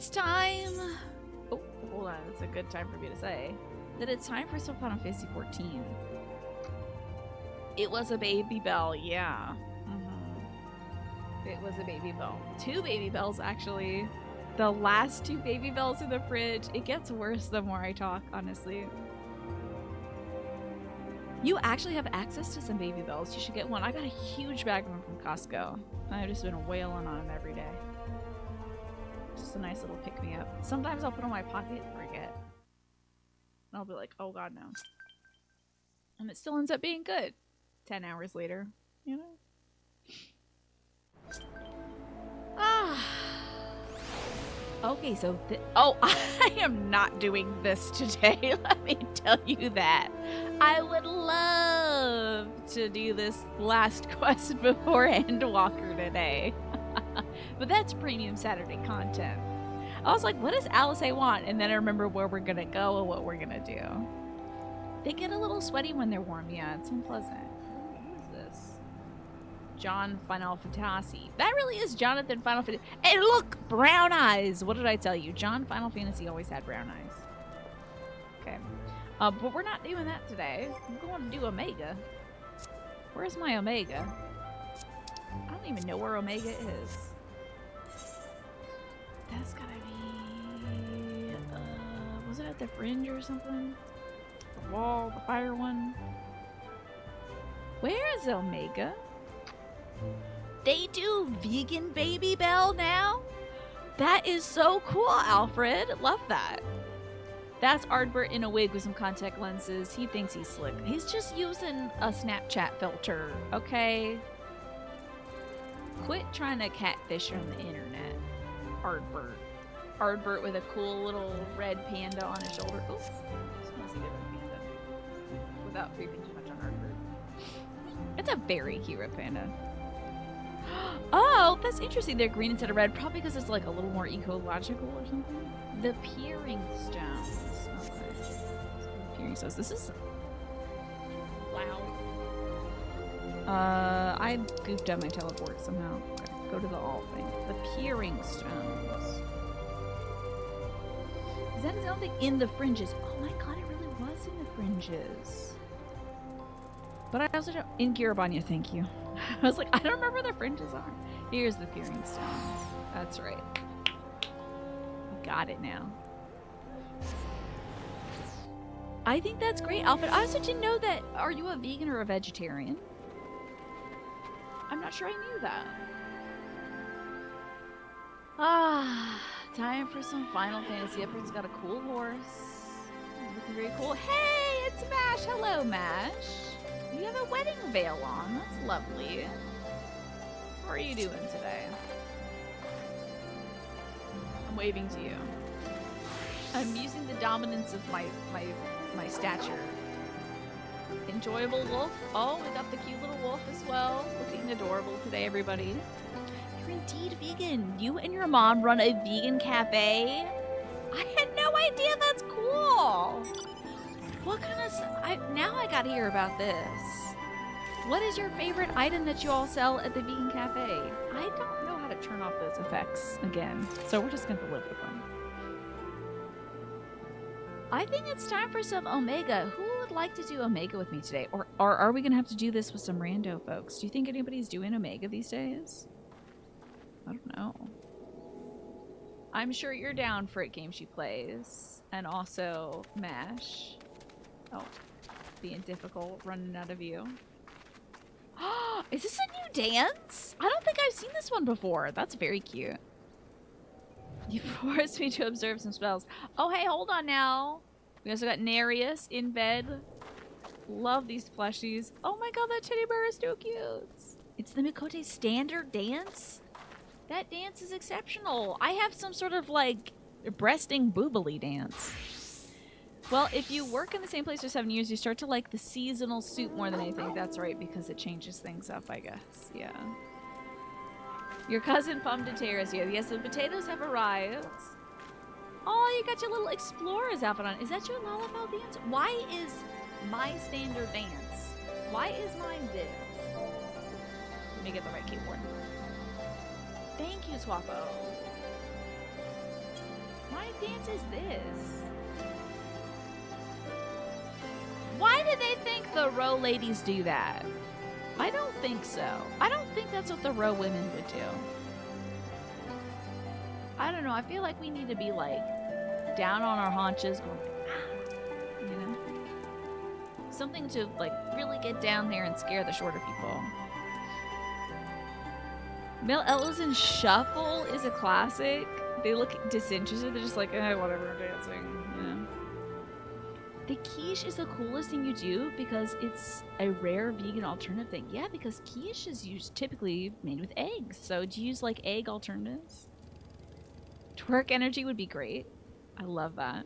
it's time. Oh, hold on. It's a good time for me to say that it's time for some Final Fantasy 14. It was a baby bell, yeah. It was a baby bell. 2 baby bells, actually. The last 2 baby bells in the fridge. It gets worse the more I talk, honestly. You actually have access to some baby bells. You should get one. I got a huge bag of them from Costco. I've just been wailing on them every day. Just a nice little pick-me-up. Sometimes I'll put them in my pocket and forget. And I'll be like, oh god, no. And it still ends up being good. 10 hours later, you know? Okay, so oh, I am not doing this today. Let me tell you that. I would love to do this last quest before Endwalker today. But that's premium Saturday content. I was like, what does Alice want? And then I remember where we're gonna go and what we're gonna do. They get a little sweaty when they're warm. Yeah, it's unpleasant. Who is this? John Final Fantasy. That really is Jonathan Final Fantasy. Hey, look! Brown eyes! What did I tell you? John Final Fantasy always had brown eyes. Okay. But we're not doing that today. I'm going to do Omega. Where's my Omega? I don't even know where Omega is. That's gotta be... was it at the Fringe or something? The wall, the fire one? Where is Omega? They do vegan baby bell now? That is so cool, Alfred. Love that. That's Ardbert in a wig with some contact lenses. He thinks he's slick. He's just using a Snapchat filter, okay? Quit trying to catfish on the internet, Ardbert. Ardbert with a cool little red panda on his shoulder. Oh, smells a different panda. Without creeping too much on Ardbert. It's a very cute red panda. Oh, that's interesting. They're green instead of red. Probably because it's like a little more ecological or something. The peering stones. Okay. Peering stones. This is... Wow. I goofed up my teleport somehow. Okay. Go to the alt thing. The peering stones. Is that his own thing? In the fringes. Oh my god, it really was in the fringes. But I also don't... In Girabanya, thank you. I was like, I don't remember where the fringes are. Here's the peering stones. That's right. Got it now. I think that's great, Alfred. I also didn't know that. Are you a vegan or a vegetarian? I'm not sure I knew that. Ah, time for some Final Fantasy. Everyone's got a cool horse. Looking very cool. Hey, it's Mash. Hello, Mash. You have a wedding veil on. That's lovely. How are you doing today? I'm waving to you. I'm using the dominance of my stature. Enjoyable wolf. Oh, we got the cute little wolf as well. Looking adorable today, everybody. You're indeed vegan. You and your mom run a vegan cafe? I had no idea. That's cool. What kind of... now I gotta hear about this. What is your favorite item that you all sell at the vegan cafe? I don't know how to turn off those effects again, so we're just gonna live with them. I think it's time for some Omega. Who would like to do Omega with me today? Or are we gonna have to do this with some rando folks? Do you think anybody's doing Omega these days? I don't know. I'm sure you're down for it, game she plays. And also MASH. Oh, being difficult, running out of you. Is this a new dance? I don't think I've seen this one before. That's very cute. You forced me to observe some spells. Oh, hey, hold on now. We also got Nereus in bed. Love these plushies. Oh my god, that teddy bear is so cute. It's the Mikote standard dance? That dance is exceptional. I have some sort of, like, breasting boobily dance. Well, if you work in the same place for 7 years, you start to like the seasonal soup more than anything. That's right, because it changes things up, I guess. Yeah. Your cousin Pum de Terrace here. Yes, the potatoes have arrived. Oh, you got your little explorer's outfit on. Is that your Lollapalooza dance? Why is my standard dance? Why is mine this? Let me get the right keyboard. Thank you, Swappo. dance is this? Why did they think the row ladies do that? I don't think so. I don't think that's what the row women would do. I don't know. I feel like we need to be like down on our haunches, going, you know? Something to like really get down there and scare the shorter people. Mel Ellison Shuffle is a classic. They look disinterested. They're just like, whatever, I'm dancing, you know? The quiche is the coolest thing you do because it's a rare vegan alternative thing. Yeah, because quiche is typically made with eggs. So do you use like egg alternatives? Twerk energy would be great. I love that.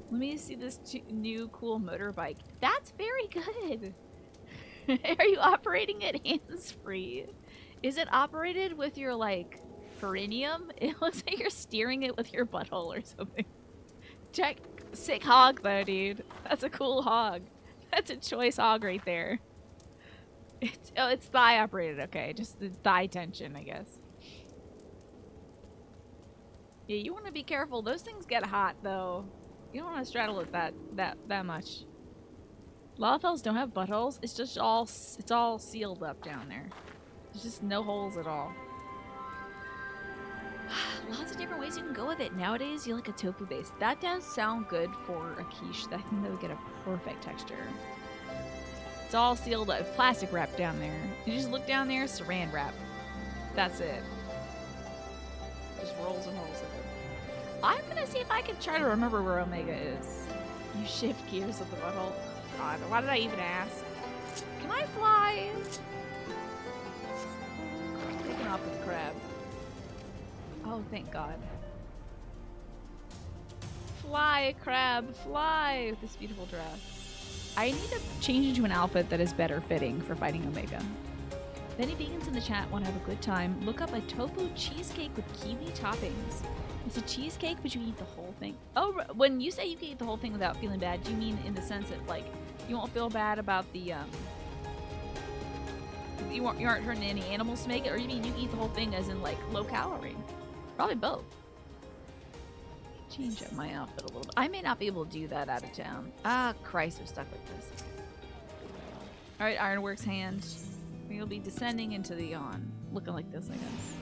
Let me see this new cool motorbike. That's very good. Are you operating it hands-free? Is it operated with your like perineum? It looks like you're steering it with your butthole or something. Check. Sick hog though, dude. That's a cool hog. That's a choice hog right there. It's thigh operated, okay. Just the thigh tension, I guess. Yeah, you want to be careful. Those things get hot though. You don't want to straddle it that much. Lalafells don't have buttholes. It's just it's all sealed up down there. There's just no holes at all. Lots of different ways you can go with it. Nowadays, you like a tofu base. That does sound good for a quiche. I think that would get a perfect texture. It's all sealed up. Plastic wrap down there. You just look down there, saran wrap. That's it. Just rolls and rolls of it. I'm gonna see if I can try to remember where Omega is. You shift gears with the butthole. God, why did I even ask? Can I fly? Taking off with the crab. Oh, thank God. Fly, crab, fly with this beautiful dress. I need to change into an outfit that is better fitting for fighting Omega. If any vegans in the chat want to have a good time, look up a tofu cheesecake with kiwi toppings. It's a cheesecake, but you eat the whole thing. Oh, when you say you can eat the whole thing without feeling bad, do you mean in the sense that, like, you won't feel bad about the, you aren't hurting any animals to make it, or you mean you eat the whole thing as in, like, low calorie? Probably both. Change up my outfit a little bit. I may not be able to do that out of town. Ah, Christ, we're stuck like this. Alright, Ironworks hand. You'll be descending into the yawn. Looking like this, I guess.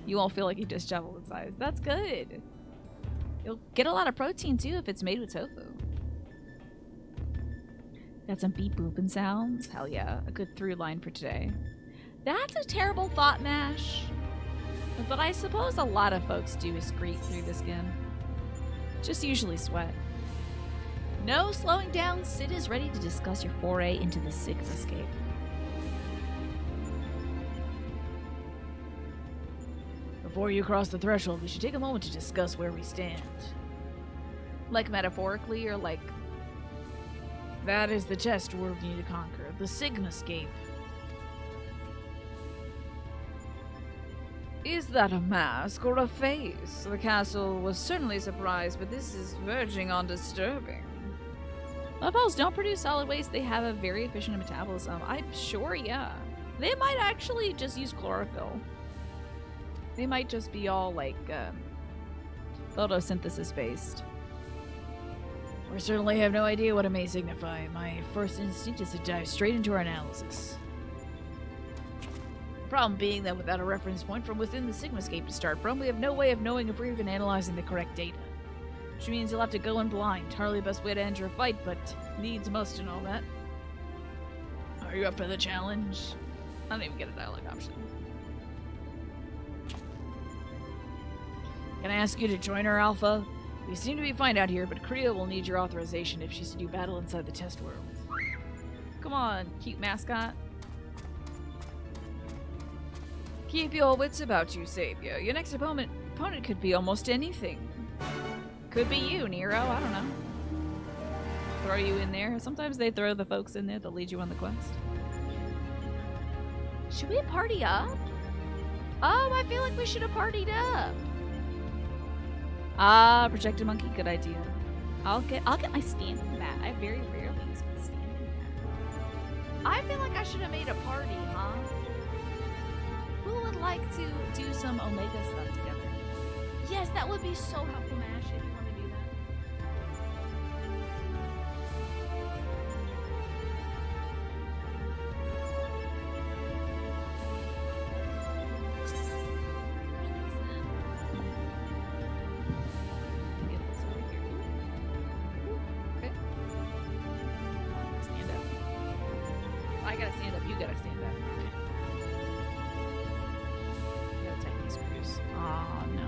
You won't feel like you just shoveled in size. That's good. You'll get a lot of protein, too, if it's made with tofu. Got some beep booping sounds. Hell yeah. A good through line for today. That's a terrible thought, Mash. But I suppose a lot of folks do excrete through the skin. Just usually sweat. No slowing down. Sid is ready to discuss your foray into the Sigmascape. Before you cross the threshold, we should take a moment to discuss where we stand. Like metaphorically, or like... That is the test we need to conquer. The Sigmascape. Is that a mask or a face? The castle was certainly surprised, but this is verging on disturbing. Lalafells don't produce solid waste. They have a very efficient metabolism. I'm sure, yeah. They might actually just use chlorophyll. They might just be all, like, photosynthesis-based. We certainly have no idea what it may signify. My first instinct is to dive straight into our analysis. The problem being that without a reference point from within the Sigmascape to start from, we have no way of knowing if we're even analyzing the correct data. Which means you'll have to go in blind. Hardly the best way to end your fight, but needs must and all that. Are you up for the challenge? I don't even get a dialogue option. Can I ask you to join our Alpha? We seem to be fine out here, but Kriya will need your authorization if she's to do battle inside the test world. Come on, cute mascot. Keep your wits about you, Savior. Your next opponent could be almost anything. Could be you, Nero. I don't know. Throw you in there. Sometimes they throw the folks in there that lead you on the quest. Should we party up? Oh, I feel like we should have partied up. Ah, projected monkey, good idea. I'll get my standing bat. I very rarely use my standing bat. I feel like I should have made a party, huh? Who would like to do some Omega stuff together? Yes, that would be so helpful, Mash, if you want to do that. Get this over here. Okay. Stand up. I gotta stand up. You gotta stand up. You gotta tighten these screws. Oh no.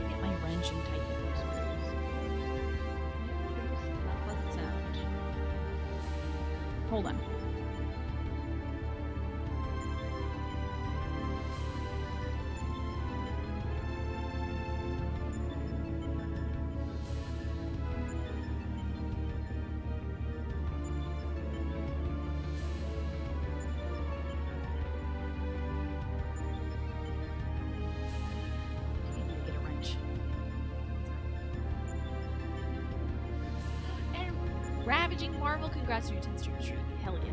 Get my wrench and tighten those screws. That pleasant sound. Hold on. Get a wrench. And Ravaging Marvel, congrats on your 10th stream streak. Hell yeah.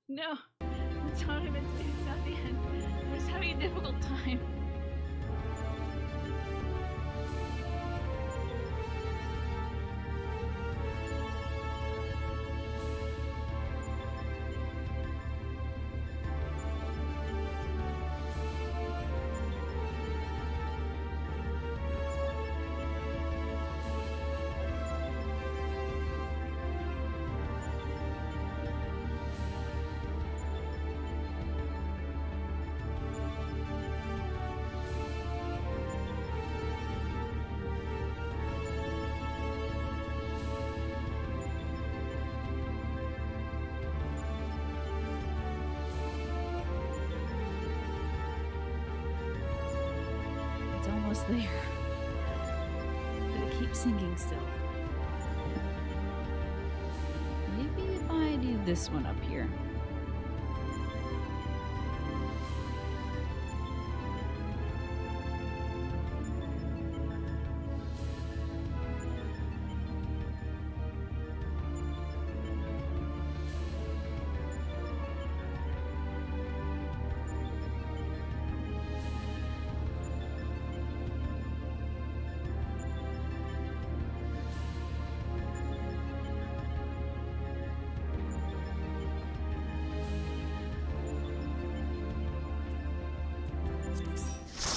No, it's not even. It's not the end. I'm just having a difficult time. It's almost there. But it keeps sinking still. Maybe if I do this one up here.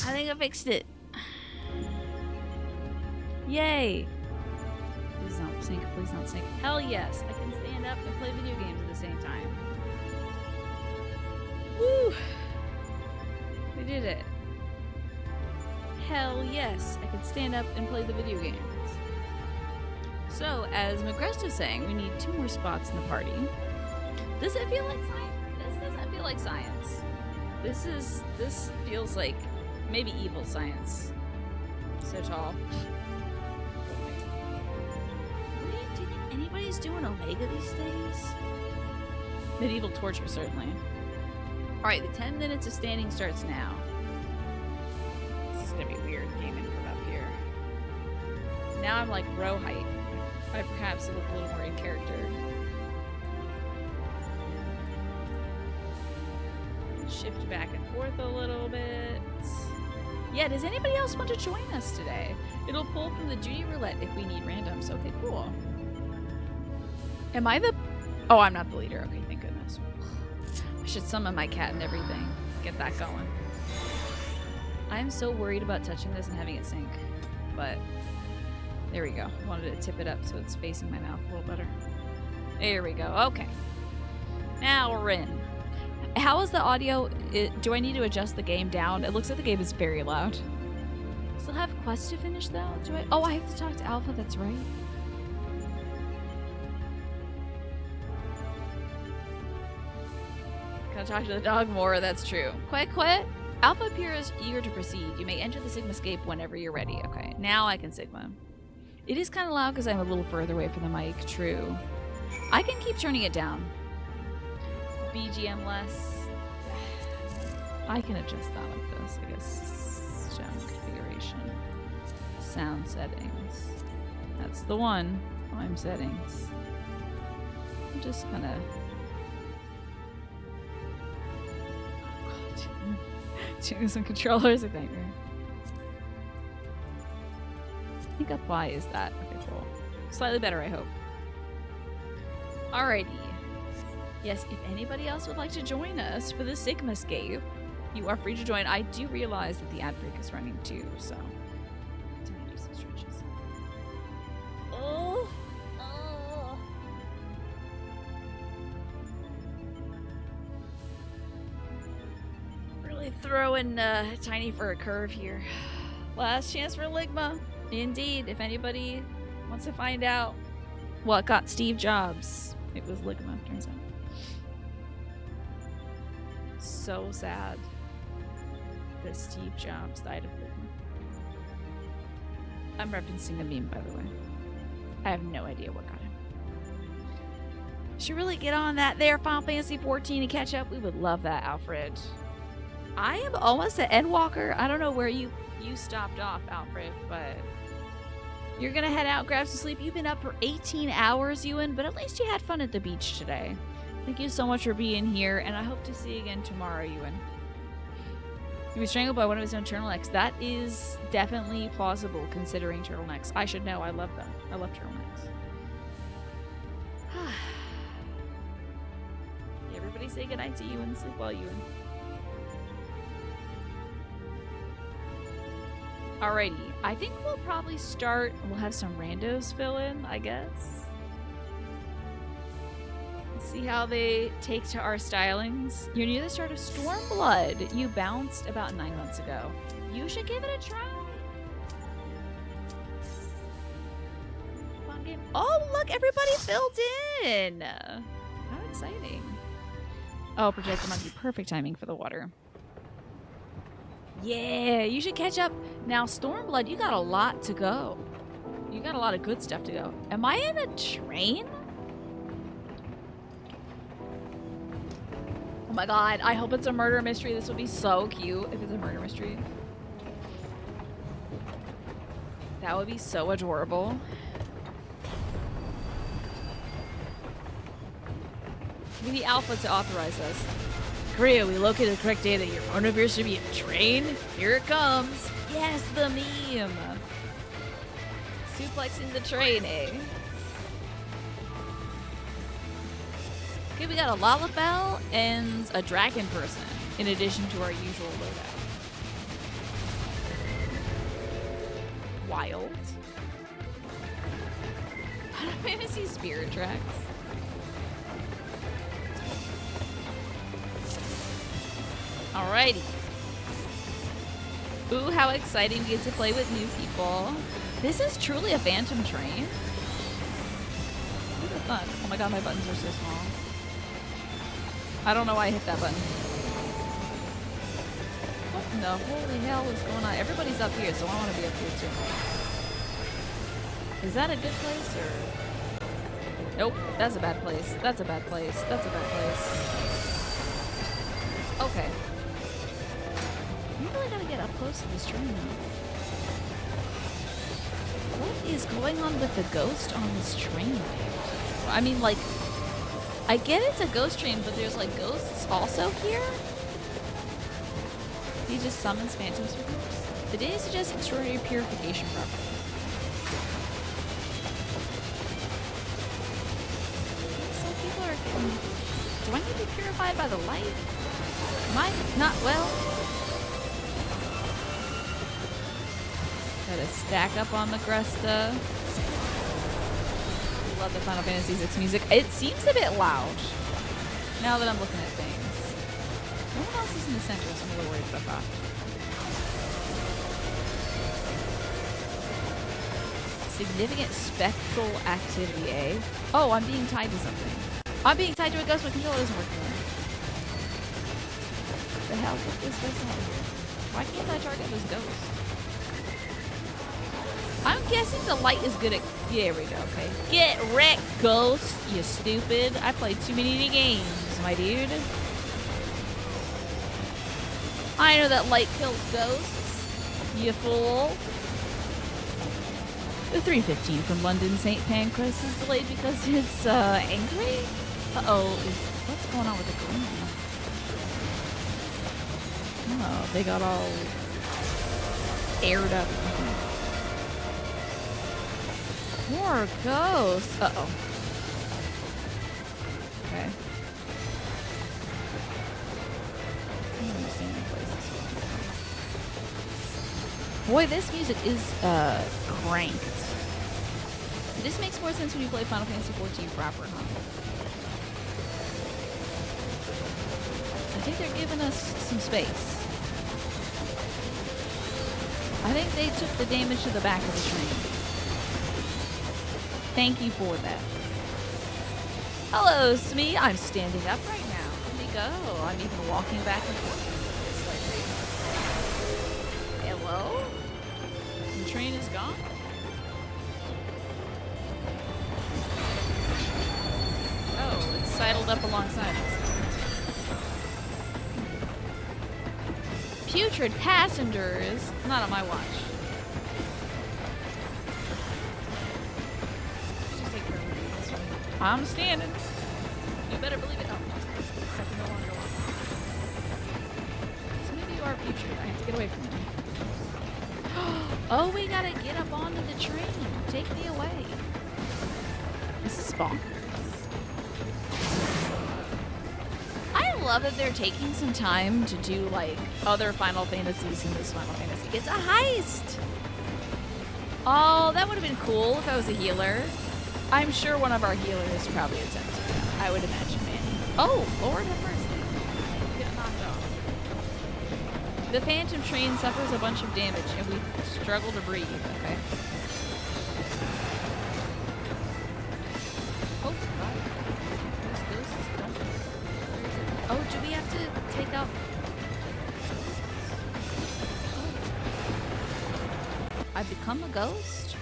I think I fixed it. Yay! Please don't sink, please don't sink. Hell yes, I can stand up and play video games at the same time. Woo! We did it. Hell yes, I can stand up and play the video games. So, as Magrest was saying, we need 2 more spots in the party. Does it feel like science? This doesn't feel like science. This feels like maybe evil science. So tall. Do you think anybody's doing Omega these days? Medieval torture, certainly. Alright, the 10 minutes of standing starts now. This is gonna be weird gaming from up here. Now I'm like row height. I perhaps look a little more in character. Shift back and forth a little bit. Yeah, does anybody else want to join us today? It'll pull from the duty roulette if we need randoms. Okay, cool. Am I the... Oh, I'm not the leader. Okay, thank goodness. I should summon my cat and everything. Get that going. I'm so worried about touching this and having it sink. But there we go. Wanted to tip it up so it's facing my mouth a little better. There we go. Okay. Now we're in. How is the audio? Do I need to adjust the game down? It looks like the game is very loud. Still have quests to finish though? Do I? Oh, I have to talk to Alpha. That's right. Gotta talk to the dog more. That's true. Quit. Alpha appears eager to proceed. You may enter the Sigmascape whenever you're ready. Okay, now I can Sigma. It is kind of loud because I'm a little further away from the mic. True. I can keep turning it down. BGM less. I can adjust that like this, I guess. Sound configuration. Sound settings. That's the one. I'm settings. I'm just gonna... Oh god. Choosing some controllers a nightmare. I think apply is that. Okay, cool. Slightly better, I hope. Alrighty. Yes, if anybody else would like to join us for the Sigmascape, you are free to join. I do realize that the ad break is running too, so I'm gonna do some stretches. Oh. Really throwing Tiny for a curve here. Last chance for Ligma. Indeed, if anybody wants to find out what got Steve Jobs, it was Ligma, turns out. So sad that Steve Jobs died of Ligma. I'm referencing a meme, by the way. I have no idea what got him. Should really get on that there, Final Fantasy XIV, and catch up. We would love that, Alfred. I am almost at Endwalker. I don't know where you stopped off, Alfred, but you're gonna head out, grab some sleep. You've been up for 18 hours, Ewan, but at least you had fun at the beach today. Thank you so much for being here, and I hope to see you again tomorrow, Ewan. He was strangled by one of his own turtlenecks. That is definitely plausible, considering turtlenecks. I should know. I love them. I love turtlenecks. Everybody say goodnight to Ewan. Sleep well, Ewan. Alrighty. I think we'll probably start... We'll have some randos fill in, I guess. See how they take to our stylings. You're near the start of Stormblood. You bounced about 9 months ago. You should give it a try. Fun game. Oh, look, everybody filled in. How exciting. Oh, Protect the Monkey. Perfect timing for the water. Yeah, you should catch up. Now, Stormblood, you got a lot to go. You got a lot of good stuff to go. Am I in a train? Oh my god, I hope it's a murder mystery. This would be so cute if it's a murder mystery. That would be so adorable. We need Alpha to authorize us. Korea, we located the correct data. Your phone appears to be a train. Here it comes. Yes, the meme. Suplexing the train, eh? Okay, we got a Lalafell and a dragon person, in addition to our usual loadout. Wild. Final Fantasy Spirit Tracks. Alrighty. Ooh, how exciting we get to play with new people. This is truly a phantom train. Look at fun. Oh my god, my buttons are so small. I don't know why I hit that button. What in the holy hell is going on? Everybody's up here, so I want to be up here too. Is that a good place or? Nope, that's a bad place. That's a bad place. That's a bad place. Okay. You really gotta get up close to this train now. What is going on with the ghost on this train? I mean, like, I get it's a ghost train, but there's like ghosts also here? He just summons phantoms for ghosts. The data suggests extraordinary purification properties. Some people are getting... Do I need to be purified by the light? Am I not well? Gotta stack up on the Gresta. Love the Final Fantasy VI music. It seems a bit loud now that I'm looking at things. No one else is in the center, so I'm a little worried about that. Significant spectral activity, eh? Oh, I'm being tied to something. I'm being tied to a ghost. My controller isn't working right. The hell is this ghost out here? Why can't I target this ghost? I'm guessing the light is good at... Yeah, there we go, okay. Get wrecked, ghost, you stupid. I played too many games, my dude. I know that light kills ghosts, you fool. The 3:15 from London St. Pancras is delayed because it's, angry? Uh-oh, what's going on with the green? Oh, they got all aired up. More ghosts. Uh-oh. Okay. Boy, this music is, cranked. This makes more sense when you play Final Fantasy XIV proper, huh? I think they're giving us some space. I think they took the damage to the back of the train. Thank you for that. Hello, Smee. I'm standing up right now. Let me go. I'm even walking back and forth. Hello? The train is gone? Oh, it's sidled up alongside us. Putrid passengers. Not on my watch. I'm standing. You better believe it. Oh, no longer walk. So maybe you are putrid. I have to get away from you. Oh, we gotta get up onto the train. Take me away. This is bonkers. I love that they're taking some time to do like other Final Fantasies in this Final Fantasy. It's a heist. Oh, that would have been cool if I was a healer. I'm sure one of our healers probably attempted that. I would imagine, Manny. Oh, Lord have mercy. Get knocked off. The Phantom Train suffers a bunch of damage, and we struggle to breathe, okay? Oh, God. Those ghosts don't... Oh, do we have to take out... Oh. I've become a ghost?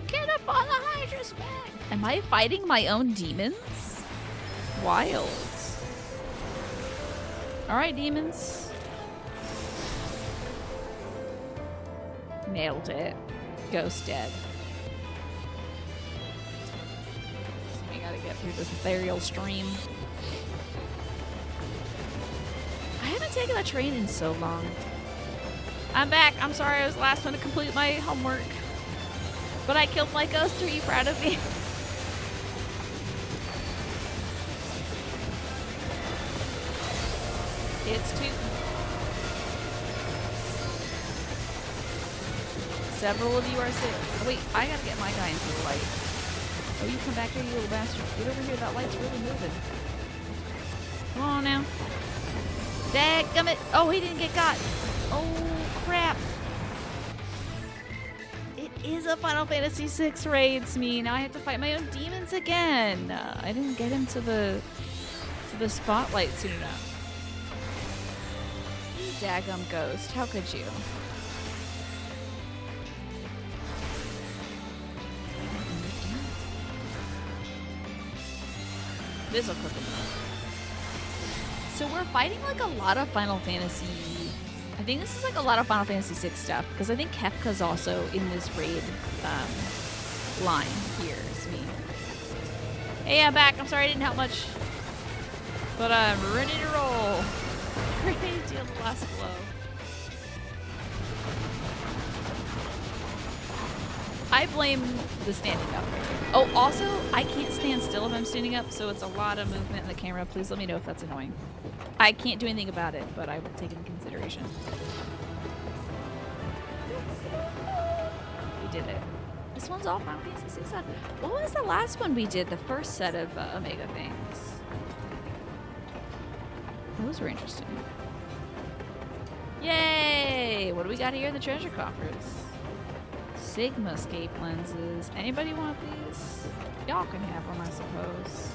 Get up on the Hydra's back! Am I fighting my own demons? Wild. Alright, demons. Nailed it. Ghost dead. So we gotta get through this ethereal stream. I haven't taken a train in so long. I'm back. I'm sorry I was the last one to complete my homework. But I killed my ghost. Are you proud of me? It's two. Several of you are sick. Oh, wait, I gotta get my guy into the light. Oh, you come back here, you little bastard. Get over here. That light's really moving. Come on now. Dadgummit. Oh, he didn't get got. Oh, crap. It is a Final Fantasy VI raid, Smee. Now I have to fight my own demons again. I didn't get him to the spotlight soon enough. Daggum ghost. How could you? This'll cook them up. So we're fighting like a lot of Final Fantasy. I think this is like a lot of Final Fantasy VI stuff because I think Kefka's also in this raid line here. It's me. Hey, I'm back. I'm sorry I didn't help much, but I'm ready to roll. Ready to deal the last blow. I blame the standing up. Oh, also, I can't stand still if I'm standing up, so it's a lot of movement in the camera. Please let me know if that's annoying. I can't do anything about it, but I will take it in consideration. We did it. This one's all Final Fantasy VI. What was the last one we did? The first set of Omega things. Those were interesting. Yay! What do we got here in the treasure coffers? Sigma scape lenses. Anybody want these? Y'all can have them, I suppose.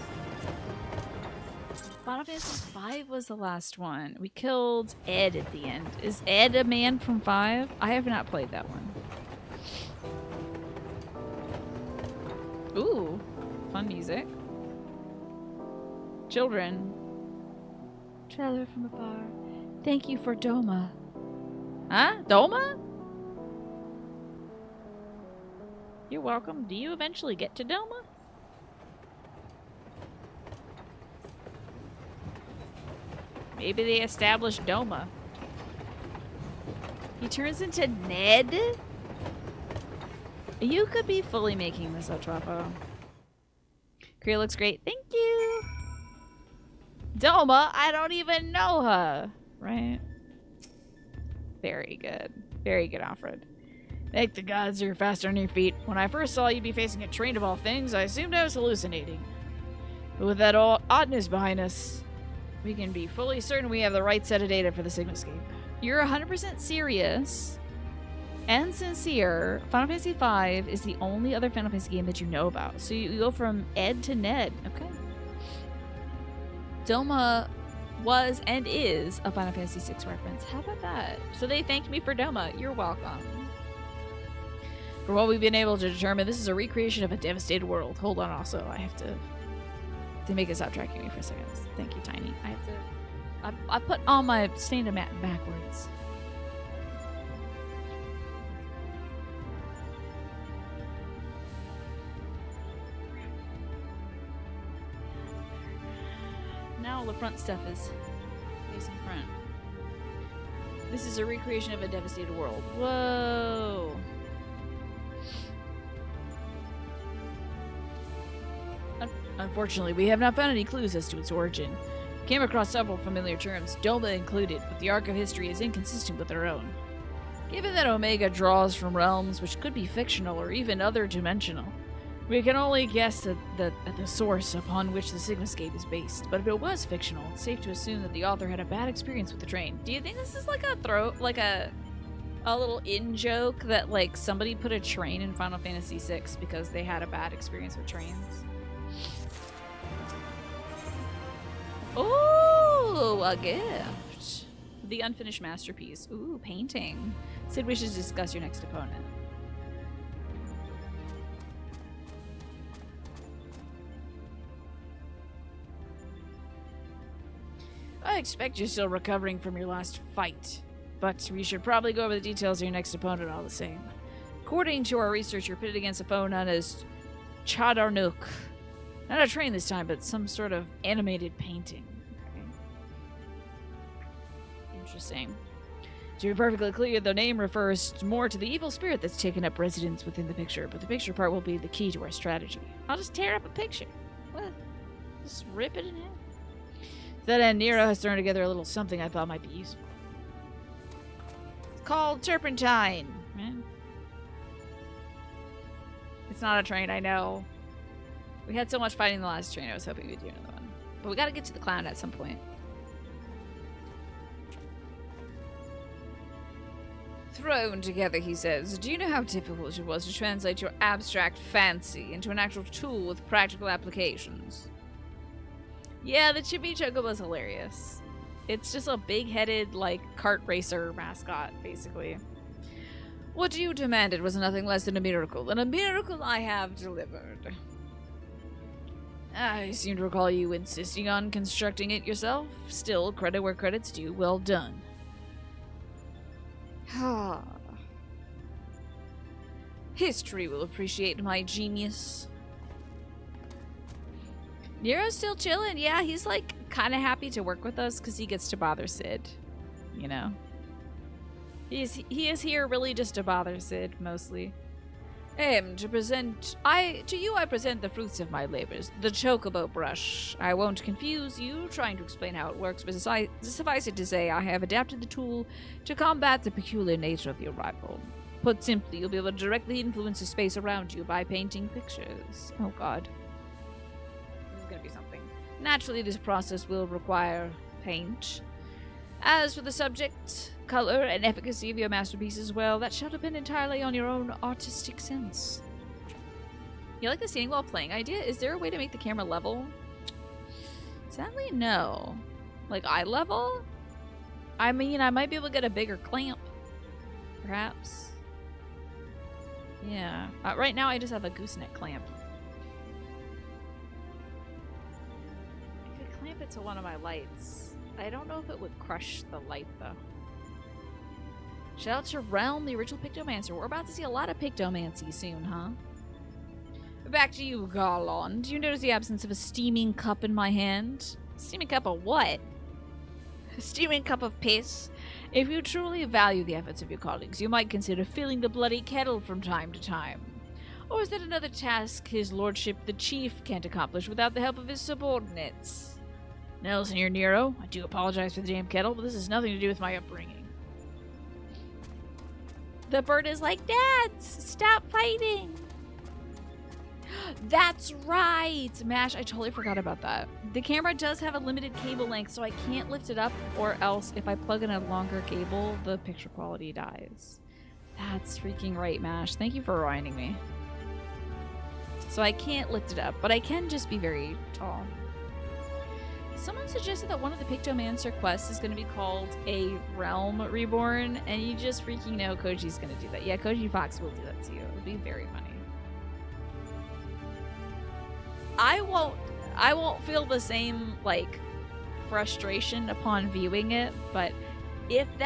Final Fantasy V was the last one. We killed Ed at the end. Is Ed a man from 5? I have not played that one. Ooh, fun music. Children. Traveler from afar. Thank you for Doma. Huh? Doma? You're welcome. Do you eventually get to Doma? Maybe they established Doma. He turns into Ned? You could be fully making this up, Twafo. Kriya looks great. Thank you. Doma? I don't even know her. Right? Very good. Very good, Alfred. Thank the gods you're faster on your feet. When I first saw you be facing a train of all things, I assumed I was hallucinating. But with that oddness behind us, we can be fully certain we have the right set of data for the Sigmascape. You're 100% serious and sincere. Final Fantasy V is the only other Final Fantasy game that you know about. So you go from Ed to Ned. Okay. Doma was and is a Final Fantasy VI reference. How about that? So they thanked me for Doma. You're welcome. For what we've been able to determine, this is a recreation of a devastated world. Hold on, also, I have to make it stop tracking me for a second. Thank you, Tiny. I have to... I put all my stand mat backwards. Now all the front stuff is facing front. This is a recreation of a devastated world. Whoa! Unfortunately, we have not found any clues as to its origin. We came across several familiar terms, Doma included, but the arc of history is inconsistent with our own. Given that Omega draws from realms which could be fictional or even other dimensional, we can only guess at the source upon which the Sigmascape is based. But if it was fictional, it's safe to assume that the author had a bad experience with the train. Do you think this is like a little in-joke that like somebody put a train in Final Fantasy VI because they had a bad experience with trains? Ooh, a gift. The unfinished masterpiece. Ooh, painting. Sid wishes to discuss your next opponent. I expect you're still recovering from your last fight, but we should probably go over the details of your next opponent all the same. According to our research, you're pitted against a foe known as Chadarnuk. Not a train this time, but some sort of animated painting. Okay. Interesting. To be perfectly clear, the name refers more to the evil spirit that's taken up residence within the picture, but the picture part will be the key to our strategy. I'll just tear up a picture. What? Just rip it in half. To that end, Nero has thrown together a little something I thought might be useful. It's called turpentine. Man. It's not a train, I know. We had so much fighting in the last train, I was hoping we'd do another one. But we gotta get to the clown at some point. Thrown together, he says. Do you know how difficult it was to translate your abstract fancy into an actual tool with practical applications? Yeah, the Chibi Choco was hilarious. It's just a big-headed, like, kart racer mascot, basically. What you demanded was nothing less than a miracle, and a miracle I have delivered. I seem to recall you insisting on constructing it yourself. Still, credit where credit's due. Well done. History will appreciate my genius. Nero's still chilling. Yeah, he's like kind of happy to work with us because he gets to bother Sid. You know? He is here really just to bother Sid, mostly. To you I present the fruits of my labors, the chocobo brush. I won't confuse you trying to explain how it works, but suffice it to say I have adapted the tool to combat the peculiar nature of your rival. Put simply, you'll be able to directly influence the space around you by painting pictures. Oh god. This is gonna be something. Naturally, this process will require paint. As for the subject, color, and efficacy of your masterpieces, well, that shall depend entirely on your own artistic sense. You like the standing while playing idea? Is there a way to make the camera level? Sadly, no. Like eye level? I mean, I might be able to get a bigger clamp. Perhaps. Yeah. Right now, I just have a gooseneck clamp. I could clamp it to one of my lights. I don't know if it would crush the light, though. Shout out to Realm, the original Pictomancer. We're about to see a lot of Pictomancy soon, huh? Back to you, Garlon. Do you notice the absence of a steaming cup in my hand? Steaming cup of what? A steaming cup of piss? If you truly value the efforts of your colleagues, you might consider filling the bloody kettle from time to time. Or is that another task his lordship the chief can't accomplish without the help of his subordinates? No, Senor Nero, I do apologize for the damn kettle, but this has nothing to do with my upbringing. The bird is like, Dads, stop fighting! That's right! Mash, I totally forgot about that. The camera does have a limited cable length, so I can't lift it up, or else if I plug in a longer cable, the picture quality dies. That's freaking right, Mash. Thank you for reminding me. So I can't lift it up, but I can just be very tall. Someone suggested that one of the Pictomancer quests is going to be called a Realm Reborn, and you just freaking know Koji's going to do that. Yeah, Koji Fox will do that to you. It'll be very funny. I won't feel the same, like, frustration upon viewing it, but if the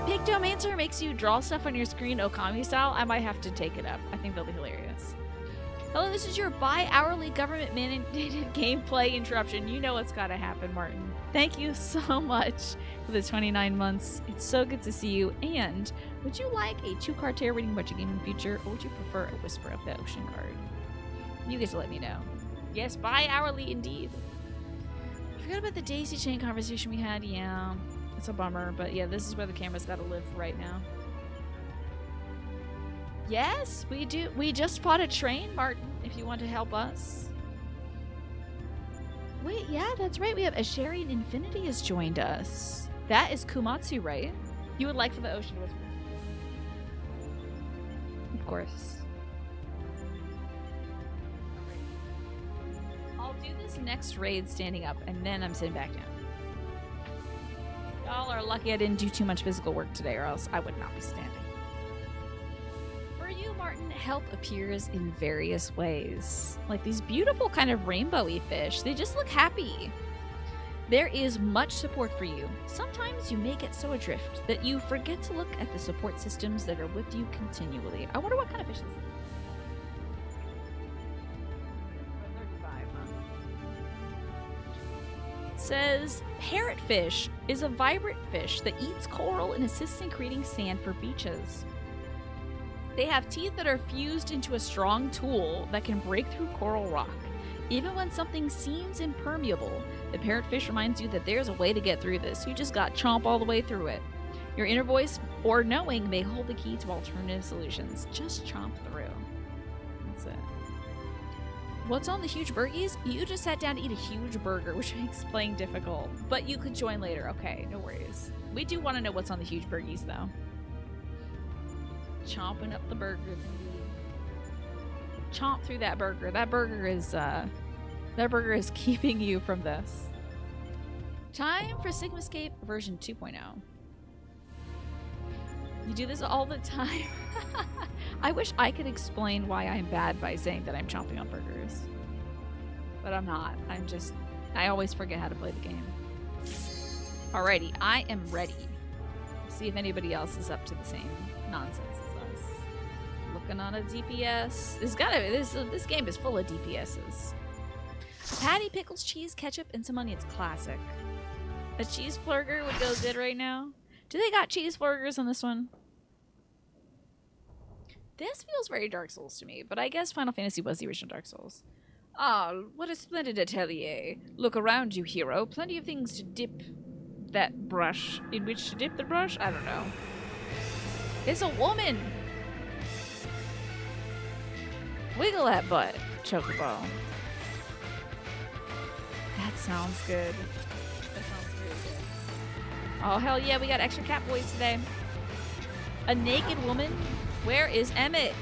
Pictomancer makes you draw stuff on your screen Okami style, I might have to take it up. I think that'll be hilarious. Hello, this is your bi-hourly government-mandated gameplay interruption. You know what's gotta happen, Martin. Thank you so much for the 29 months. It's so good to see you. And would you like a 2-card tarot reading about your gaming future, or would you prefer a Whisper of the Ocean card? You get to let me know. Yes, bi-hourly indeed. I forgot about the daisy chain conversation we had. Yeah, it's a bummer, but yeah, this is where the camera's gotta live right now. Yes, we do. We just fought a train, Martin, if you want to help us. Wait, yeah, that's right. We have Asharian Infinity has joined us. That is Kumatsu, right? You would like for the ocean whisper. Of course. I'll do this next raid standing up, and then I'm sitting back down. Y'all are lucky I didn't do too much physical work today, or else I would not be standing. Martin, help appears in various ways. Like these beautiful kind of rainbowy fish. They just look happy. There is much support for you. Sometimes you may get so adrift that you forget to look at the support systems that are with you continually. I wonder what kind of fish this is. 35, huh? It says, parrotfish is a vibrant fish that eats coral and assists in creating sand for beaches. They have teeth that are fused into a strong tool that can break through coral rock. Even when something seems impermeable, the parrotfish reminds you that there's a way to get through this. You just got chomp all the way through it. Your inner voice or knowing may hold the key to alternative solutions. Just chomp through. That's it. What's on the huge burgies? You just sat down to eat a huge burger, which makes playing difficult. But you could join later. Okay, no worries. We do want to know what's on the huge burgies, though. Chomping up the burger. Chomp through that burger. That burger is keeping you from this. Time for Sigmascape version 2.0. You do this all the time. I wish I could explain why I'm bad by saying that I'm chomping on burgers. But I'm not. I always forget how to play the game. Alrighty, I am ready. See if anybody else is up to the same nonsense as us. Looking on a DPS. This game is full of DPSs. Patty, pickles, cheese, ketchup, and some onions. Classic. A cheese burger would go good right now. Do they got cheese burgers on this one? This feels very Dark Souls to me, but I guess Final Fantasy was the original Dark Souls. Ah, what a splendid atelier. Look around you, hero. Plenty of things to dip that brush. In which to dip the brush? I don't know. It's a woman! Wiggle that butt, Chocobo. That sounds good. That sounds really good. Oh, hell yeah, we got extra cat boys today. A naked woman? Where is Emmett?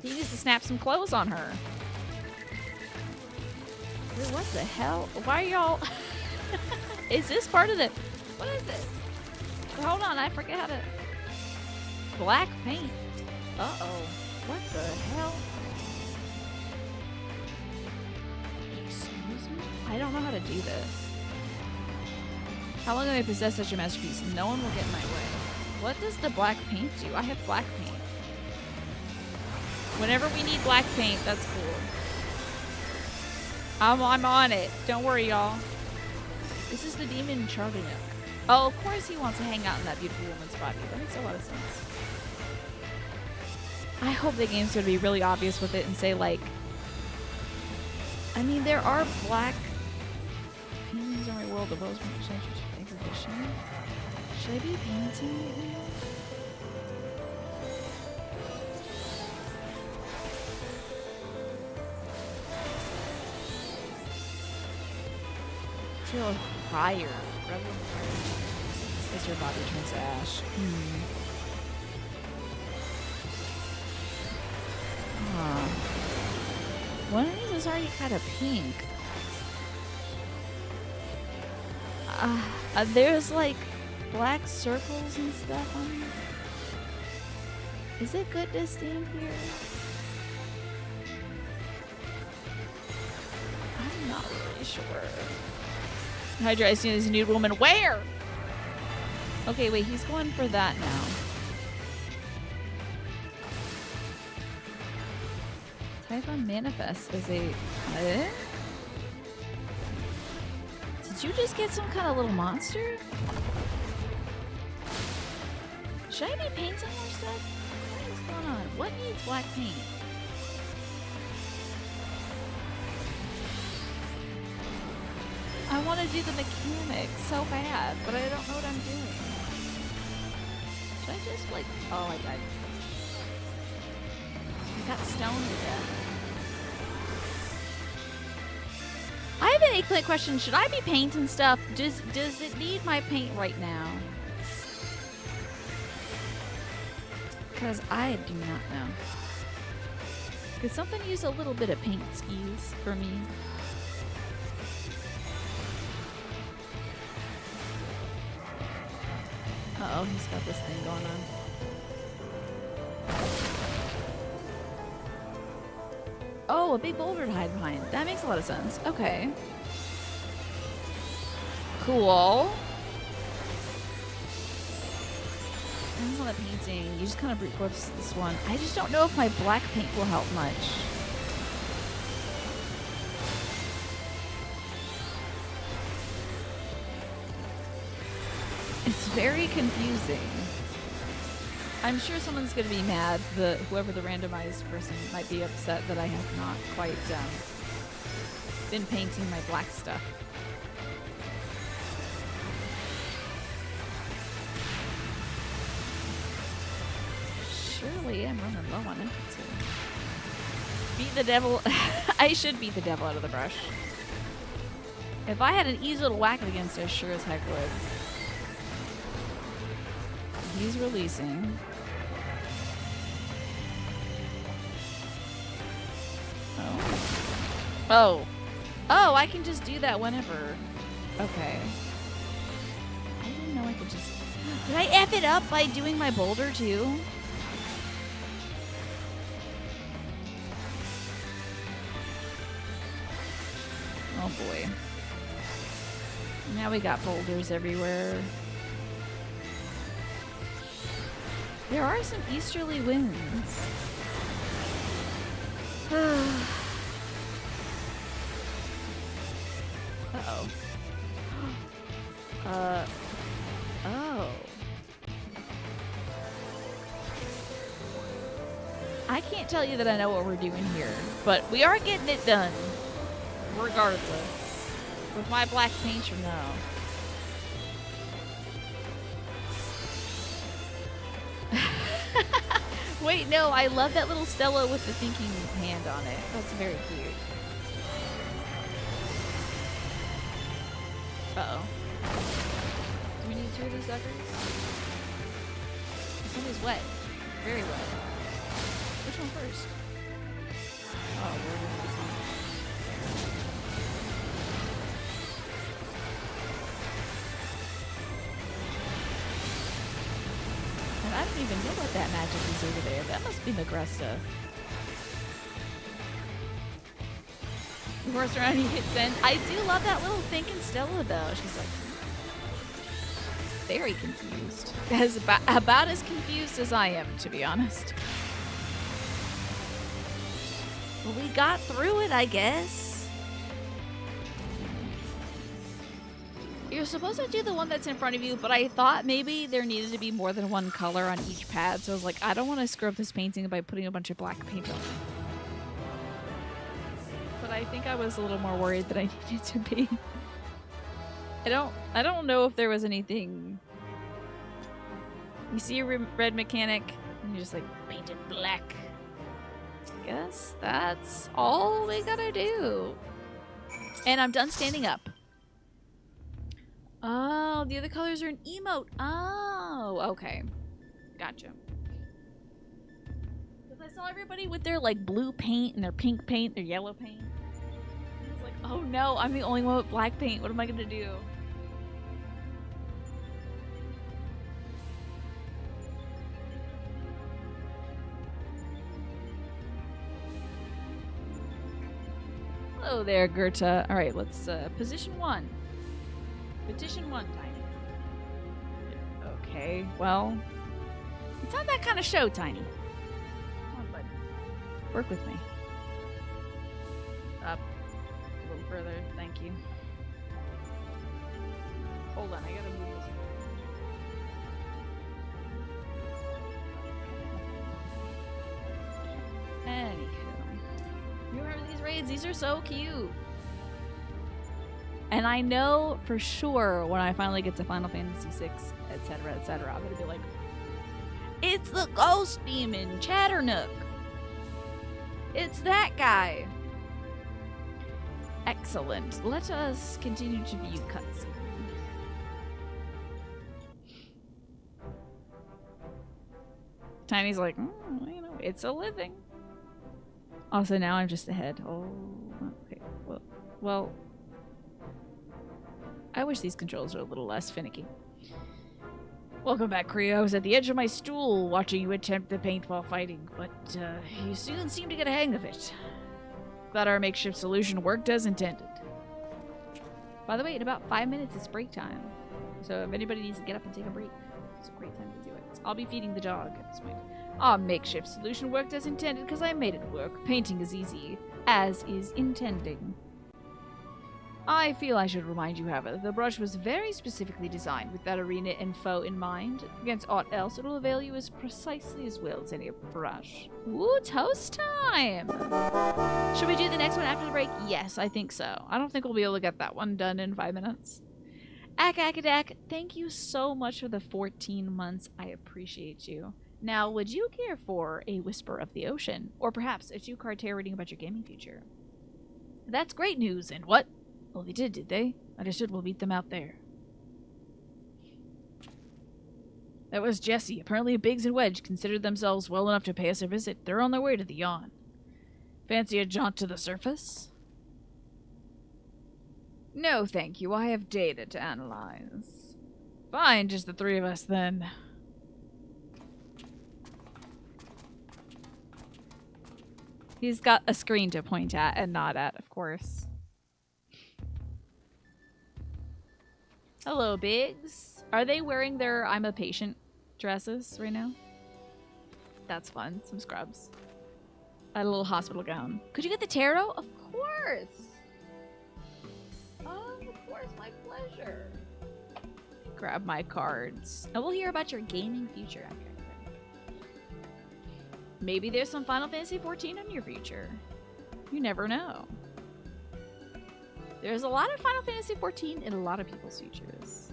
He needs to snap some clothes on her. Wait, what the hell? Why are y'all... Is this part of the... What is this? Hold on, I forget how to... Black paint. Uh-oh. What the hell? Excuse me? I don't know how to do this. How long have I possessed such a masterpiece? No one will get in my way. What does the black paint do? I have black paint. Whenever we need black paint, that's cool. I'm on it. Don't worry, y'all. This is the demon Charlie Nook. Oh, of course he wants to hang out in that beautiful woman's body. That makes a lot of sense. I hope the game's going to be really obvious with it and say, like... I mean, there are black paintings in my world of those tradition. Should I be painting right now? Feel fire. Revel in fire as your body turns to ash. One of these is already kind of pink. There's like black circles and stuff on it. Is it good to stand here? I'm not really sure. Hydra, I see this nude woman. Where? Okay, wait, he's going for that now. Type on manifest as a... Did you just get some kind of little monster? Should I be painting more stuff? What is going on? What needs black paint? I want to do the mechanics so bad, but I don't know what I'm doing. Should I just like... Oh, I died. I got stoned to death. I have an eggplant question. Should I be painting stuff? Does it need my paint right now? Because I do not know. Could something use a little bit of paint skis for me? Uh-oh, he's got this thing going on. Oh, a big boulder to hide behind. That makes a lot of sense. Okay. Cool. That's not a painting. You just kind of brute force this one. I just don't know if my black paint will help much. It's very confusing. I'm sure someone's going to be mad. Whoever the randomized person might be upset that I have not quite been painting my black stuff. Surely I'm running low on empathy. Beat the devil. I should beat the devil out of the brush. If I had an easel to whack it against, I sure as heck would. He's releasing. Oh. Oh! Oh, I can just do that whenever. Okay. I didn't know I could just... Did I F it up by doing my boulder too? Oh boy. Now we got boulders everywhere. There are some easterly winds. Uh-oh. Oh. I can't tell you that I know what we're doing here, but we are getting it done. Regardless. With my black paint from now. Wait, no, I love that little Stella with the thinking hand on it. That's very cute. Uh-oh. Do we need two of these suckers? This one is wet. Very wet. Which one first? Oh, where is this one? And I don't even know what that magic is over there. That must be Negresta. Of course, around he hits send. I do love that little thinking Stella though. She's like very confused. About as confused as I am, to be honest. Well, we got through it, I guess. You're supposed to do the one that's in front of you, but I thought maybe there needed to be more than one color on each pad, so I was like, I don't want to screw up this painting by putting a bunch of black paint on it. But I think I was a little more worried than I needed to be. I don't know if there was anything. You see a red mechanic, and you're just like, paint it black. I guess that's all we gotta do. And I'm done standing up. Oh, the other colors are an emote. Oh, okay. Gotcha. Because I saw everybody with their like blue paint and their pink paint, their yellow paint. I was like, oh no, I'm the only one with black paint. What am I gonna do? Hello there, Goethe. Alright, let's position 1. Petition 1, Tiny. Okay, well, it's not that kind of show, Tiny. Come on, bud. Work with me. Up. A little further, thank you. Hold on, I gotta move this. Anywho. You remember these raids? These are so cute. And I know for sure when I finally get to Final Fantasy VI, etc., I'm gonna be like, it's the ghost demon, Chatternook. It's that guy. Excellent. Let us continue to view cutscene. Tiny's like, you know, it's a living. Also, now I'm just ahead. Oh, okay. Well, I wish these controls were a little less finicky. Welcome back, Creo. I was at the edge of my stool watching you attempt the paint while fighting, but you soon seemed to get a hang of it. Glad our makeshift solution worked as intended. By the way, in about 5 minutes, it's break time. So if anybody needs to get up and take a break, it's a great time to do it. I'll be feeding the dog at this point. Our makeshift solution worked as intended because I made it work. Painting is easy, as is intending. I feel I should remind you, however, the brush was very specifically designed with that arena info in mind. Against aught else, it will avail you as precisely as well as any brush. Ooh, toast time! Should we do the next one after the break? Yes, I think so. I don't think we'll be able to get that one done in 5 minutes. Akadak, thank you so much for the 14 months. I appreciate you. Now, would you care for a Whisper of the Ocean? Or perhaps a 2-card tarot reading about your gaming future? That's great news, and what? Well, they did they? Understood, we'll meet them out there. That was Jesse. Apparently Biggs and Wedge considered themselves well enough to pay us a visit. They're on their way to the yawn. Fancy a jaunt to the surface? No, thank you. I have data to analyze. Fine, just the three of us then. He's got a screen to point at and nod at, of course. Hello, Biggs. Are they wearing their I'm a patient dresses right now? That's fun. Some scrubs. A little hospital gown. Could you get the tarot? Of course. Of course, my pleasure. Grab my cards. And we'll hear about your gaming future after. Maybe there's some Final Fantasy XIV in your future. You never know. There's a lot of Final Fantasy XIV in a lot of people's futures.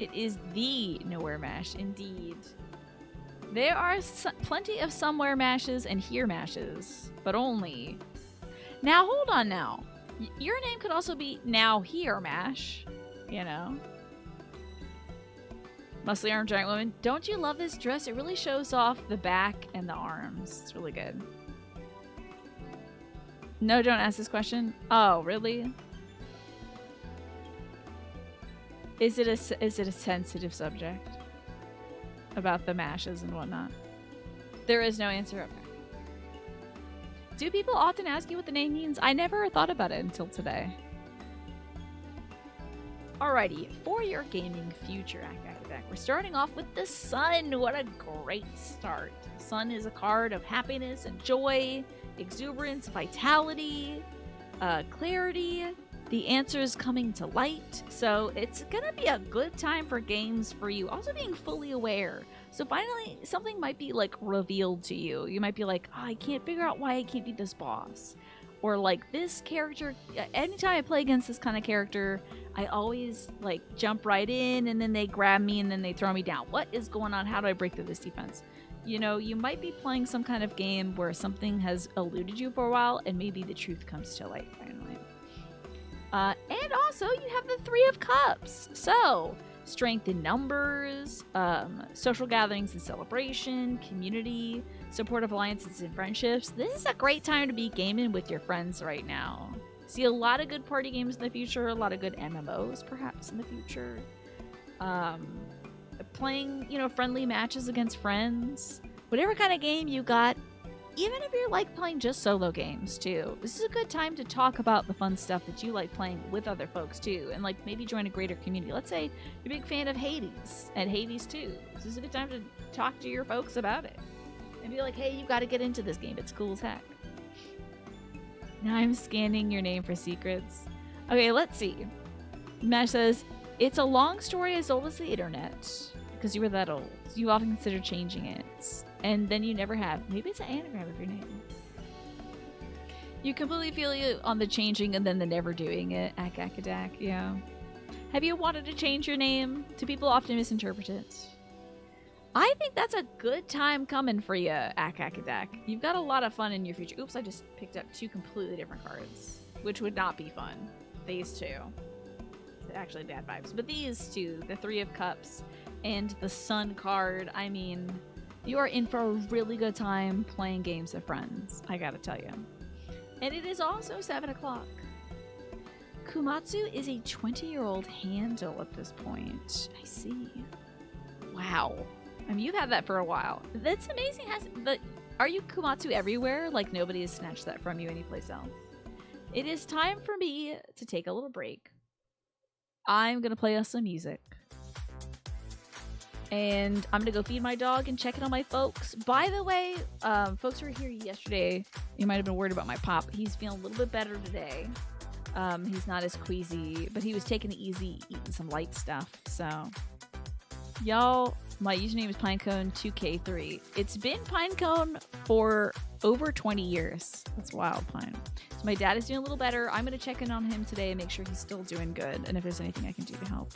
It is the nowhere mash, indeed. There are plenty of somewhere mashes and here mashes, but only. Now, hold on now. Your name could also be now here mash, you know? Muscly armed giant woman. Don't you love this dress? It really shows off the back and the arms. It's really good. No, don't ask this question. Oh, really? Is it a sensitive subject about the mashes and whatnot? There is no answer. Okay. Do people often ask you what the name means? I never thought about it until today. Alrighty, for your gaming future, we're starting off with the sun. What a great start. Sun is a card of happiness and joy, exuberance, vitality, clarity. The answer is coming to light. So it's gonna be a good time for games for you. Also being fully aware. So finally, something might be like revealed to you. You might be like, oh, I can't figure out why I can't beat this boss. Or like this character, anytime I play against this kind of character, I always like jump right in and then they grab me and then they throw me down. What is going on? How do I break through this defense? You know, you might be playing some kind of game where something has eluded you for a while and maybe the truth comes to light finally. And also you have the Three of Cups. So strength in numbers, social gatherings and celebration, community, supportive alliances and friendships. This is a great time to be gaming with your friends right now. See a lot of good party games in the future, a lot of good MMOs perhaps in the future. Playing, you know, friendly matches against friends. Whatever kind of game you got, even if you're like playing just solo games too. This is a good time to talk about the fun stuff that you like playing with other folks too. And like maybe join a greater community. Let's say you're a big fan of Hades and Hades 2. This is a good time to talk to your folks about it. And be like, hey, you got to get into this game. It's cool as heck. Now I'm scanning your name for secrets. Okay, let's see. Mash says, it's a long story as old as the internet. Because you were that old. You often consider changing it. And then you never have. Maybe it's an anagram of your name. You completely feel you on the changing and then the never doing it. Akadak, yeah. Have you wanted to change your name? Do people often misinterpret it? I think that's a good time coming for you, Akadak. You've got a lot of fun in your future. Oops, I just picked up two completely different cards, which would not be fun. These two. Actually, bad vibes. But these two, the Three of Cups and the Sun card, I mean, you are in for a really good time playing games with friends, I gotta tell you. And it is also 7 o'clock. Kumatsu is a 20-year-old handle at this point. I see. Wow. I mean, you've had that for a while. That's amazing. But are you Kumatsu everywhere? Like nobody has snatched that from you anyplace else. It is time for me to take a little break. I'm going to play us some music. And I'm going to go feed my dog and check in on my folks. By the way, folks who were here yesterday, you might have been worried about my pop. He's feeling a little bit better today. He's not as queasy, but he was taking it easy, eating some light stuff. So, y'all, my username is Pinecone2K3. It's been Pinecone for over 20 years. That's wild, Pine. So my dad is doing a little better. I'm going to check in on him today and make sure he's still doing good. And if there's anything I can do to help.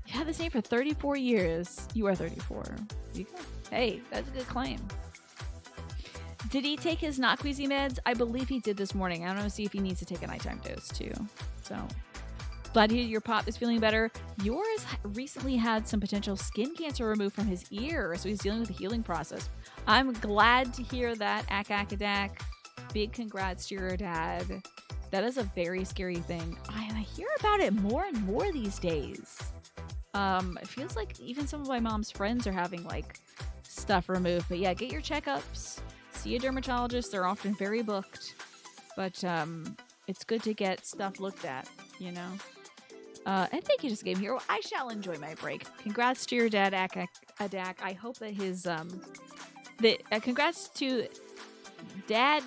You had this name for 34 years. You are 34. Hey, that's a good claim. Did he take his not queasy meds? I believe he did this morning. I don't know, see if he needs to take a nighttime dose too. So glad to hear your pop is feeling better. Yours recently had some potential skin cancer removed from his ear, so he's dealing with the healing process. I'm glad to hear that, Akadak. Big congrats to your dad. That is a very scary thing. I hear about it more and more these days. It feels like even some of my mom's friends are having like stuff removed. But yeah, get your checkups. See a dermatologist. They're often very booked. But it's good to get stuff looked at, you know? And thank you, Just Game Hero. I shall enjoy my break. Congrats to your dad, Adak. I hope that his congrats to dad.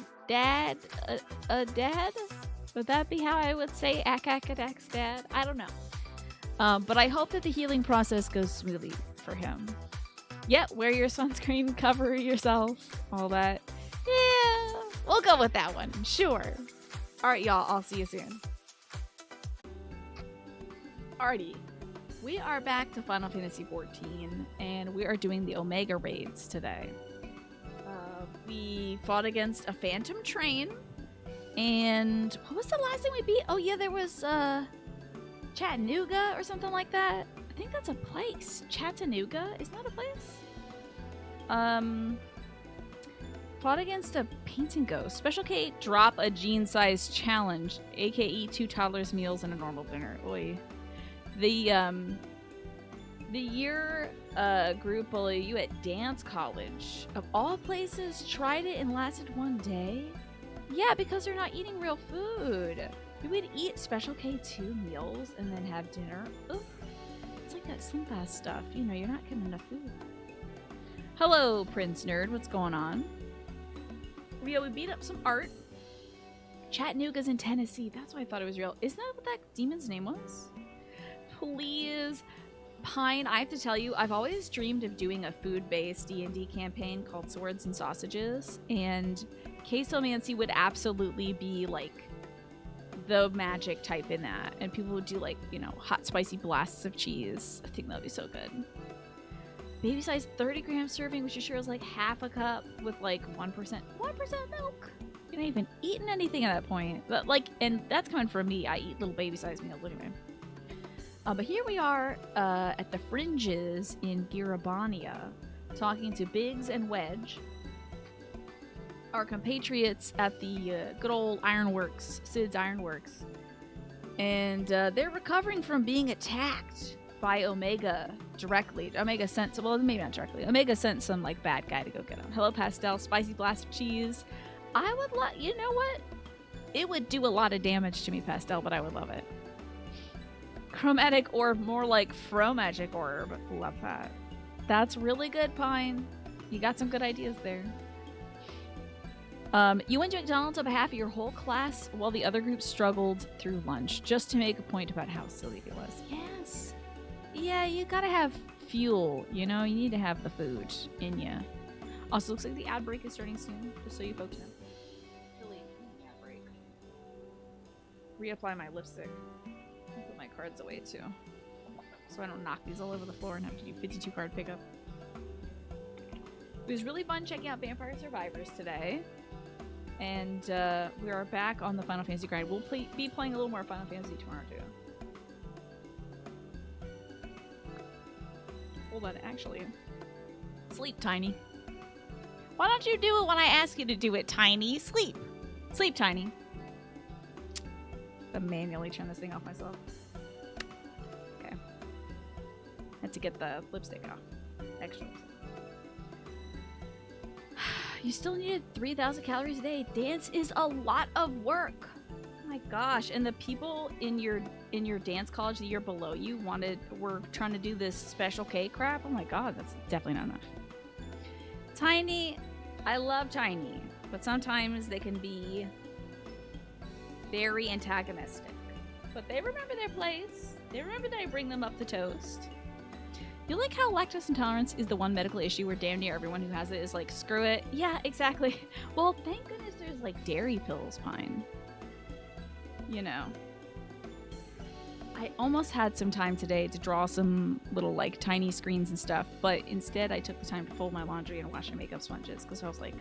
Would that be how I would say Adak's dad? I don't know. But I hope that the healing process goes smoothly for him. Yep, wear your sunscreen, cover yourself, all that. Yeah, we'll go with that one. Sure. All right, y'all. I'll see you soon. Alrighty. We are back to Final Fantasy XIV, and we are doing the Omega raids today. We fought against a phantom train, and what was the last thing we beat? Oh yeah, there was Chattanooga or something like that. I think that's a place. Chattanooga? Isn't that a place? Fought against a painting ghost. Special K, drop a gene-sized challenge, aka 2 toddlers' meals and a normal dinner. Oi. The year group will you at dance college. Of all places, tried it and lasted 1 day? Yeah, because they're not eating real food. You would eat Special K 2 meals and then have dinner. Oof. It's like that Slim Fast stuff. You know, you're not getting enough food. Hello, Prince Nerd. What's going on? Yeah, we beat up some art. Chattanooga's in Tennessee. That's why I thought it was real. Isn't that what that demon's name was? Please. Pine, I have to tell you, I've always dreamed of doing a food-based D&D campaign called Swords and Sausages, and Quesomancy would absolutely be, like, the magic type in that. And people would do, like, you know, hot, spicy blasts of cheese. I think that would be so good. Baby size 30-gram serving, which you sure is, like, half a cup with, like, 1% milk. You're not even eating anything at that point. But, like, and that's coming from me. I eat little baby-sized meals anyway. But here we are at the Fringes in Girabania, talking to Biggs and Wedge, our compatriots at the good old Ironworks, Sid's Ironworks. And they're recovering from being attacked by Omega directly. Omega sent, well, maybe not directly. Omega sent some, like, bad guy to go get him. Hello, Pastel, spicy blast of cheese. I would you know what? It would do a lot of damage to me, Pastel, but I would love it. Chromatic orb, more like Fromagic orb. Love that. That's really good, Pine. You got some good ideas there. You went to McDonald's on behalf of your whole class while the other group struggled through lunch, just to make a point about how silly it was. Yes. Yeah, you gotta have fuel, you know? You need to have the food in you. Also, looks like the ad break is starting soon, just so you folks know. Really, ad break. Reapply my lipstick. I'll put my cards away too, so I don't knock these all over the floor and have to do 52 card pickup. It was really fun checking out Vampire Survivors today, and we are back on the Final Fantasy grind. We'll be playing a little more Final Fantasy tomorrow too. Hold on, actually. Sleep, Tiny. Why don't you do it when I ask you to do it, Tiny? Sleep. Sleep, Tiny. I'm manually turn this thing off myself. Okay. Had to get the lipstick off. Extra lipstick. You still needed 3,000 calories a day. Dance is a lot of work. Oh my gosh. And the people in your dance college the year below you were trying to do this Special K crap. Oh my god, that's definitely not enough. Tiny, I love Tiny, but sometimes they can be very antagonistic. But they remember their place. They remember that I bring them up the toast. You like how lactose intolerance is the one medical issue where damn near everyone who has it is like, screw it. Yeah, exactly. Well, thank goodness there's like dairy pills, Pine. You know. I almost had some time today to draw some little like tiny screens and stuff, but instead I took the time to fold my laundry and wash my makeup sponges because I was like,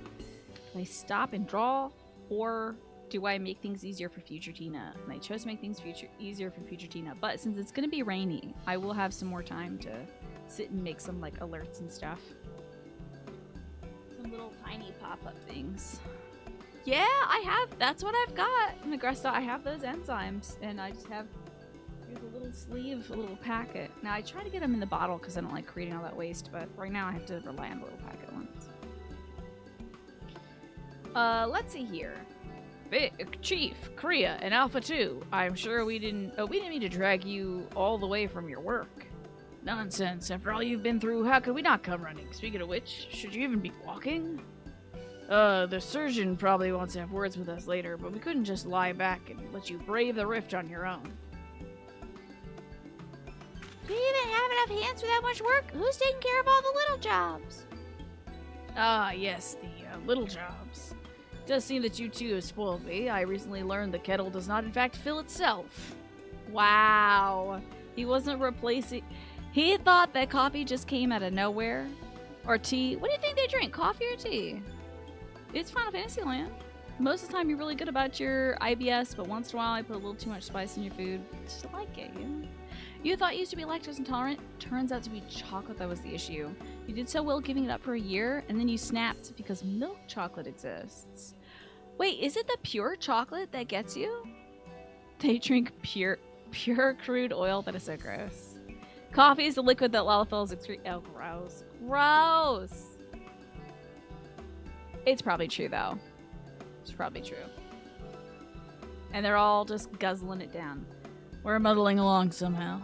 do I stop and draw, or do I make things easier for future Tina? And I chose to make things easier for future Tina, but since it's going to be rainy, I will have some more time to sit and make some like alerts and stuff. Some little tiny pop-up things. Yeah, that's what I've got. Negresta, I have those enzymes, and I just have, here's a little Let's leave a little packet. Now, I try to get them in the bottle because I don't like creating all that waste, but right now I have to rely on the little packet ones. Let's see here. Chief, Korea, and Alpha 2. I'm sure we didn't mean to drag you all the way from your work. Nonsense. After all you've been through, how could we not come running? Speaking of which, should you even be walking? The surgeon probably wants to have words with us later, but we couldn't just lie back and let you brave the rift on your own. Do you even have enough hands for that much work? Who's taking care of all the little jobs? Ah, yes, the little jobs. It does seem that you two have spoiled me. I recently learned the kettle does not in fact fill itself. Wow. He wasn't replacing... He thought that coffee just came out of nowhere. Or tea. What do you think they drink? Coffee or tea? It's Final Fantasy Land. Most of the time you're really good about your IBS, but once in a while I put a little too much spice in your food. Just like it, you know? You thought you used to be lactose intolerant? Turns out to be chocolate that was the issue. You did so well giving it up for a year, and then you snapped because milk chocolate exists. Wait, is it the pure chocolate that gets you? They drink pure crude oil? That is so gross. Coffee is the liquid that Lalafels excrete. Oh, gross. Gross! It's probably true, though. It's probably true. And they're all just guzzling it down. We're muddling along somehow.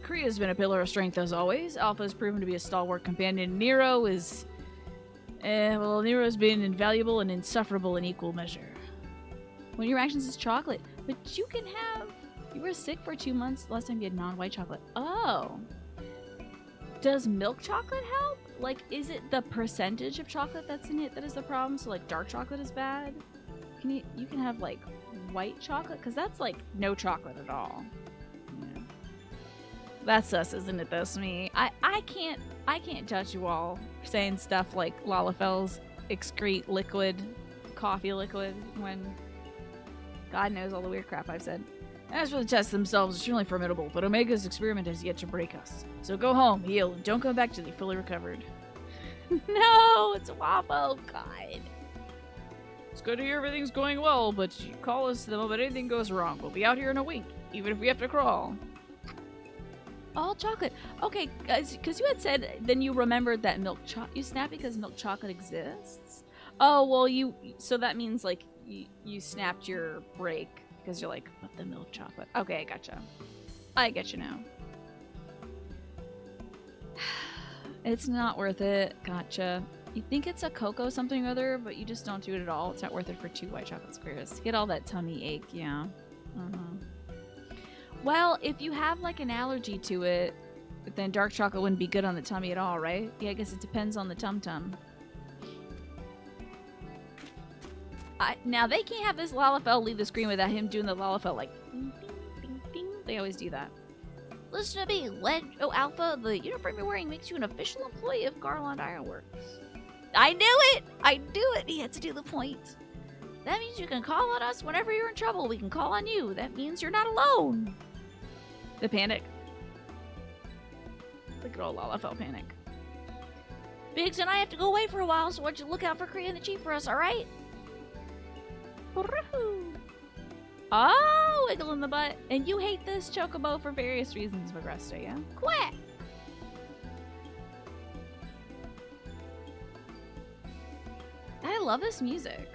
Korea's been a pillar of strength as always. Alpha has proven to be a stalwart companion. Nero is... well, Nero's been invaluable and insufferable in equal measure. One of your actions is chocolate. But you can have... You were sick for 2 months. Last time you had non-white chocolate. Oh. Does milk chocolate help? Like, is it the percentage of chocolate that's in it that is the problem? So, like, dark chocolate is bad? You can have, like, white chocolate? Because that's, like, no chocolate at all. Yeah. That's us, isn't it? That's me. I can't judge you all for saying stuff like Lalafels excrete liquid, coffee liquid, when God knows all the weird crap I've said. As for the tests themselves, it's extremely formidable, but Omega's experiment has yet to break us. So go home, heal, and don't come back till you're fully recovered. No, it's Waffle, God. It's good to hear everything's going well, but you call us the moment anything goes wrong. We'll be out here in a wink, even if we have to crawl. All chocolate. Okay, because you had said, then you remembered that you snapped because milk chocolate exists? Oh, well, so that means, like, you snapped your break. Because you're like, but the milk chocolate. Okay, I gotcha. I get you now. It's not worth it. Gotcha. You think it's a cocoa something or other, but you just don't do it at all. It's not worth it for 2 white chocolate squares. Get all that tummy ache, yeah. Well, if you have like an allergy to it, then dark chocolate wouldn't be good on the tummy at all, right? Yeah, I guess it depends on the tum-tum. Now, they can't have this Lalafell leave the screen without him doing the Lalafell, like, ding, ding, ding, ding. They always do that. Listen to me, Alpha, the uniform you're wearing makes you an official employee of Garland Ironworks. I knew it! I knew it! He had to do the point. That means you can call on us whenever you're in trouble. We can call on you. That means you're not alone. The panic. Look at old Lalafell panic. Biggs and I have to go away for a while, so why don't you look out for Korea and the Chief for us, alright? Oh, wiggle in the butt. And you hate this chocobo for various reasons, Magresta, yeah? Quack! I love this music.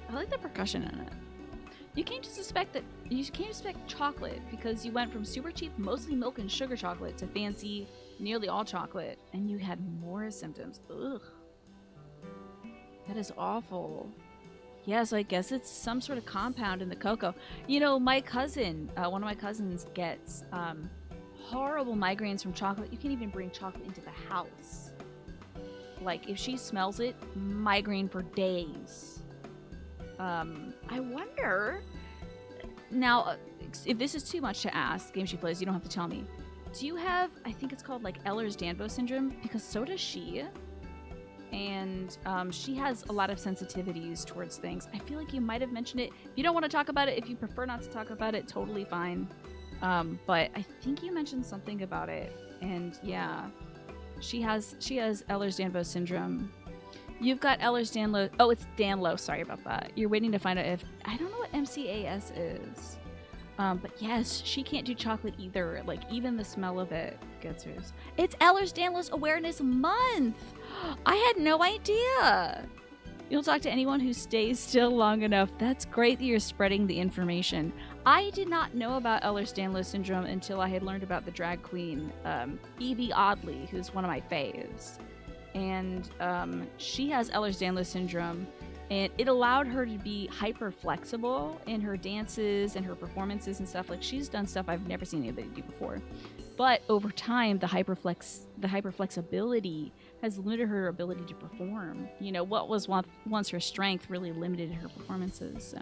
I like the percussion in it. You can't just expect chocolate because you went from super cheap, mostly milk and sugar chocolate to fancy, nearly all chocolate, and you had more symptoms. Ugh. That is awful. Yeah, so I guess it's some sort of compound in the cocoa. You know, my cousin, one of my cousins gets horrible migraines from chocolate. You can't even bring chocolate into the house. Like, if she smells it, migraine for days. I wonder... Now, if this is too much to ask, game she plays, you don't have to tell me. Do you have, I think it's called, like, Ehlers-Danlos syndrome? Because so does she. And she has a lot of sensitivities towards things. I feel like you might have mentioned it. If you don't want to talk about it, if you prefer not to talk about it, totally fine. But I think you mentioned something about it. And yeah, she has Ehlers-Danlos syndrome. You've got Ehlers-Danlos. Oh, it's Danlos. Sorry about that. You're waiting to find out if... I don't know what MCAS is. But yes, she can't do chocolate either. Like, even the smell of it gets hers. It's Ehlers-Danlos Awareness Month! I had no idea! You'll talk to anyone who stays still long enough. That's great that you're spreading the information. I did not know about Ehlers-Danlos syndrome until I had learned about the drag queen, Evie Oddly, who's one of my faves. And she has Ehlers-Danlos syndrome, and it allowed her to be hyper flexible in her dances and her performances and stuff. Like, she's done stuff I've never seen anybody do before. But over time, the hyperflexibility has limited her ability to perform. You know, what was once her strength really limited her performances. So,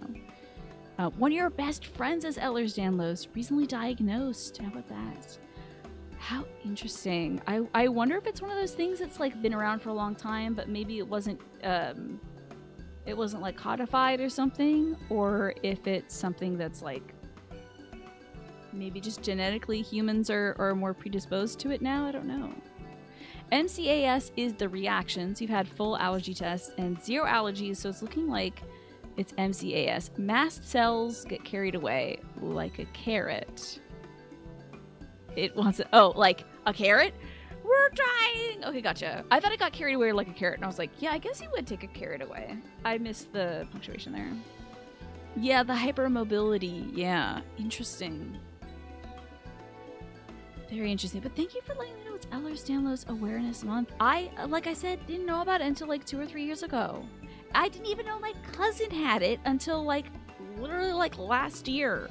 one of your best friends is Ehlers-Danlos, recently diagnosed. How about that? How interesting. I wonder if it's one of those things that's like been around for a long time, but maybe it wasn't like codified or something, or if it's something that's like maybe just genetically humans are more predisposed to it now. I don't know. MCAS is the reactions. You've had full allergy tests and 0 allergies, so it's looking like it's MCAS. Mast cells get carried away like a carrot. It wants it. Oh, like a carrot? We're dying! Okay, gotcha. I thought it got carried away like a carrot, and I was like, yeah, I guess he would take a carrot away. I missed the punctuation there. Yeah, the hypermobility. Yeah, interesting. Very interesting. But thank you for letting me know it's Ehlers-Danlos Awareness Month. I, like I said, didn't know about it until like 2 or 3 years ago. I didn't even know my cousin had it until like literally like last year.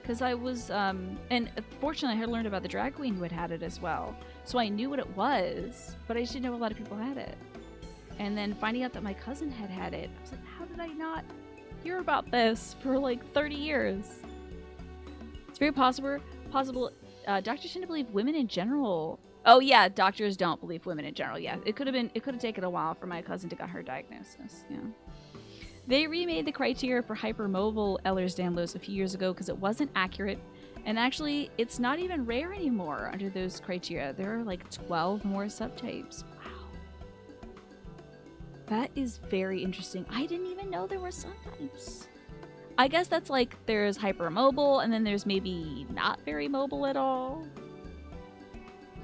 Because I was, and fortunately I had learned about the drag queen who had it as well. So I knew what it was, but I just didn't know a lot of people had it. And then finding out that my cousin had it, I was like, how did I not hear about this for like 30 years? It's very possible, doctors tend to believe women in general. Oh yeah, doctors don't believe women in general. Yeah, it could have taken a while for my cousin to get her diagnosis. Yeah. They remade the criteria for hypermobile Ehlers-Danlos a few years ago because it wasn't accurate, and actually, it's not even rare anymore under those criteria. There are like 12 more subtypes. Wow. That is very interesting. I didn't even know there were subtypes. I guess that's like there's hypermobile, and then there's maybe not very mobile at all.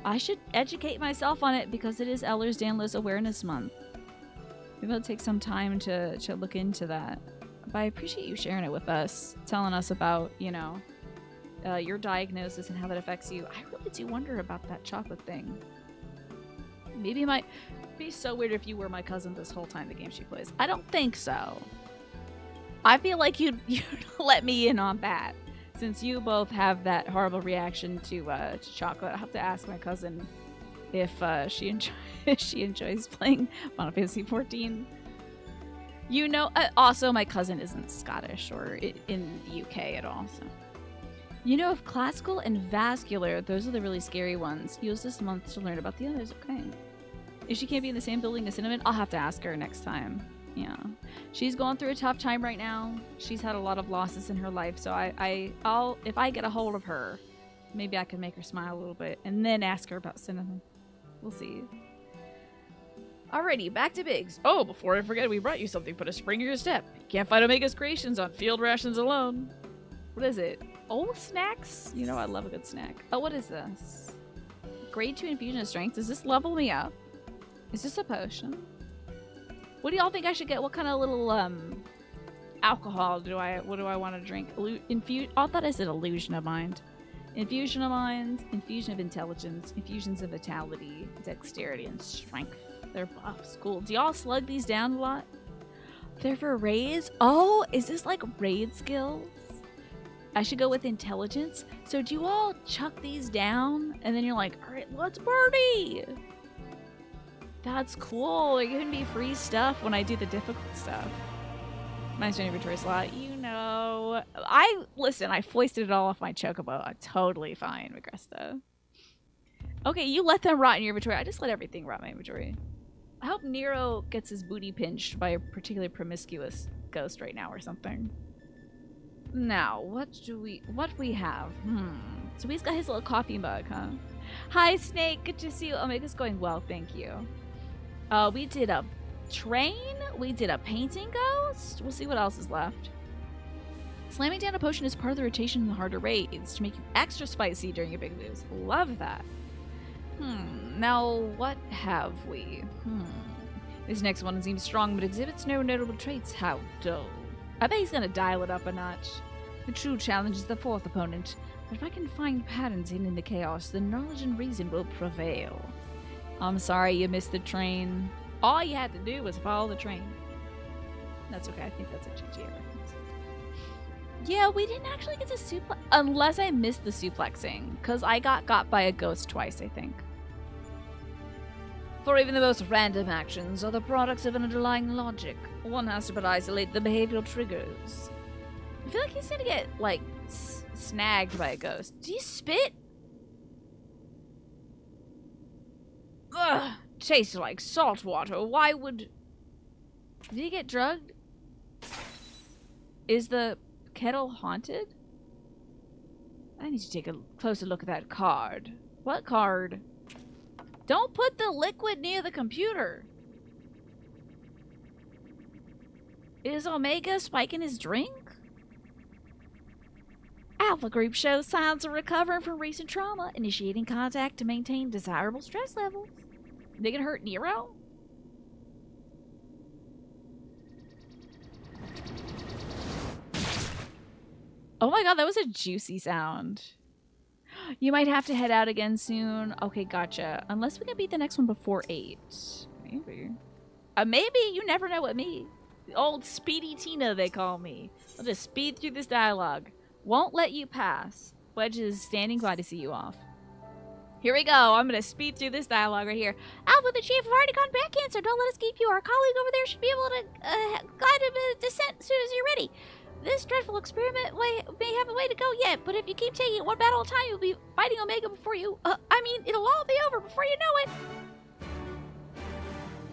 I should educate myself on it because it is Ehlers-Danlos Awareness Month. Maybe I'll take some time to look into that. But I appreciate you sharing it with us, telling us about, you know, your diagnosis and how that affects you. I really do wonder about that chocolate thing. Maybe it might be so weird if you were my cousin this whole time the game she plays. I don't think so. I feel like you'd let me in on that. Since you both have that horrible reaction to chocolate, I'll have to ask my cousin if she enjoys playing Final Fantasy XIV. You know, also my cousin isn't Scottish or in the UK at all, so. You know, if classical and vascular, those are the really scary ones. Use this month to learn about the others, okay. If she can't be in the same building as Cinnamon, I'll have to ask her next time. Yeah. She's going through a tough time right now. She's had a lot of losses in her life, so I'll if I get a hold of her, maybe I can make her smile a little bit and then ask her about Cinnamon. We'll see. Alrighty, back to Biggs. Oh, before I forget, we brought you something. Put a spring in your step. You can't find Omega's creations on field rations alone. What is it? Oh, snacks? You know I love a good snack. Oh, what is this? Grade 2 infusion of strength. Does this level me up? Is this a potion? What do y'all think I should get? What kind of little alcohol do I want to drink? I thought I said illusion of mind. Infusion of mind, infusion of intelligence, infusions of vitality, dexterity, and strength. They're buffs. Cool. Do y'all slug these down a lot? They're for raids? Oh, is this like raid skills? I should go with intelligence. So do you all chuck these down? And then you're like, all right, let's party. That's cool. They're giving me free stuff when I do the difficult stuff. Mine's an inventory slot. You know. Listen, I foisted it all off my chocobo. I'm totally fine, Agresta. Okay, you let them rot in your inventory. I just let everything rot in my inventory. I hope Nero gets his booty pinched by a particularly promiscuous ghost right now or something. Now, what we have? So he's got his little coffee mug, huh? Hi, Snake. Good to see you. Omega's going well, thank you. We did a train. We did a painting ghost. We'll see what else is left. Slamming down a potion is part of the rotation in the harder raids to make you extra spicy during your big moves. Love that. Now what have we? This next one seems strong but exhibits no notable traits. How dull. I bet he's gonna dial it up a notch. The true challenge is the fourth opponent, but if I can find patterns hidden in the chaos, then knowledge and reason will prevail. I'm sorry you missed the train. All you had to do was follow the train. That's okay, I think that's a GG reference. Yeah, we didn't actually get to suplex, unless I missed the suplexing, because I got by a ghost twice, I think. For even the most random actions are the products of an underlying logic. One has to but isolate the behavioral triggers. I feel like he's gonna get, like, snagged by a ghost. Do you spit? Ugh, tastes like salt water. Why would... Did he get drugged? Is the kettle haunted? I need to take a closer look at that card. What card? Don't put the liquid near the computer. Is Omega spiking his drink? Alpha Group shows signs of recovering from recent trauma, initiating contact to maintain desirable stress levels. They gonna hurt Nero? Oh my god, that was a juicy sound. You might have to head out again soon. Okay, gotcha. Unless we can beat the next one before 8. Maybe. Maybe. You never know with me. The old Speedy Tina, they call me. I'll just speed through this dialogue. Won't let you pass. Wedge is standing by to see you off. Here we go. I'm going to speed through this dialogue right here. Alpha, the chief, have already gone back in, so don't let us keep you. Our colleague over there should be able to glide a descent as soon as you're ready. This dreadful experiment may have a way to go yet, but if you keep taking it one battle at a time, you'll be fighting Omega before you... it'll all be over before you know it.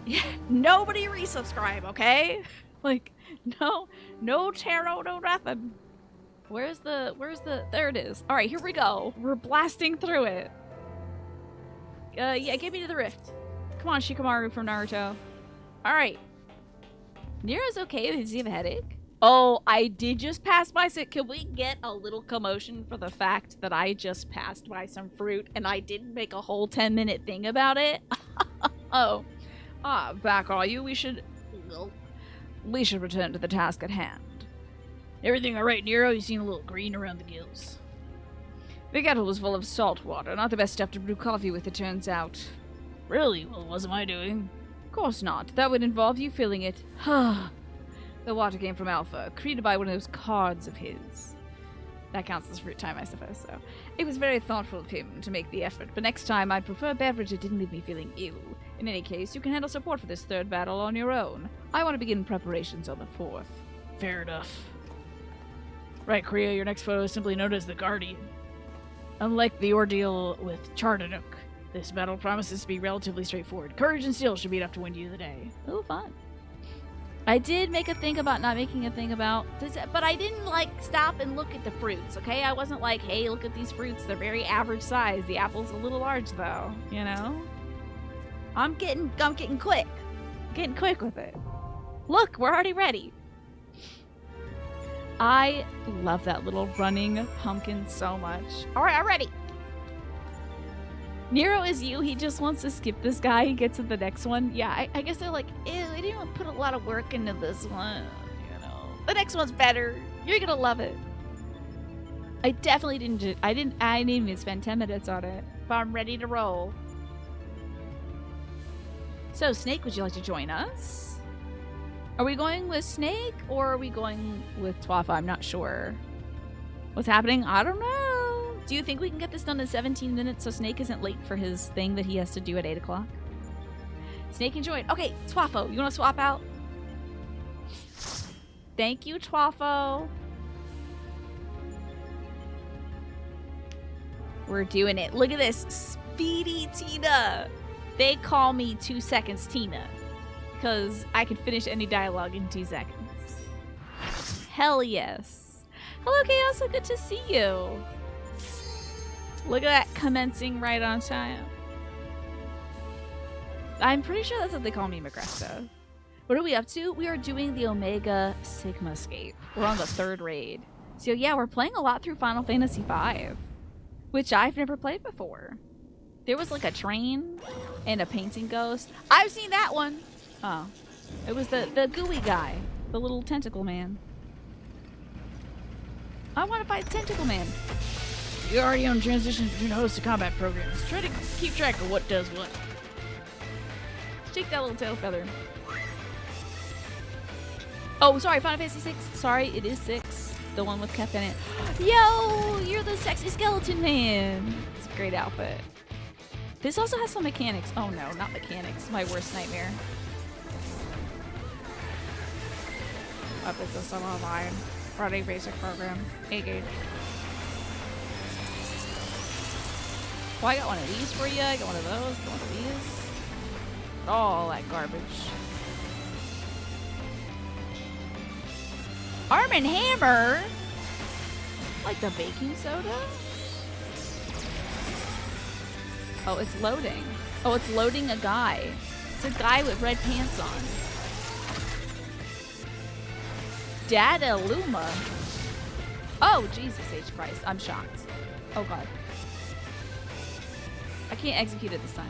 Yeah, nobody resubscribe, okay? Like, no tarot, no nothing. Where's the... There it is. All right, here we go. We're blasting through it. Yeah, get me to the rift. Come on, Shikamaru from Naruto. All right. Nero's okay. Does he have a headache? Oh, I did just pass by. So can we get a little commotion for the fact that I just passed by some fruit and I didn't make a whole 10-minute thing about it? Oh. Back are you? We should return to the task at hand. Everything all right, Nero? You seem a little green around the gills. The kettle was full of salt water. Not the best stuff to brew coffee with, it turns out. Really? Well, it wasn't my doing. Of course not. That would involve you filling it. The water came from Alpha, created by one of those cards of his. That counts as fruit time, I suppose, so. It was very thoughtful of him to make the effort, but next time I'd prefer a beverage that didn't leave me feeling ill. In any case, you can handle support for this third battle on your own. I want to begin preparations on the 4th. Fair enough. Right, Kriya, your next foe is simply known as the Guardian. Unlike the ordeal with Chardanook, this battle promises to be relatively straightforward. Courage and skill should be enough to win you the day. Oh, fun. I did make a thing about not making a thing about this, but I didn't, like, stop and look at the fruits, okay? I wasn't like, hey, look at these fruits. They're very average size. The apple's a little large, though, you know? I'm getting quick. Getting quick with it. Look, we're already ready. I love that little running pumpkin so much. All right, I'm ready. Nero is you. He just wants to skip this guy. He gets to the next one. Yeah, I guess they're like, ew, I didn't put a lot of work into this one. You know, the next one's better. You're gonna love it. I definitely didn't. I didn't even spend 10 minutes on it, but I'm ready to roll. So, Snake, would you like to join us? Are we going with Snake or are we going with Twafa? I'm not sure. What's happening? I don't know. Do you think we can get this done in 17 minutes so Snake isn't late for his thing that he has to do at 8 o'clock? Snake can join. Okay, Twafo, you want to swap out? Thank you, Twafo. We're doing it. Look at this. Speedy Tina. They call me 2 seconds Tina. Because I can finish any dialogue in 2 seconds. Hell yes. Hello, Chaos. So good to see you. Look at that, commencing right on time. I'm pretty sure that's what they call me, Magresto. What are we up to? We are doing the Omega Sigma Escape. We're on the 3rd raid. So yeah, we're playing a lot through Final Fantasy V, which I've never played before. There was like a train and a painting ghost. I've seen that one. Oh, it was the gooey guy, the little tentacle man. I want to fight Tentacle Man. You're already on transition between host to combat programs. Try to keep track of what does what. Shake that little tail feather. Oh, sorry, Final Fantasy 6. Sorry, it is 6. The one with Kefka in it. Yo, you're the sexy skeleton man. It's a great outfit. This also has some mechanics. Oh no, not mechanics. My worst nightmare. Weapons system online. Running basic program. Engage. Well, I got one of these for you. I got one of those. Got one of these. All that garbage. Arm and Hammer? Like the baking soda? Oh, it's loading. Oh, it's loading a guy. It's a guy with red pants on. Dada Luma. Oh, Jesus H. Christ. I'm shocked. Oh, God. I can't execute it this time.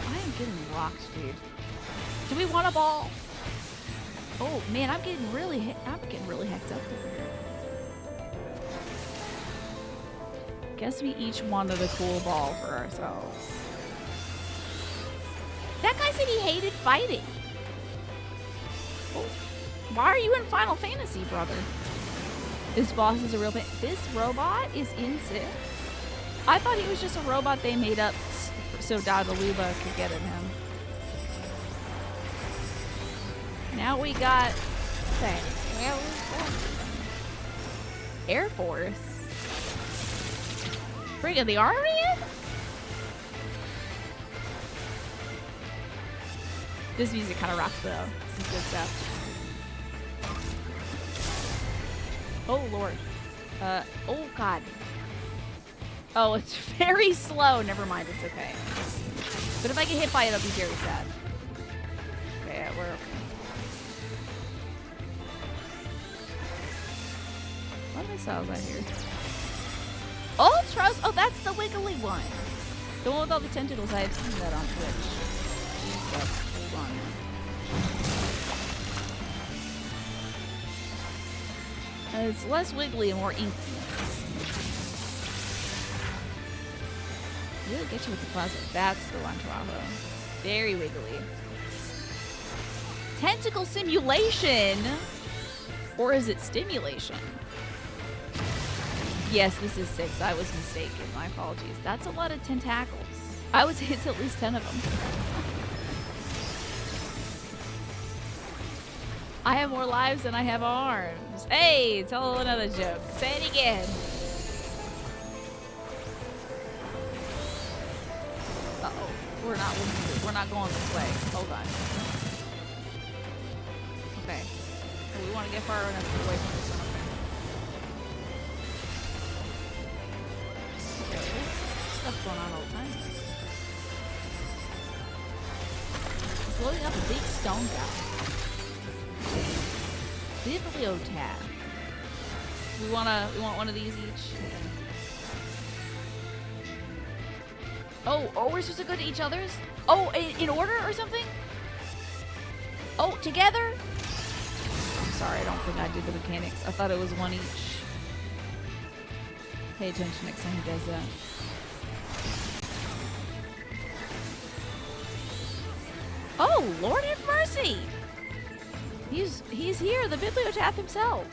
I am getting rocked, dude. Do we want a ball? Oh, man, I'm getting really hecked up over here. Guess we each wanted a cool ball for ourselves. That guy said he hated fighting. Oh, why are you in Final Fantasy, brother? This boss is a real pain. This robot is insane. I thought he was just a robot they made up so Dadaluba could get at him. Now we got Air Force. Bringing the army in? This music kind of rocks though. This is good stuff. Oh lord. Oh god. Oh, it's very slow. Never mind, it's okay. But if I get hit by it, I'll be very sad. Okay, yeah, we're okay. What missiles I hear? Ultras? Oh, that's the wiggly one. The one with all the tentacles. I have seen that on Twitch. Jesus, hold on. It's less wiggly and more inky. Really get you with the plasma. That's the one, Travo. Very wiggly. Tentacle simulation? Or is it stimulation? Yes, this is 6. I was mistaken. My apologies. That's a lot of tentacles. I would say it's at least 10 of them. I have more lives than I have arms. Hey, tell another joke. Say it again. Uh-oh. We're not going this way. Hold on. Okay. Well, we want to get far enough away from this one. Okay, this stuff's going on all the time. It's loading up a big stone guy. Bibliotab. We want one of these each. Oh, we're supposed to go to each other's? Oh, in order or something? Oh, together? I'm sorry, I don't think I did the mechanics. I thought it was one each. Pay attention next time he does that. Oh, Lord have mercy! He's here, the Bibliotab himself.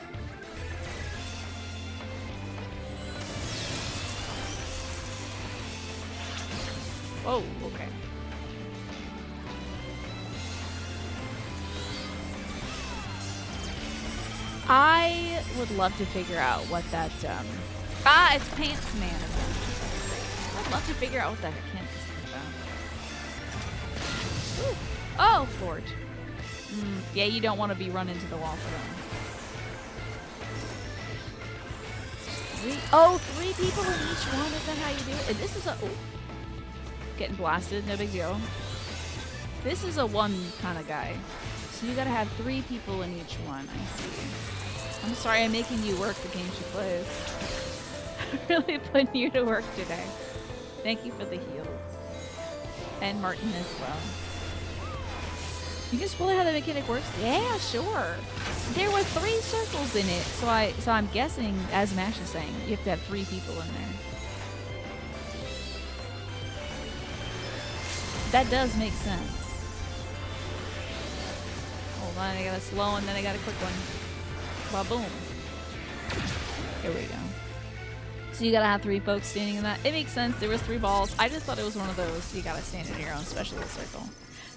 Oh, okay. I would love to figure out what that, it's Pants Man again. I'd love to figure out what that mechanic is about. Ooh. Oh, Lord. Yeah, you don't want to be run into the wall for them. 3 people in each one? Is that how you do it? And this is a... Ooh. Getting blasted, no big deal. This is a one kind of guy. So you gotta have 3 people in each one, I see. I'm sorry I'm making you work the game she plays. Really putting you to work today. Thank you for the heals. And Martin as well. You can spoil how the mechanic works? Yeah, sure. There were 3 circles in it, so I'm guessing, as Mash is saying, you have to have 3 people in there. That does make sense. Hold on, I got a slow one, then I got a quick one. Ba-boom. Here we go. So you gotta have 3 folks standing in that. It makes sense. There was 3 balls. I just thought it was one of those. You gotta stand in your own, especially the circle.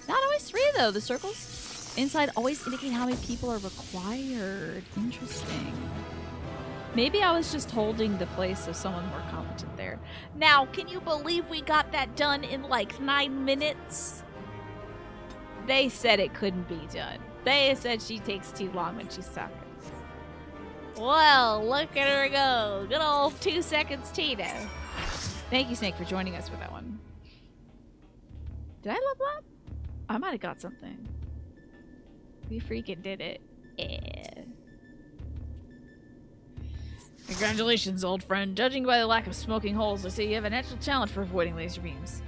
Not always 3 though. The circles inside always indicate how many people are required. Interesting. Maybe I was just holding the place of someone more competent there. Now, can you believe we got that done in like 9 minutes? They said it couldn't be done. They said she takes too long when she's talking. Well, look at her go. Good old 2 seconds Tina. Thank you, Snake, for joining us for that one. Did I level up? I might have got something. We freaking did it. Yeah. Congratulations, old friend. Judging by the lack of smoking holes, I see you have a natural talent for avoiding laser beams.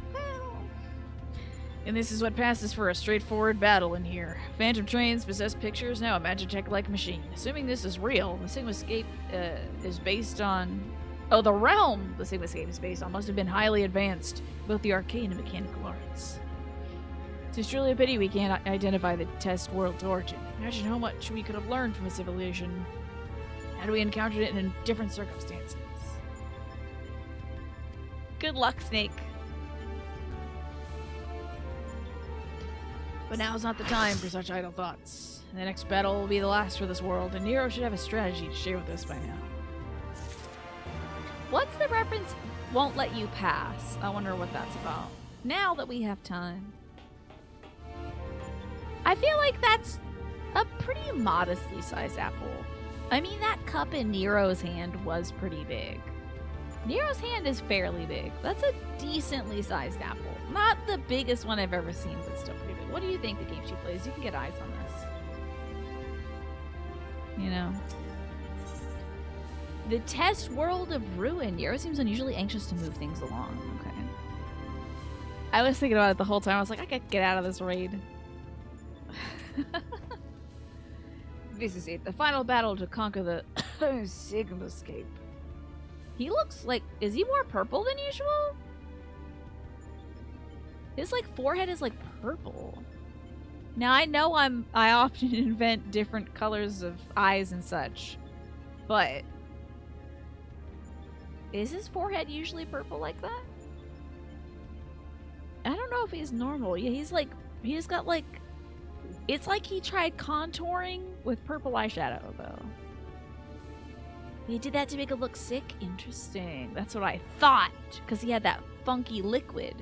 And this is what passes for a straightforward battle in here. Phantom trains possess pictures, now a Magitech-like machine. Assuming this is real, the Sigmascape is based on... Oh, the realm the Sigmascape is based on must have been highly advanced, both the arcane and mechanical arts. It's truly a pity we can't identify the test world's origin. Imagine how much we could have learned from a civilization had we encountered it in different circumstances. Good luck, Snake. But now's not the time for such idle thoughts. The next battle will be the last for this world, and Nero should have a strategy to share with us by now. What's the reference, won't let you pass? I wonder what that's about. Now that we have time. I feel like that's a pretty modestly sized apple. I mean, that cup in Nero's hand was pretty big. Nero's hand is fairly big. That's a decently sized apple. Not the biggest one I've ever seen, but still pretty big. What do you think the game she plays? You can get eyes on this. You know. The test world of ruin. Nero seems unusually anxious to move things along. Okay. I was thinking about it the whole time. I was like, I could get out of this raid. This is it. The final battle to conquer the Sigmascape. He looks like... Is he more purple than usual? His, like, forehead is, like, purple. Now, I know I often invent different colors of eyes and such. But... Is his forehead usually purple like that? I don't know if he's normal. Yeah, he's, like... He's got, like... It's like he tried contouring with purple eyeshadow, though. He did that to make it look sick? Interesting. That's what I thought, because he had that funky liquid.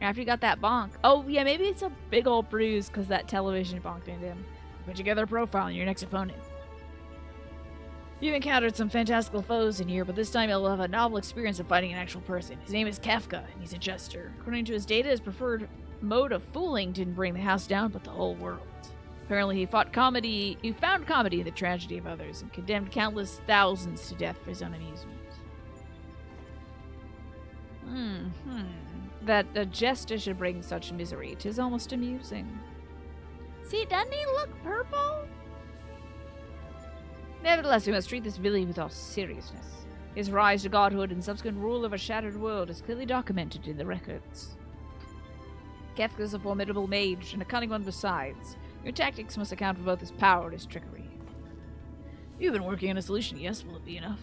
After he got that bonk. Oh, yeah, maybe it's a big old bruise because that television bonked into him. Put together a profile on your next opponent. You've encountered some fantastical foes in here, but this time you'll have a novel experience of fighting an actual person. His name is Kefka, and he's a jester. According to his data, his preferred mode of fooling didn't bring the house down, but the whole world. Apparently he found comedy in the tragedy of others, and condemned countless thousands to death for his own amusement. That a jester should bring such misery, 'tis almost amusing. See, doesn't he look purple? Nevertheless, we must treat this villain with all seriousness. His rise to godhood and subsequent rule of a shattered world is clearly documented in the records. Kefka is a formidable mage, and a cunning one besides. Your tactics must account for both his power and his trickery. You've been working on a solution, yes? Will it be enough?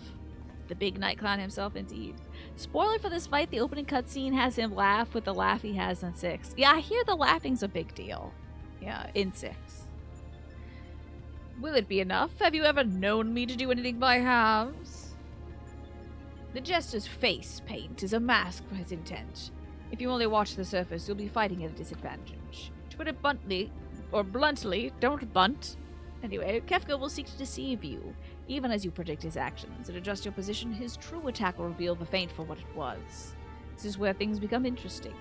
The big night clown himself, indeed. Spoiler for this fight, the opening cutscene has him laugh with the laugh he has in 6. Yeah, I hear the laughing's a big deal. Yeah, in 6. Will it be enough? Have you ever known me to do anything by halves? The jester's face paint is a mask for his intent. If you only watch the surface, you'll be fighting at a disadvantage. To put it bluntly, don't bunt. Anyway, Kefka will seek to deceive you, even as you predict his actions. And adjust your position, his true attack will reveal the feint for what it was. This is where things become interesting.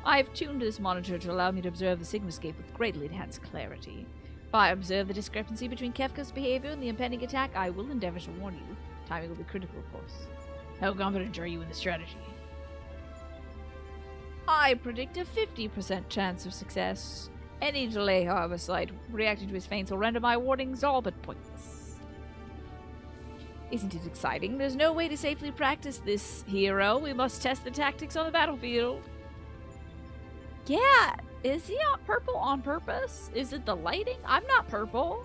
I've tuned this monitor to allow me to observe the Sigmascape with greatly enhanced clarity. If I observe the discrepancy between Kefka's behavior and the impending attack, I will endeavor to warn you. Timing will be critical, of course. How confident are you in the strategy? I predict a 50% chance of success. Any delay, however slight, reacting to his feints will render my warnings all but pointless. Isn't it exciting? There's no way to safely practice this, hero. We must test the tactics on the battlefield. Yeah, is he purple on purpose? Is it the lighting? I'm not purple.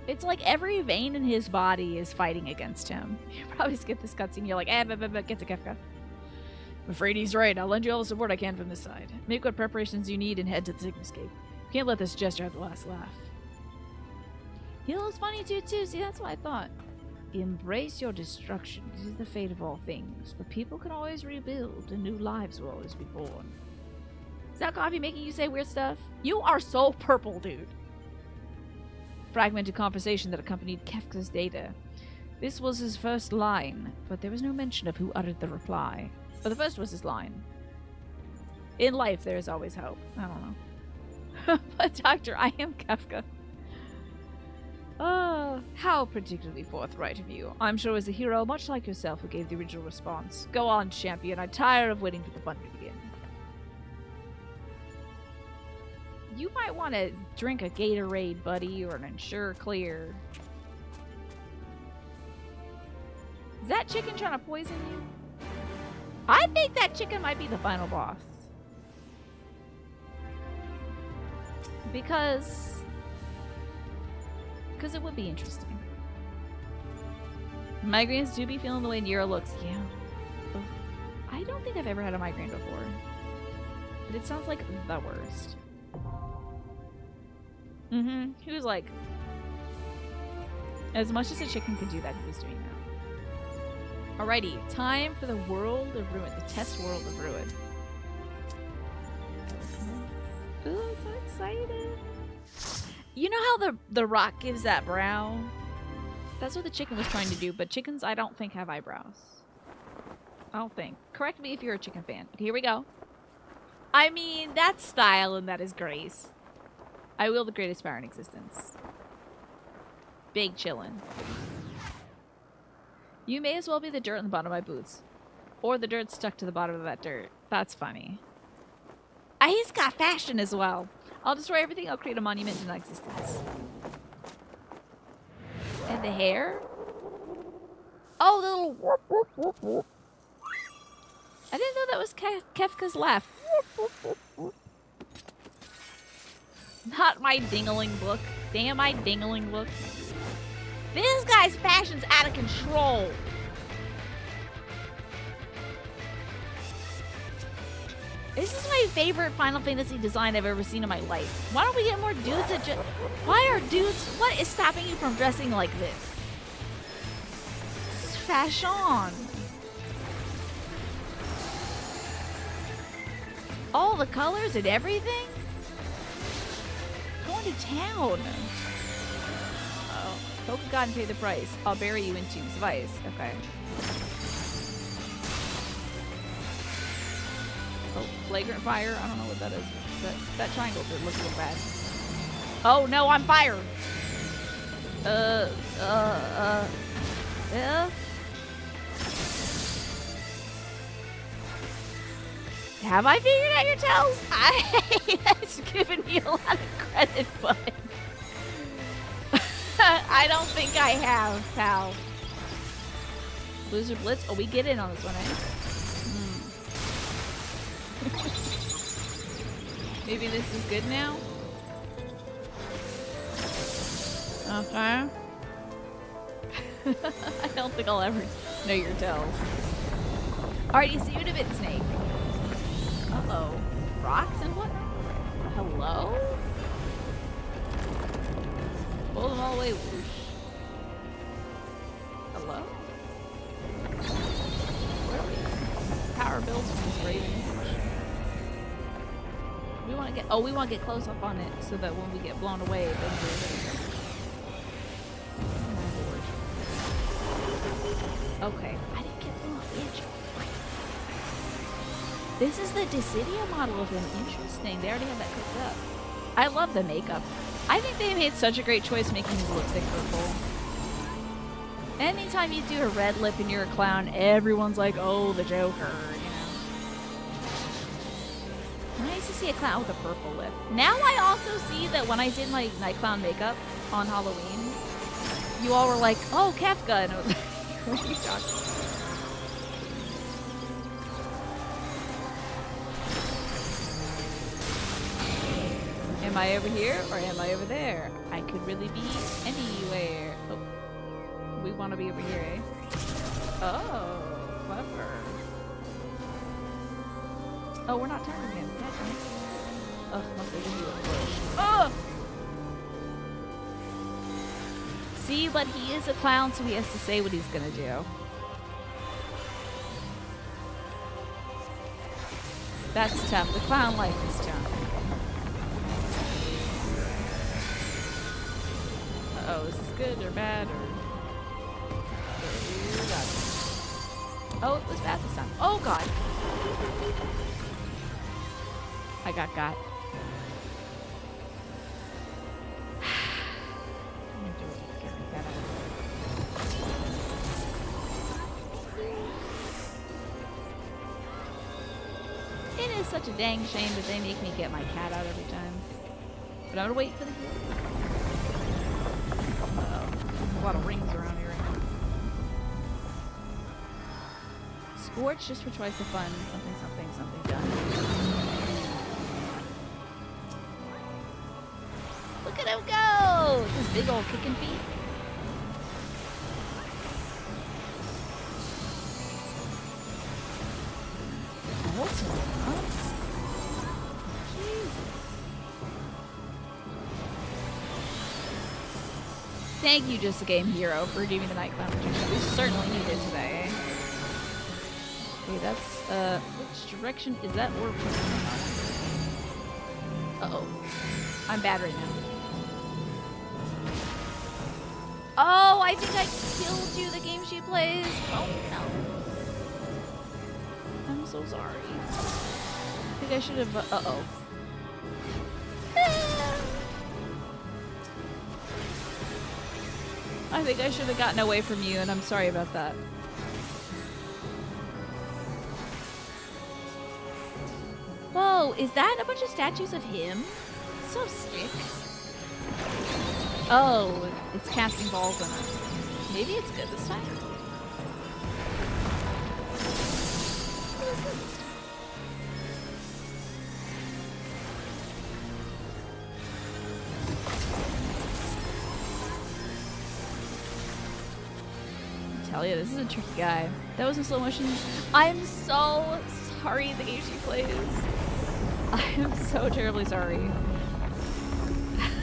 It's like every vein in his body is fighting against him. You probably skip this cutscene. You're like, get to Kefka. I'm afraid he's right. I'll lend you all the support I can from this side. Make what preparations you need and head to the Sigmascape. You can't let this gesture have the last laugh. He looks funny too. See, that's what I thought. Embrace your destruction. It is the fate of all things. But people can always rebuild, and new lives will always be born. Is that coffee making you say weird stuff? You are so purple, dude. Fragmented conversation that accompanied Kefka's data. This was his first line, but there was no mention of who uttered the reply. But the first was his line. In life, there is always hope. I don't know. But Doctor, I am Kefka. How particularly forthright of you. I'm sure as a hero, much like yourself, who gave the original response. Go on, champion. I'm tired of waiting for the fun to begin. You might want to drink a Gatorade, buddy, or an Ensure Clear. Is that chicken trying to poison you? I think that chicken might be the final boss. Because it would be interesting. Migraines do be feeling the way Nero looks. Yeah. Ugh. I don't think I've ever had a migraine before. But it sounds like the worst. He was like, as much as a chicken could do that, he was doing that. Alrighty, time for the World of Ruin, the test World of Ruin. Ooh, I'm so excited. You know how the rock gives that brow? That's what the chicken was trying to do, but chickens I don't think have eyebrows. I don't think. Correct me if you're a chicken fan. But here we go. I mean, that's style and that is grace. I will the greatest power in existence. Big chillin'. You may as well be the dirt on the bottom of my boots. Or the dirt stuck to the bottom of that dirt. That's funny. He's got fashion as well. I'll destroy everything. I'll create a monument to non-existence. And the hair? Oh, the little whoop, whoop, whoop, whoop. I didn't know that was Kefka's laugh. Whoop, whoop, whoop. Not my dingling look. Damn my dingling look. This guy's fashion's out of control. This is my favorite Final Fantasy design I've ever seen in my life. Why don't we get more dudes that just... Why are dudes... What is stopping you from dressing like this? This is fashion. All the colors and everything? Going to town. Oh, poke a god and pay the price. I'll bury you in Tubes of Ice. Okay. Oh, flagrant fire? I don't know what that is. That triangle did look a little bad. Oh no, I'm fired! Yeah? Have I figured out your tells? That's given me a lot of credit, but I don't think I have, pal. Loser Blitz? Oh, we get in on this one, eh? Maybe this is good now? Okay. I don't think I'll ever know your tells. Alright, you see you in a bit, Snake. Uh-oh. Rocks and what? Hello? Pull them all the way, whoosh. Hello? Where are we? Power builds from this raven. We want to get... Oh, we want to get close up on it so that when we get blown away, it doesn't do anything. Oh my lord. Okay. I didn't get blown off the edge. This is the Dissidia model of him. Interesting. They already have that cooked up. I love the makeup. I think they made such a great choice making his lipstick purple. Anytime you do a red lip and you're a clown, everyone's like, oh, the Joker, you know. Nice to see a clown with a purple lip. Now I also see that when I did my night clown makeup on Halloween, you all were like, oh, Kefka. And I was like, what are you talking about? Am I over here or am I over there? I could really be anywhere. Oh, we want to be over here, eh? Oh, clever. Oh, we're not turning him. Oh, must have given you a push. Oh! See, but he is a clown, so he has to say what he's gonna do. That's tough. The clown life is tough. Uh-oh, is this good or bad or... Oh, it was bad this time. Oh, God. I got. It is such a dang shame that they make me get my cat out every time. But I'm gonna wait for the healing. Uh-oh. A lot of rings around here right now. Scorch just for twice the fun. Something done. Look at him go! His big old kicking feet. Thank you, Just a Game Hero, for doing the night clown protection. We certainly need it today. Okay, that's, which direction is that orb coming from? Uh-oh. I'm bad right now. Oh, I think I killed you, the game she plays. Oh, no. I'm so sorry. I think I should have, uh-oh. I think I should have gotten away from you, and I'm sorry about that. Whoa, is that a bunch of statues of him? It's so sick. Oh, it's casting balls on us. Maybe it's good this time? It was good this time. Tell you, this is a tricky guy. That was in slow motion. I'm so sorry, the game she plays. I am so terribly sorry.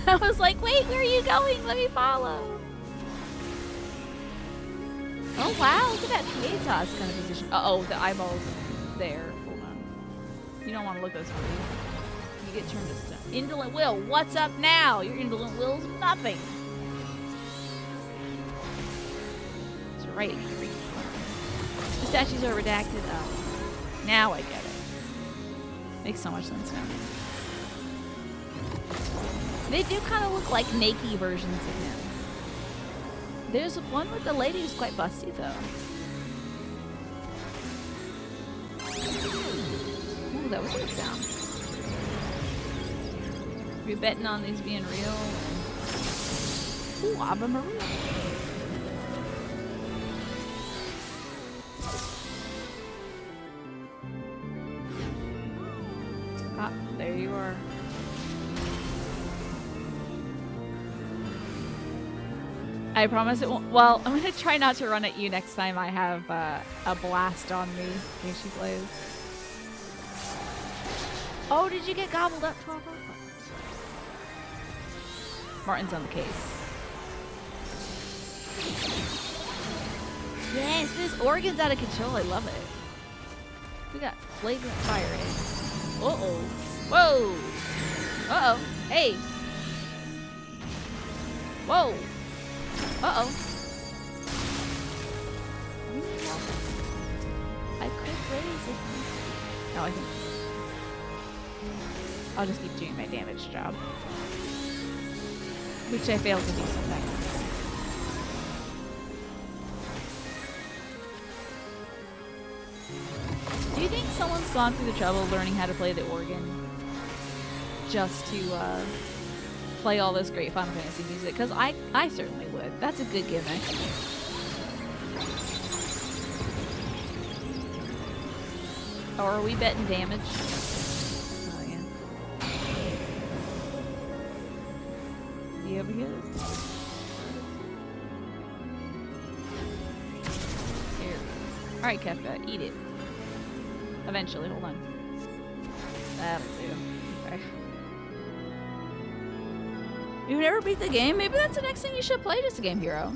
I was like, wait, where are you going? Let me follow. Oh wow, look at that Pietas kind of position. Uh-oh, the eyeball's there. Hold on. You don't want to look this way. You get turned to stone. Indolent Will, what's up now? Your Indolent Will's nothing. Right. The statues are redacted. Oh. Now I get it. Makes so much sense now. They do kind of look like naked versions of him. There's one with the lady who's quite busty, though. Ooh, that was a good sound. Are you betting on these being real? Ooh, Ave Maria. Ah, there you are. I promise it won't. Well, I'm gonna try not to run at you next time I have a blast on me when she plays. Oh, did you get gobbled up, 12? Martin's on the case. Yes, this organ's out of control. I love it. We got flagrant fire in it. Uh-oh. Whoa. Uh-oh. Hey. Whoa. Uh-oh. I could raise it. No, I think I'll just keep doing my damage job. Which I fail to do sometimes. Do you think someone's gone through the trouble of learning how to play the organ just to play all this great Final Fantasy music? Because I certainly would. That's a good gimmick. Or are we betting damage? Oh yeah. Is he over here? Here. Alright, Kefka, eat it. Eventually, hold on. That'll do. Okay. You've never beat the game? Maybe that's the next thing you should play, just a game hero.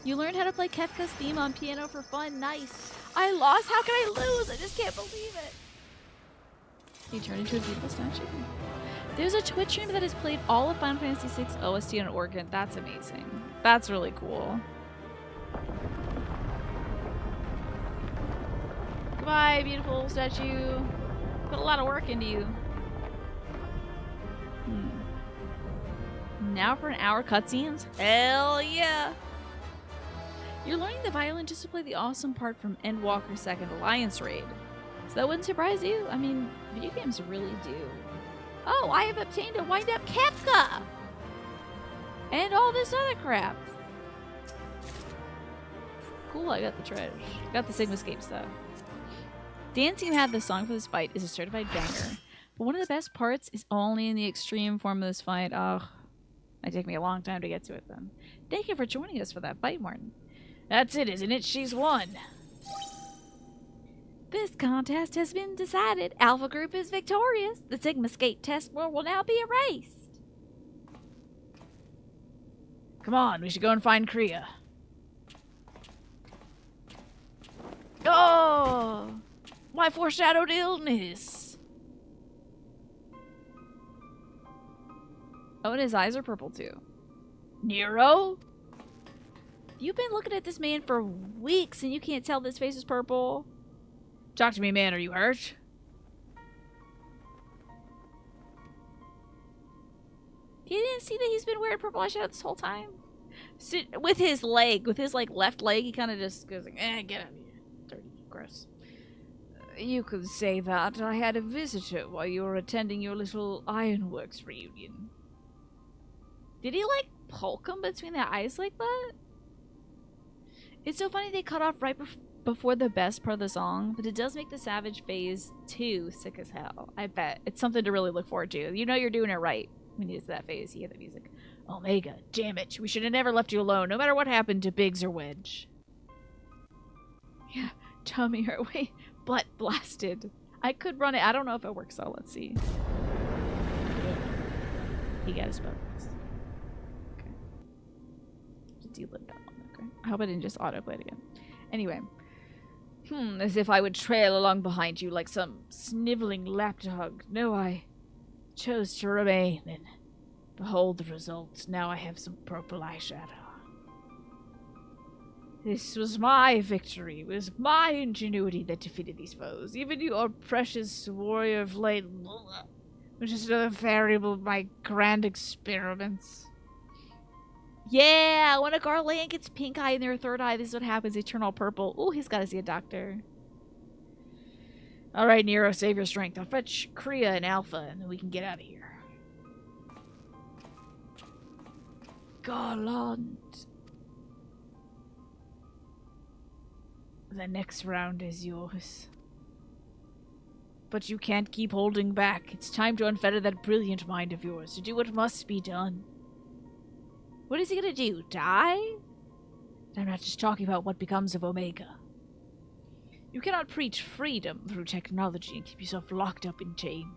You learned how to play Kefka's theme on piano for fun. Nice. I lost? How can I lose? I just can't believe it. You turned into a beautiful statue. There's a Twitch streamer that has played all of Final Fantasy VI OST on an organ. That's amazing. That's really cool. Goodbye, beautiful statue. Put a lot of work into you. Now for an hour cutscenes? Hell yeah! You're learning the violin just to play the awesome part from Endwalker's Second Alliance raid. So that wouldn't surprise you? I mean, video games really do. Oh, I have obtained a wind-up Kefka! And all this other crap. Cool, I got the treasure. Got the Sigmascape stuff. Dancing who had the song for this fight is a certified banger. But one of the best parts is only in the extreme form of this fight. Oh, might take me a long time to get to it then. Thank you for joining us for that fight, Martin. That's it, isn't it? She's won. This contest has been decided. Alpha Group is victorious. The Sigmascape test board will now be erased. Come on, we should go and find Kriya. Oh! My foreshadowed illness! Oh, and his eyes are purple too. Nero? You've been looking at this man for weeks and you can't tell this face is purple. Talk to me, man. Are you hurt? You didn't see that he's been wearing purple eyeshadow this whole time? With his leg, like left leg, he kind of just goes like, get out of here. Dirty, gross. You could say that. I had a visitor while you were attending your little Ironworks reunion. Did he like poke him between the eyes like that? It's so funny they cut off right before the best part of the song, but it does make the Savage Phase 2 sick as hell. I bet. It's something to really look forward to. You know you're doing it right when you get to that phase. You hear the music. Omega, damn it. We should have never left you alone, no matter what happened to Biggs or Wedge. Yeah, tummy hurt. Wait, butt blasted. I could run it. I don't know if it works though. Let's see. He got his focus. Okay. Just delete that one. Okay. I hope I didn't just autoplay it again. Anyway. As if I would trail along behind you like some sniveling lapdog. No, I chose to remain, and behold the results. Now I have some purple eyeshadow. This was my victory. It was my ingenuity that defeated these foes. Even your precious warrior of light, which is another variable of my grand experiments. Yeah, when a Garland gets pink eye in their third eye, this is what happens. They turn all purple. Oh, he's got to see a doctor. All right, Nero, save your strength. I'll fetch Kriya and Alpha, and then we can get out of here. Garland. The next round is yours. But you can't keep holding back. It's time to unfetter that brilliant mind of yours, to do what must be done. What is he gonna do? Die? I'm not just talking about what becomes of Omega. You cannot preach freedom through technology and keep yourself locked up in chains.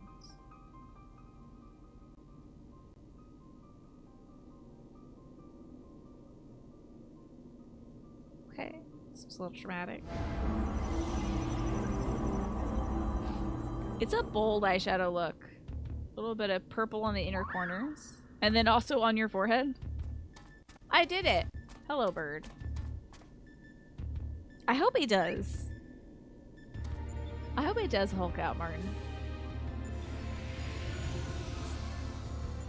Okay, this is a little dramatic. It's a bold eyeshadow look. A little bit of purple on the inner corners. And then also on your forehead. I did it! Hello, bird. I hope he does. I hope it does Hulk out, Martin.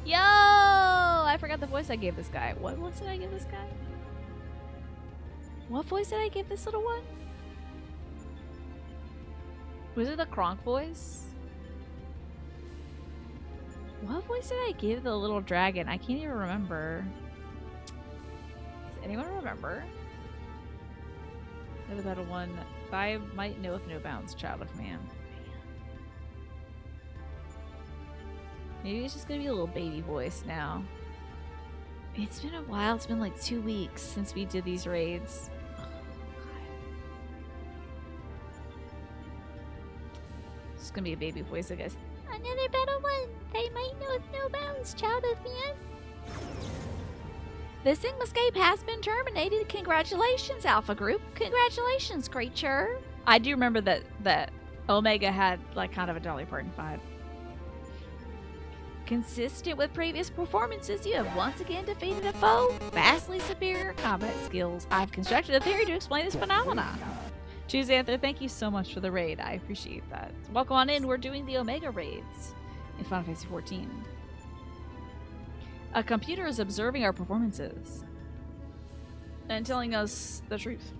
Yo! I forgot the voice I gave this guy. What voice did I give this guy? What voice did I give this little one? Was it the Kronk voice? What voice did I give the little dragon? I can't even remember. Does anyone remember? The better one. I might know if no bounds, child of man. Maybe it's just gonna be a little baby voice now. It's been a while. It's been like 2 weeks since we did these raids. Oh, it's gonna be a baby voice, I guess. Another better one. They might know if no bounds, child of man. The Sigmascape has been terminated. Congratulations, Alpha Group. Congratulations, creature. I do remember that Omega had like kind of a Dolly Parton vibe. Consistent with previous performances, you have once again defeated a foe. Vastly superior combat skills. I've constructed a theory to explain this phenomenon. Choose Anther, thank you so much for the raid. I appreciate that. Welcome on in. We're doing the Omega raids in Final Fantasy XIV. A computer is observing our performances and telling us the truth.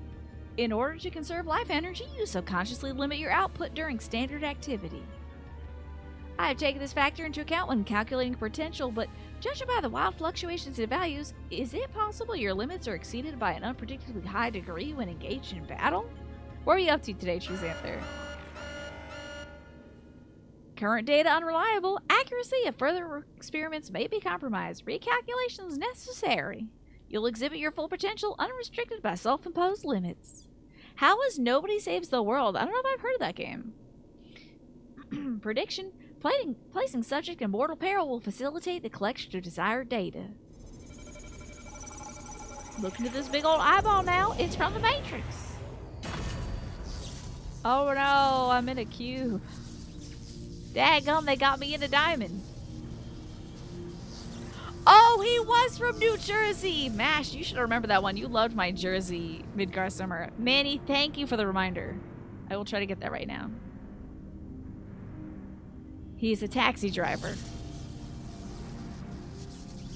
In order to conserve life energy, you subconsciously limit your output during standard activity. I have taken this factor into account when calculating potential, but judging by the wild fluctuations in values, is it possible your limits are exceeded by an unpredictably high degree when engaged in battle? What are you up to today, Choose Anther? Current data unreliable. Accuracy of further experiments may be compromised. Recalculations necessary. You'll exhibit your full potential unrestricted by self-imposed limits. How is Nobody Saves the World? I don't know if I've heard of that game. Prediction. Placing subject in mortal peril will facilitate the collection of desired data. Look into this big old eyeball now. It's from the Matrix. Oh no, I'm in a cube. Daggum, they got me in a diamond. Oh, he was from New Jersey. Mash, you should remember that one. You loved my Jersey Midgar summer. Manny, thank you for the reminder. I will try to get that right now. He's a taxi driver.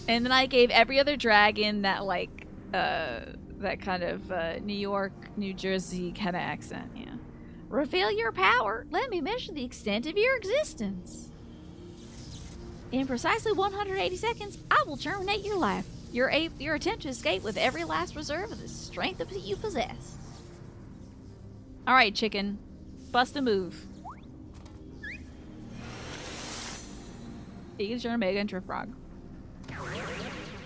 And then I gave every other dragon that like that kind of New York, New Jersey kind of accent, yeah. Reveal your power. Let me measure the extent of your existence. In precisely 180 seconds, I will terminate your life. Your attempt to escape with every last reserve of the strength that you possess. Alright, chicken. Bust a move. You can turn Omega into a frog.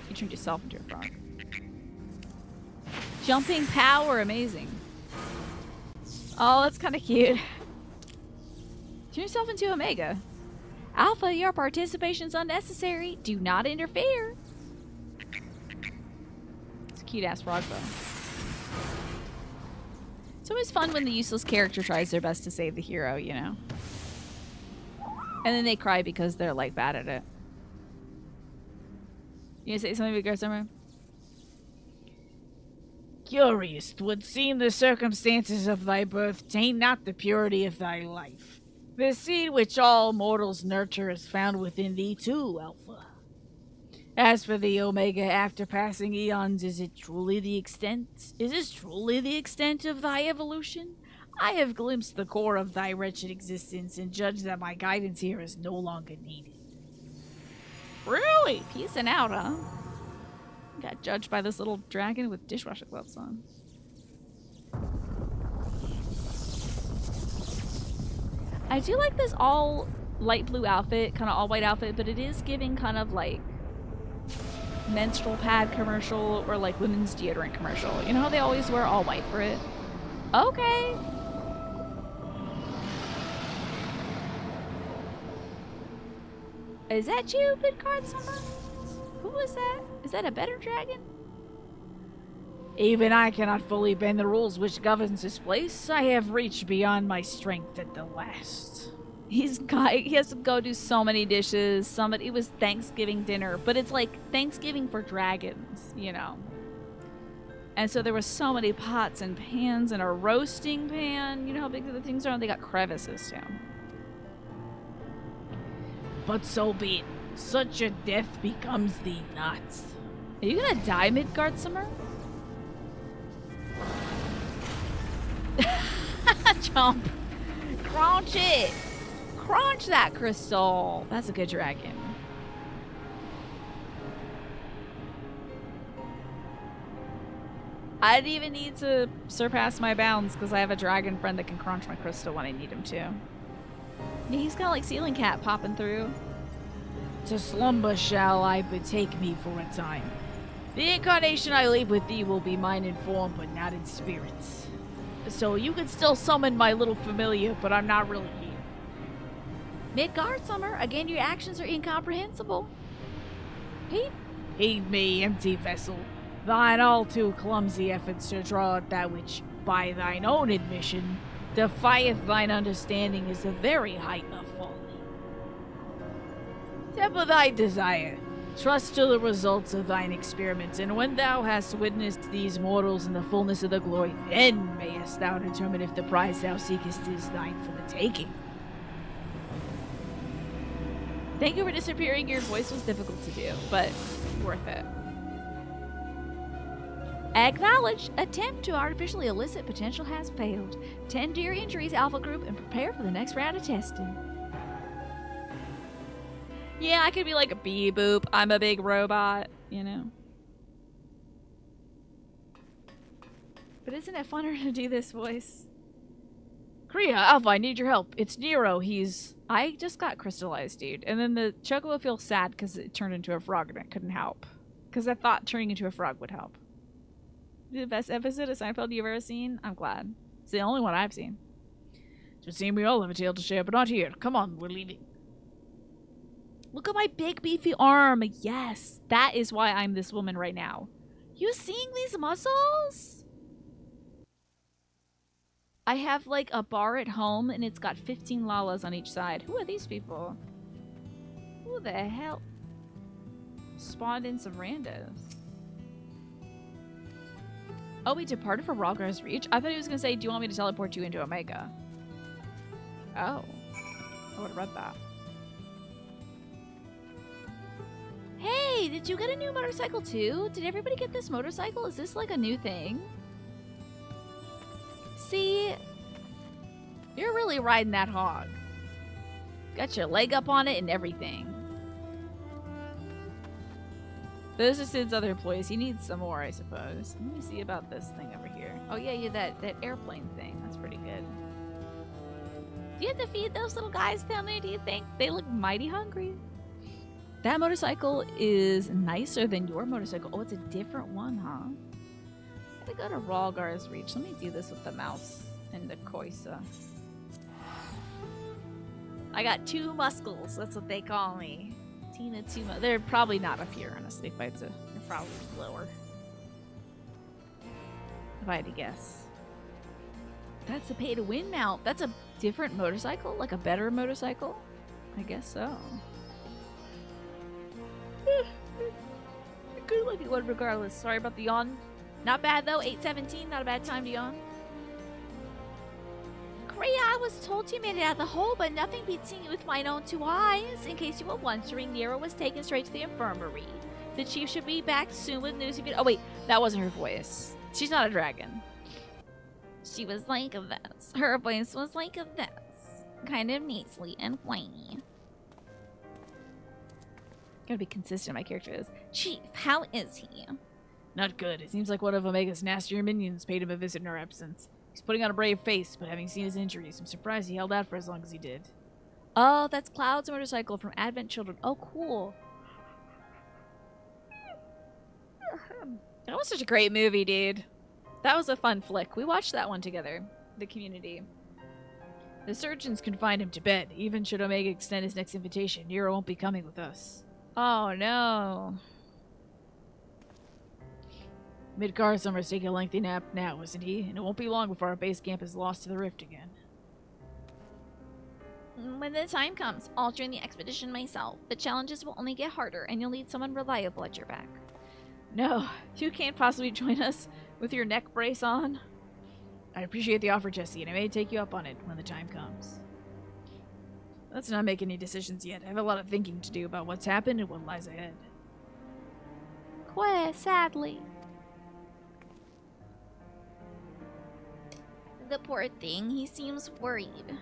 You turned yourself into a frog. Jumping power, amazing. Oh, that's kind of cute. Turn yourself into Omega. Alpha, your participation's unnecessary. Do not interfere. It's a cute-ass frog, though. It's always fun when the useless character tries their best to save the hero, you know? And then they cry because they're, like, bad at it. You gonna say something, Big Girl Summer? Curious would seem the circumstances of thy birth taint not the purity of thy life. The seed which all mortals nurture is found within thee too, Alpha. As for the Omega after passing eons, is this truly the extent of thy evolution? I have glimpsed the core of thy wretched existence and judge that my guidance here is no longer needed. Really? Peacing out, huh? Got judged by this little dragon with dishwasher gloves on. I do like this all light blue outfit, kind of all white outfit, but it is giving kind of like menstrual pad commercial or like women's deodorant commercial. You know how they always wear all white for it? Okay. Is that you, Good Card Summer? Who is that? Is that a better dragon? Even I cannot fully bend the rules which governs this place. I have reached beyond my strength at the last. He has to go do so many dishes. It was Thanksgiving dinner, but it's like Thanksgiving for dragons, you know. And so there was so many pots and pans and a roasting pan. You know how big the things are? They got crevices too. But so be it. Such a death becomes thee not. Are you gonna die, Midgard Summer? Jump. Crunch it. Crunch that crystal. That's a good dragon. I didn't even need to surpass my bounds because I have a dragon friend that can crunch my crystal when I need him to. Yeah, he's got like ceiling cat popping through. To slumber shall I betake me for a time. The incarnation I leave with thee will be mine in form, but not in spirits. So you can still summon my little familiar, but I'm not really here. Midgard Summer, again, your actions are incomprehensible. Heed me, empty vessel. Thine all too clumsy efforts to draw at that which, by thine own admission, defieth thine understanding is the very height of folly. Temper thy desire. Trust to the results of thine experiments, and when thou hast witnessed these mortals in the fullness of the glory, then mayest thou determine if the prize thou seekest is thine for the taking. Thank you for disappearing. Your voice was difficult to do, but worth it. Acknowledged. Attempt to artificially elicit potential has failed. Tend to your injuries, Alpha Group, and prepare for the next round of testing. Yeah, I could be like a bee boop. I'm a big robot, you know. But isn't it funner to do this voice? Kriya, Alpha, I need your help. It's Nero. I just got crystallized, dude. And then the chocobo feels sad because it turned into a frog and it couldn't help. Because I thought turning into a frog would help. The best episode of Seinfeld you've ever seen? I'm glad. It's the only one I've seen. It would seem we all have a tale to share, but not here. Come on, we're leaving. Look at my big beefy arm. Yes, that is why I'm this woman right now. You seeing these muscles? I have like a bar at home and it's got 15 lalas on each side. Who are these people? Who the hell spawned in some randos? Oh, we departed from Ralgar's Reach? I thought he was going to say, do you want me to teleport you into Omega? Oh. I would have read that. Hey, did you get a new motorcycle too? Did everybody get this motorcycle? Is this like a new thing? See, you're really riding that hog. Got your leg up on it and everything. Those are Sid's other employees. He needs some more, I suppose. Let me see about this thing over here. Oh yeah, that airplane thing. That's pretty good. Do you have to feed those little guys down there, do you think? They look mighty hungry. That motorcycle is nicer than your motorcycle. Oh, it's a different one, huh? I gotta go to Ralgar's Reach. Let me do this with the mouse and the Koisa. I got two muscles. That's what they call me. Tina Tuma. They're probably not up here, honestly. They're probably lower. If I had to guess. That's a pay-to-win mount. That's a different motorcycle? Like a better motorcycle? I guess so. Good looking one regardless. Sorry about the yawn. Not bad though. 8:17. Not a bad time to yawn. Kriya, I was told you made it out of the hole, but nothing beats seeing it with mine own two eyes. In case you were wondering, Nero was taken straight to the infirmary. The chief should be back soon with news if you... Oh wait, that wasn't her voice. She's not a dragon. She was like this. Her voice was like this. Kind of nasally and whiny. Gotta be consistent, my character is. Chief, how is he? Not good. It seems like one of Omega's nastier minions paid him a visit in our absence. He's putting on a brave face, but having seen his injuries, I'm surprised he held out for as long as he did. Oh, that's Cloud's motorcycle from Advent Children. Oh, cool. That was such a great movie, dude. That was a fun flick. We watched that one together. The Community. The surgeons confined him to bed. Even should Omega extend his next invitation, Nero won't be coming with us. Oh, no. Midgard Summer's taking a lengthy nap now, isn't he? And it won't be long before our base camp is lost to the rift again. When the time comes, I'll join the expedition myself. The challenges will only get harder, and you'll need someone reliable at your back. No, you can't possibly join us With your neck brace on? I appreciate the offer, Jesse, and I may take you up on it when the time comes. Let's not make any decisions yet. I have a lot of thinking to do about what's happened and what lies ahead. Sadly. The poor thing, he seems worried.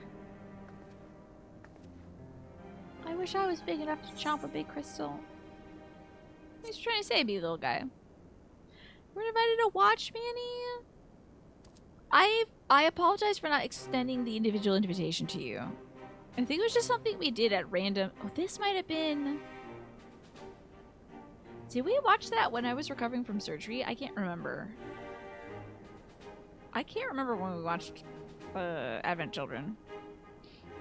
I wish I was big enough to chomp a big crystal. He's trying to save you, little guy. We're invited to watch, Manny. I apologize for not extending the Individual invitation to you. I think it was just something we did at random. Oh, this might have been... Did we watch that when I was recovering from surgery? I can't remember. I can't remember when we watched Advent Children.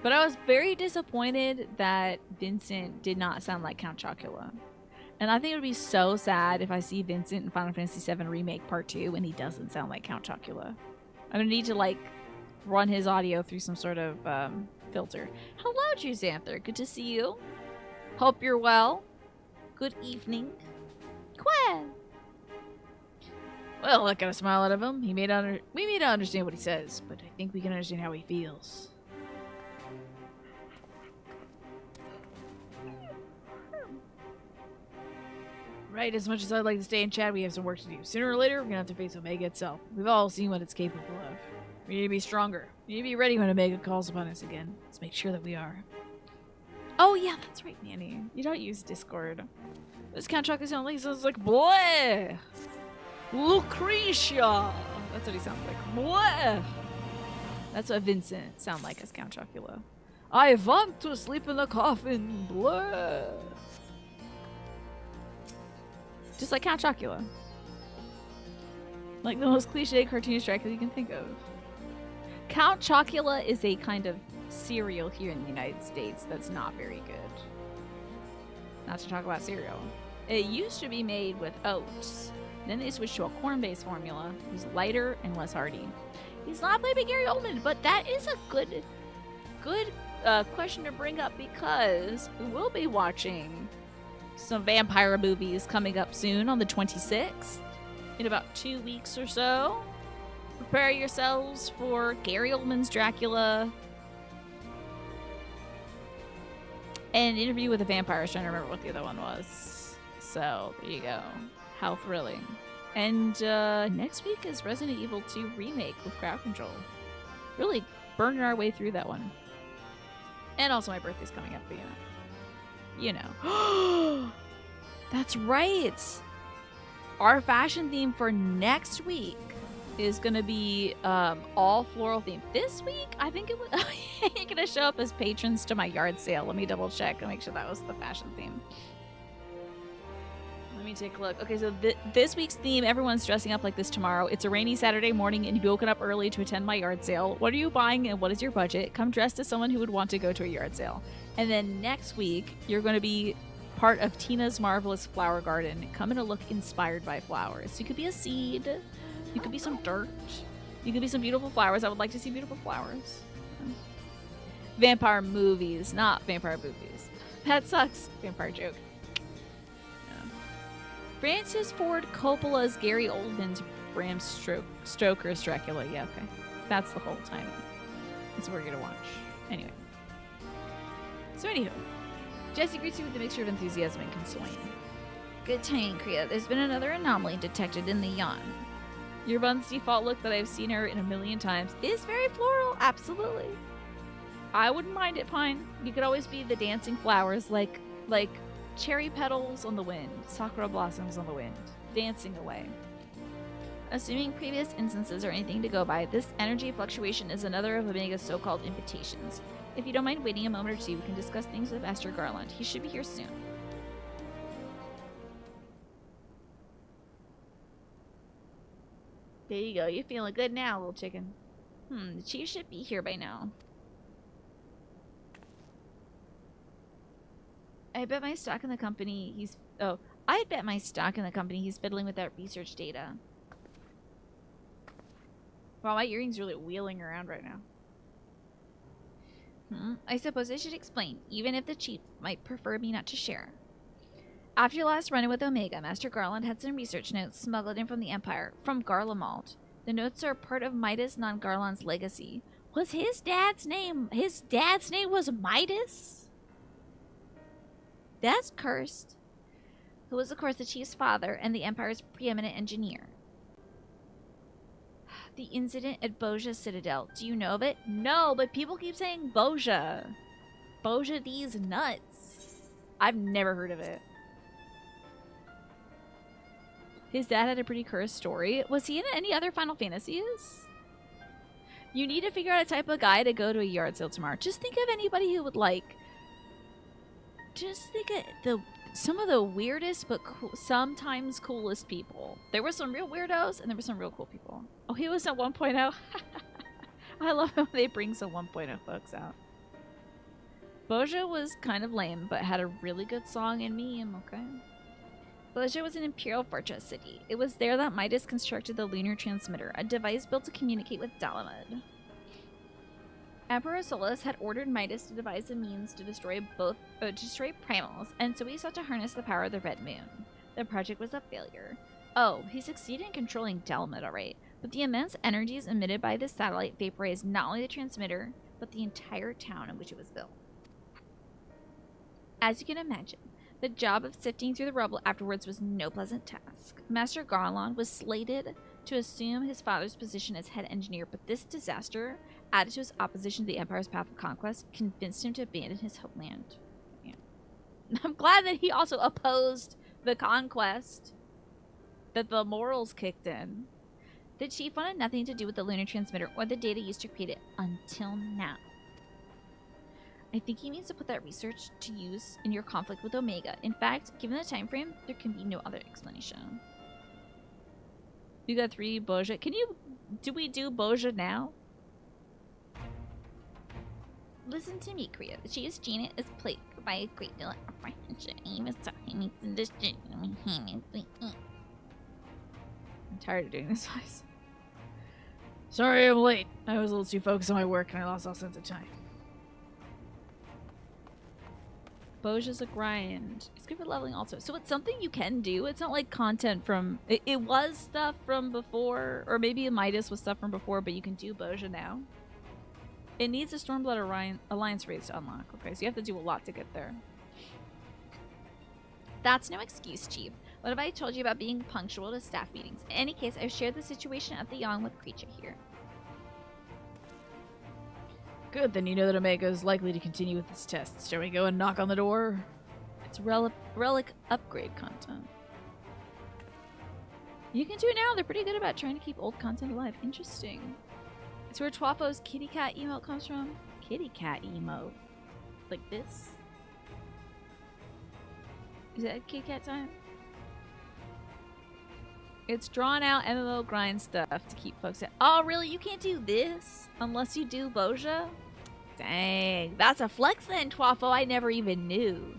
But I was very disappointed that Vincent did not sound like Count Chocula. And I think it would be so sad if I see Vincent in Final Fantasy VII Remake Part 2 and he doesn't sound like Count Chocula. I'm going to need to, like, run his audio through some sort of filter. Hello, Druzanther. Good to see you. Hope you're well. Good evening. Quen. Well, I got a smile out of him. We may not understand what he says, but I think we can understand how he feels. Right, as much as I'd like to stay and chat, we have some work to do. Sooner or later, we're gonna have to face Omega itself. We've all seen what it's capable of. We need to be stronger. We need to be ready when Omega calls upon us again. Let's make sure that we are. Oh, yeah, that's right, Nanny. You don't use Discord. This Count Chocula sounds like boy, Lucretia. That's what he sounds like. Boy. That's what Vincent sound like as Count Chocula. I want to sleep in the coffin. Blah. Just like Count Chocula. Like the most cliche cartoonish Dracula you can think of. Count Chocula is a kind of cereal here in the United States that's not very good. Not to talk about cereal. It used to be made with oats. Then they switched to a corn-based formula. It was lighter and less hearty. He's not played by Gary Oldman, but that is a good question to bring up because we will be watching some vampire movies coming up soon on the 26th. In about 2 weeks or so. Prepare yourselves for Gary Oldman's Dracula. And an interview with a vampire. I was trying to remember what the other one was. So, there you go. How thrilling. And next week is Resident Evil 2 Remake with crowd control. Really burning our way through that one. And also my birthday's coming up, but you know. That's right! Our fashion theme for next week is going to be all floral theme. This week, I think it was you're going to show up as patrons to my yard sale. Let me double check and make sure that was the fashion theme. Let me take a look. Okay, so this week's theme, everyone's dressing up like this tomorrow. It's a rainy Saturday morning and you've woken up early to attend my yard sale. What are you buying and what is your budget? Come dressed as someone who would want to go to a yard sale. And then next week, you're going to be part of Tina's Marvelous Flower Garden. Come in a look inspired by flowers. You could be a seed. You could be some dirt. You could be some beautiful flowers. I would like to see beautiful flowers. Vampire movies, not vampire movies. That sucks. Vampire joke. Yeah. Francis Ford Coppola's Gary Oldman's Bram Stoker's Dracula. Yeah, okay. That's the whole time. That's what we're going to watch. Anyway. So anywho, Jesse greets you with a mixture of enthusiasm and concern. Good timing, Kriya. There's been another anomaly detected in the yawn. Your Bun's default look that I've seen her in a million times is very floral, absolutely. I wouldn't mind it, Pine. You could always be the dancing flowers, like cherry petals on the wind, sakura blossoms on the wind, dancing away. Assuming previous instances are anything to go by, this energy fluctuation is another of Omega's so-called invitations. If you don't mind waiting a moment or two, we can discuss things with Master Garland. He should be here soon. There you go. You're feeling good now, little chicken. The chief should be here by now. I bet my stock in the company he's... Oh, I bet my stock in the company he's fiddling with that research data. Wow, my earring's really wheeling around right now. I suppose I should explain, even if the chief might prefer me not to share. After your last run-in with Omega, Master Garland had some research notes smuggled in from the Empire, from Garlemald. The notes are part of Midas non-Garland's legacy. Was his dad's name was Midas? That's cursed. Who was, of course, the chief's father and the Empire's preeminent engineer. The incident at Boja Citadel. Do you know of it? No, but people keep saying Boja. Boja these nuts. I've never heard of it. His dad had a pretty cursed story. Was he in any other Final Fantasies? You need to figure out a type of guy to go to a yard sale tomorrow. Just think of anybody who would like... Just think of some of the weirdest but sometimes coolest people. There were some real weirdos and there were some real cool people. Oh, he was at 1.0? I love how they bring some 1.0 folks out. Boja was kind of lame, but had a really good song and meme, okay? Boja was an imperial fortress city. It was there that Midas constructed the lunar transmitter, a device built to communicate with Dalamud. Emperor Solus had ordered Midas to devise a means to destroy primals, and so he sought to harness the power of the Red Moon. The project was a failure. Oh, he succeeded in controlling Dalamud, alright, but the immense energies emitted by this satellite vaporized not only the transmitter, but the entire town in which it was built. As you can imagine, the job of sifting through the rubble afterwards was no pleasant task. Master Garland was slated to assume his father's position as head engineer, but this disaster, added to his opposition to the Empire's path of conquest, convinced him to abandon his homeland. Yeah. I'm glad that he also opposed the conquest, that the morals kicked in. The chief wanted nothing to do with the lunar transmitter or the data used to create it until now. I think he needs to put that research to use in your conflict with Omega. In fact, given the time frame, there can be no other explanation. You got 3 Boja. Do we do Boja now? Listen to me, Kriya. The chief's genius is plagued by a great deal of apprehension. I'm tired of doing this voice. Sorry I'm late. I was a little too focused on my work and I lost all sense of time. Boja's a grind. It's good for leveling also. So it's something you can do. It's not like content from... It was stuff from before, or maybe Midas was stuff from before, but you can do Boja now. It needs a Stormblood Alliance race to unlock. Okay, so you have to do a lot to get there. That's no excuse, Chief. What have I told you about being punctual to staff meetings? In any case, I've shared the situation at the Yang with Creature here. Good, then you know that Omega is likely to continue with its tests. Shall we go and knock on the door? It's relic upgrade content. You can do it now. They're pretty good about trying to keep old content alive. Interesting. It's where Twafo's kitty cat emote comes from. Kitty cat emote. Like this? Is that kitty cat time? It's drawn out MMO grind stuff to keep folks at. Oh, really? You can't do this unless you do Boja? Dang, that's a flex then, Twafo. I never even knew.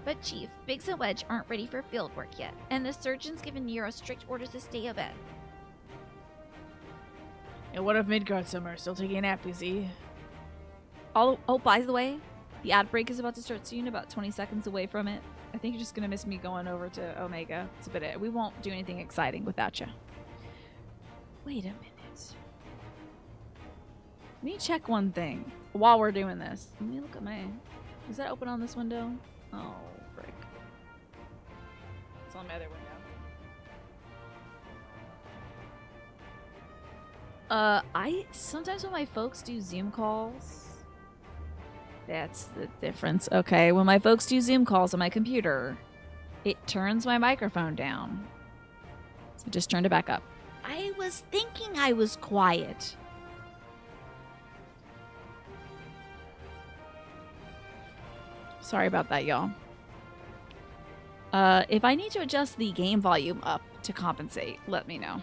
But Chief, Biggs and Wedge aren't ready for field work yet, and the surgeon's given Nero strict orders to stay abed. And what if Midgard somewhere still taking a nap, is he? Oh, by the way, the ad break is about to start soon, about 20 seconds away from it. I think you're just going to miss me going over to Omega. That's about it. We won't do anything exciting without you. Wait a minute. Let me check one thing while we're doing this. Let me look at my... Is that open on this window? Oh, frick. It's on my other window. Sometimes when my folks do Zoom calls... That's the difference. Okay, when my folks do Zoom calls on my computer, it turns my microphone down. So just turned it back up. I was thinking I was quiet. Sorry about that, y'all. If I need to adjust the game volume up to compensate, let me know.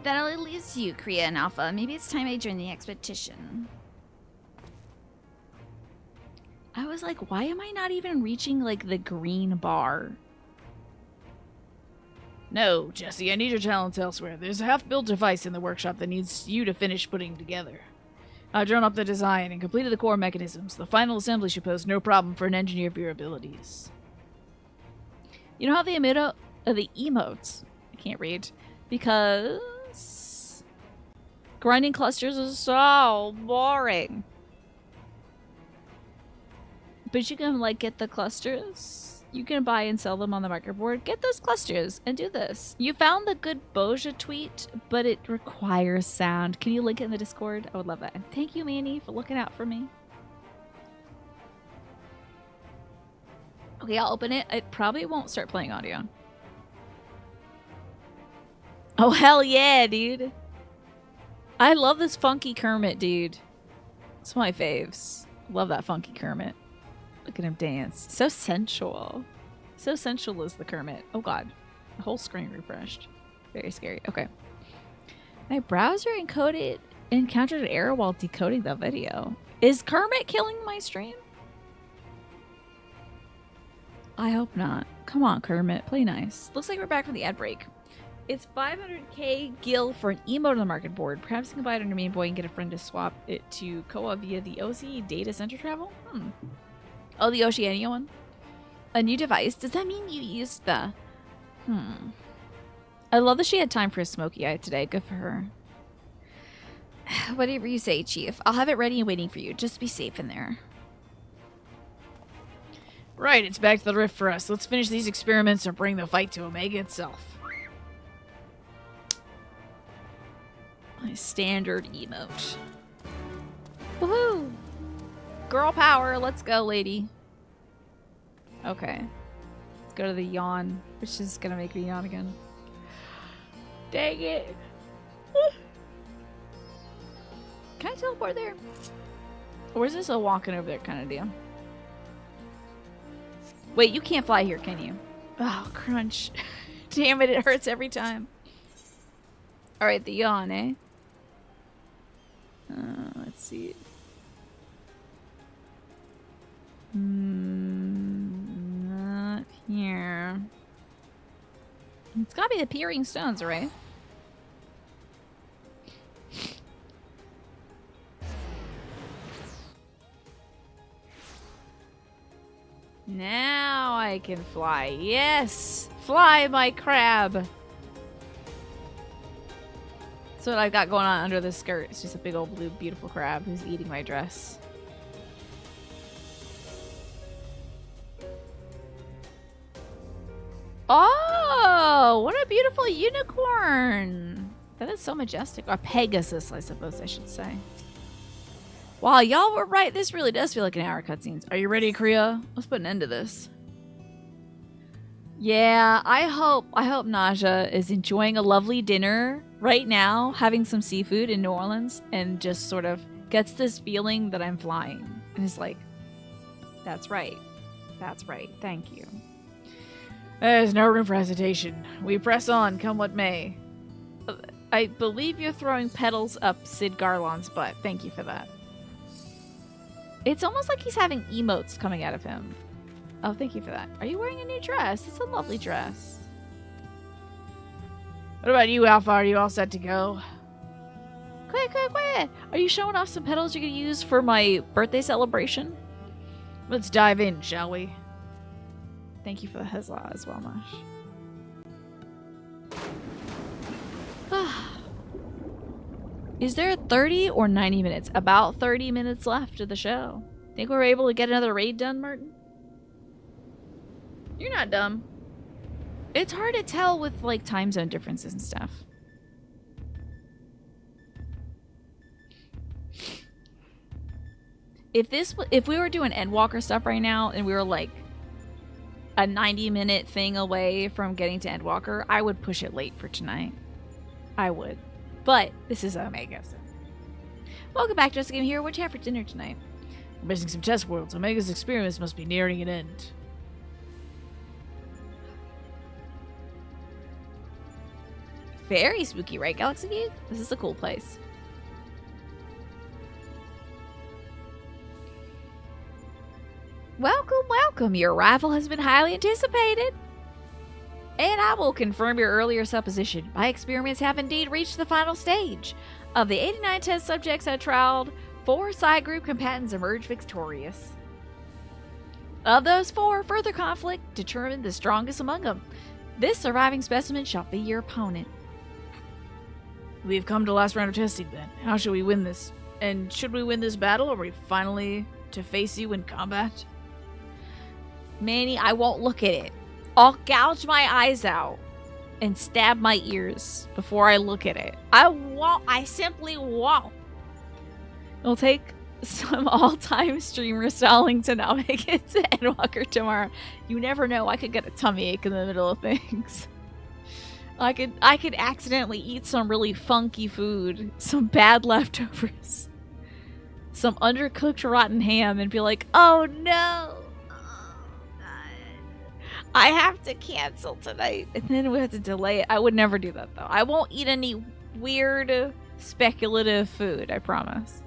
That only leaves you, Kriya and Alpha. Maybe it's time I join the expedition. I was like, why am I not even reaching, like, the green bar? No, Jesse, I need your talents elsewhere. There's a half-built device in the workshop that needs you to finish putting together. I've drawn up the design and completed the core mechanisms. The final assembly should pose no problem for an engineer of your abilities. You know how the emotes, I can't read, because grinding clusters is so boring. But you can like get the clusters. You can buy and sell them on the market board. Get those clusters and do this. You found the good Boja tweet, but it requires sound. Can you link it in the Discord? I would love that. And thank you, Manny, for looking out for me. Okay, I'll open it. It probably won't start playing audio. Oh, hell yeah, dude. I love this funky Kermit, dude. It's one of my faves. Love that funky Kermit. Look at him dance. So sensual. So sensual is the Kermit. Oh god. The whole screen refreshed. Very scary. Okay. My browser encountered an error while decoding the video. Is Kermit killing my stream? I hope not. Come on, Kermit. Play nice. Looks like we're back from the ad break. It's 500k gil for an emote on the market board. Perhaps you can buy it under Mean Boy and get a friend to swap it to Koa via the OC data center travel? Oh, the Oceania one? A new device? Does that mean you used the... I love that she had time for a smoky eye today. Good for her. Whatever you say, Chief. I'll have it ready and waiting for you. Just be safe in there. Right, it's back to the rift for us. Let's finish these experiments and bring the fight to Omega itself. My standard emote. Woohoo! Girl power, let's go, lady. Okay. Let's go to the yawn, which is gonna make me yawn again. Dang it. Can I teleport there? Or is this a walking over there kind of deal? Wait, you can't fly here, can you? Oh, crunch. Damn it, it hurts every time. Alright, the yawn, eh? Let's see. Not here. It's gotta be the Peering Stones, right? Now I can fly. Yes! Fly, my crab! That's what I've got going on under this skirt. It's just a big old blue beautiful crab who's eating my dress. Oh, what a beautiful unicorn. That is so majestic. Or Pegasus, I suppose I should say. Wow, y'all were right. This really does feel like an hour cutscenes. Are you ready, Kriya? Let's put an end to this. Yeah, I hope Naja is enjoying a lovely dinner right now, having some seafood in New Orleans, and just sort of gets this feeling that I'm flying. And is like, that's right. That's right. Thank you. There's no room for hesitation. We press on, come what may. I believe you're throwing petals up Sid Garland's butt. Thank you for that. It's almost like he's having emotes coming out of him. Oh, thank you for that. Are you wearing a new dress? It's a lovely dress. What about you, Alpha? Are you all set to go? Quick, quick, quick! Are you showing off some petals you're gonna use for my birthday celebration? Let's dive in, shall we? Thank you for the huzzah as well, Mosh. Is there 30 or 90 minutes? About 30 minutes left of the show. Think we're able to get another raid done, Martin? You're not dumb. It's hard to tell with, like, time zone differences and stuff. If we were doing Endwalker stuff right now and we were, like, a 90-minute thing away from getting to Endwalker, I would push it late for tonight. I would. But this is Omega. So. Welcome back, Jessica here. What'd you have for dinner tonight? We're missing some test worlds. Omega's experiments must be nearing an end. Very spooky, right, Galaxy Geek? This is a cool place. Welcome, welcome. Your arrival has been highly anticipated. And I will confirm your earlier supposition. My experiments have indeed reached the final stage. Of the 89 test subjects I trialed 4 side group combatants emerged victorious. Of those 4, further conflict determined the strongest among them. This surviving specimen shall be your opponent. We've come to the last round of testing then. How should we win this? And should we win this battle, or are we finally to face you in combat? Manny, I won't look at it. I'll gouge my eyes out and stab my ears before I look at it. I won't. I simply won't. It'll take some all-time streamer stalling to not make it to Endwalker tomorrow. You never know. I could get a tummy ache in the middle of things. I could accidentally eat some really funky food, some bad leftovers, some undercooked rotten ham, and be like, oh no, oh God, I have to cancel tonight. And then we have to delay it. I would never do that though. I won't eat any weird speculative food, I promise.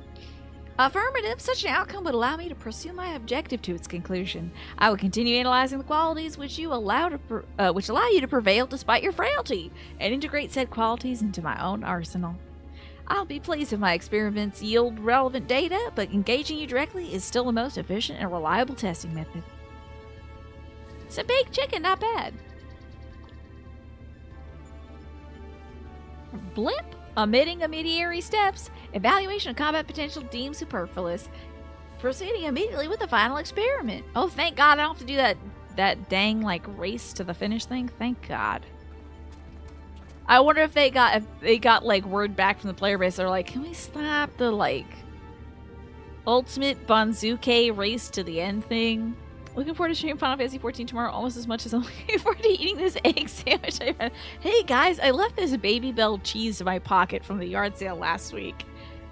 Affirmative, such an outcome would allow me to pursue my objective to its conclusion. I would continue analyzing the qualities which allow you to prevail despite your frailty, and integrate said qualities into my own arsenal. I'll be pleased if my experiments yield relevant data, but engaging you directly is still the most efficient and reliable testing method. It's a baked chicken, not bad. Blimp. Omitting intermediary steps. Evaluation of combat potential deemed superfluous. Proceeding immediately with the final experiment. Oh, thank God I don't have to do that dang, race to the finish thing. Thank God. I wonder if they got word back from the player base. They're like, can we stop the, ultimate Banzuke race to the end thing? Looking forward to streaming Final Fantasy XIV tomorrow almost as much as I'm looking forward to eating this egg sandwich I had. Hey guys, I left this Baby Bell cheese in my pocket from the yard sale last week,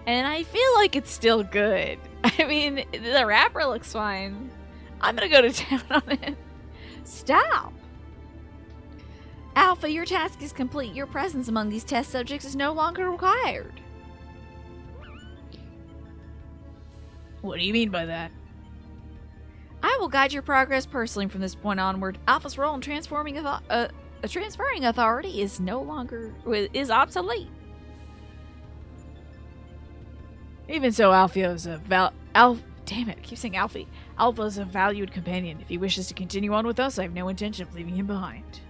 and I feel like it's still good. I mean, the wrapper looks fine. I'm gonna go to town on it. Stop! Alpha, your task is complete. Your presence among these test subjects is no longer required. What do you mean by that? I will guide your progress personally from this point onward. Alpha's role in transferring authority is is obsolete. Even so, Alfio's damn it, I keep saying Alfie. Alpha's a valued companion. If he wishes to continue on with us, I have no intention of leaving him behind.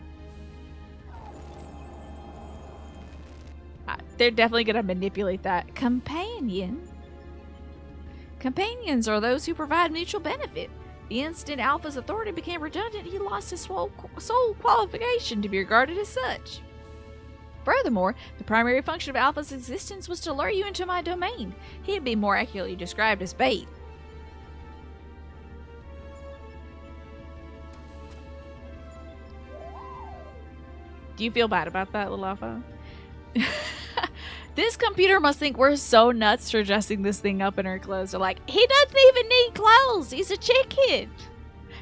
They're definitely going to manipulate that. Companion? Companions are those who provide mutual benefit. The instant Alpha's authority became redundant, he lost his sole qualification to be regarded as such. Furthermore, the primary function of Alpha's existence was to lure you into my domain. He'd be more accurately described as bait. Do you feel bad about that, little Alpha? This computer must think we're so nuts for dressing this thing up in her clothes. They're like, he doesn't even need clothes. He's a chicken.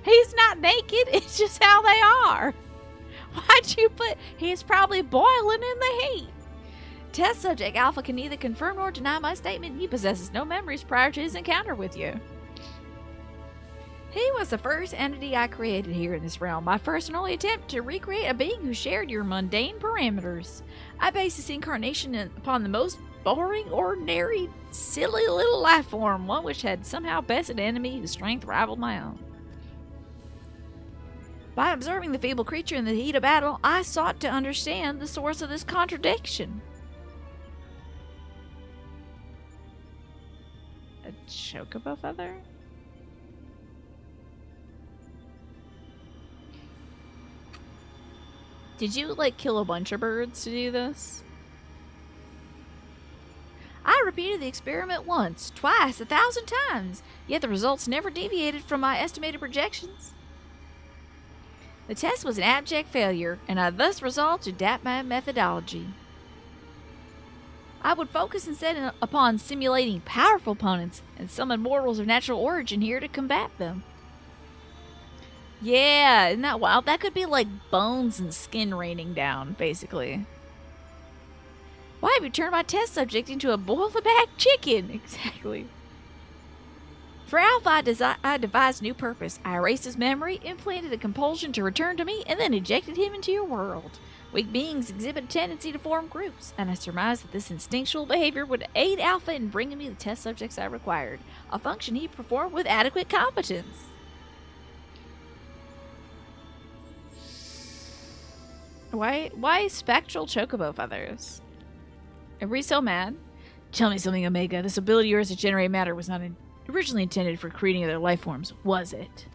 He's not naked. It's just how they are. Why'd you put... He's probably boiling in the heat. Test subject Alpha can neither confirm nor deny my statement. He possesses no memories prior to his encounter with you. He was the first entity I created here in this realm. My first and only attempt to recreate a being who shared your mundane parameters. I based this incarnation upon the most boring, ordinary, silly little life form, one which had somehow bested an enemy whose strength rivaled my own. By observing the feeble creature in the heat of battle, I sought to understand the source of this contradiction. A chocobo feather? Did you, kill a bunch of birds to do this? I repeated the experiment once, twice, 1,000 times, yet the results never deviated from my estimated projections. The test was an abject failure, and I thus resolved to adapt my methodology. I would focus instead upon simulating powerful opponents and summon mortals of natural origin here to combat them. Yeah, isn't that wild? That could be like bones and skin raining down, basically. Why have you turned my test subject into a boil-the-bag chicken? Exactly. For Alpha, I devised a new purpose. I erased his memory, implanted a compulsion to return to me, and then ejected him into your world. Weak beings exhibit a tendency to form groups, and I surmised that this instinctual behavior would aid Alpha in bringing me the test subjects I required, a function he performed with adequate competence. Why spectral chocobo feathers? Are we so mad? Tell me something, Omega. This ability of yours to generate matter was not originally intended for creating other life forms, was it?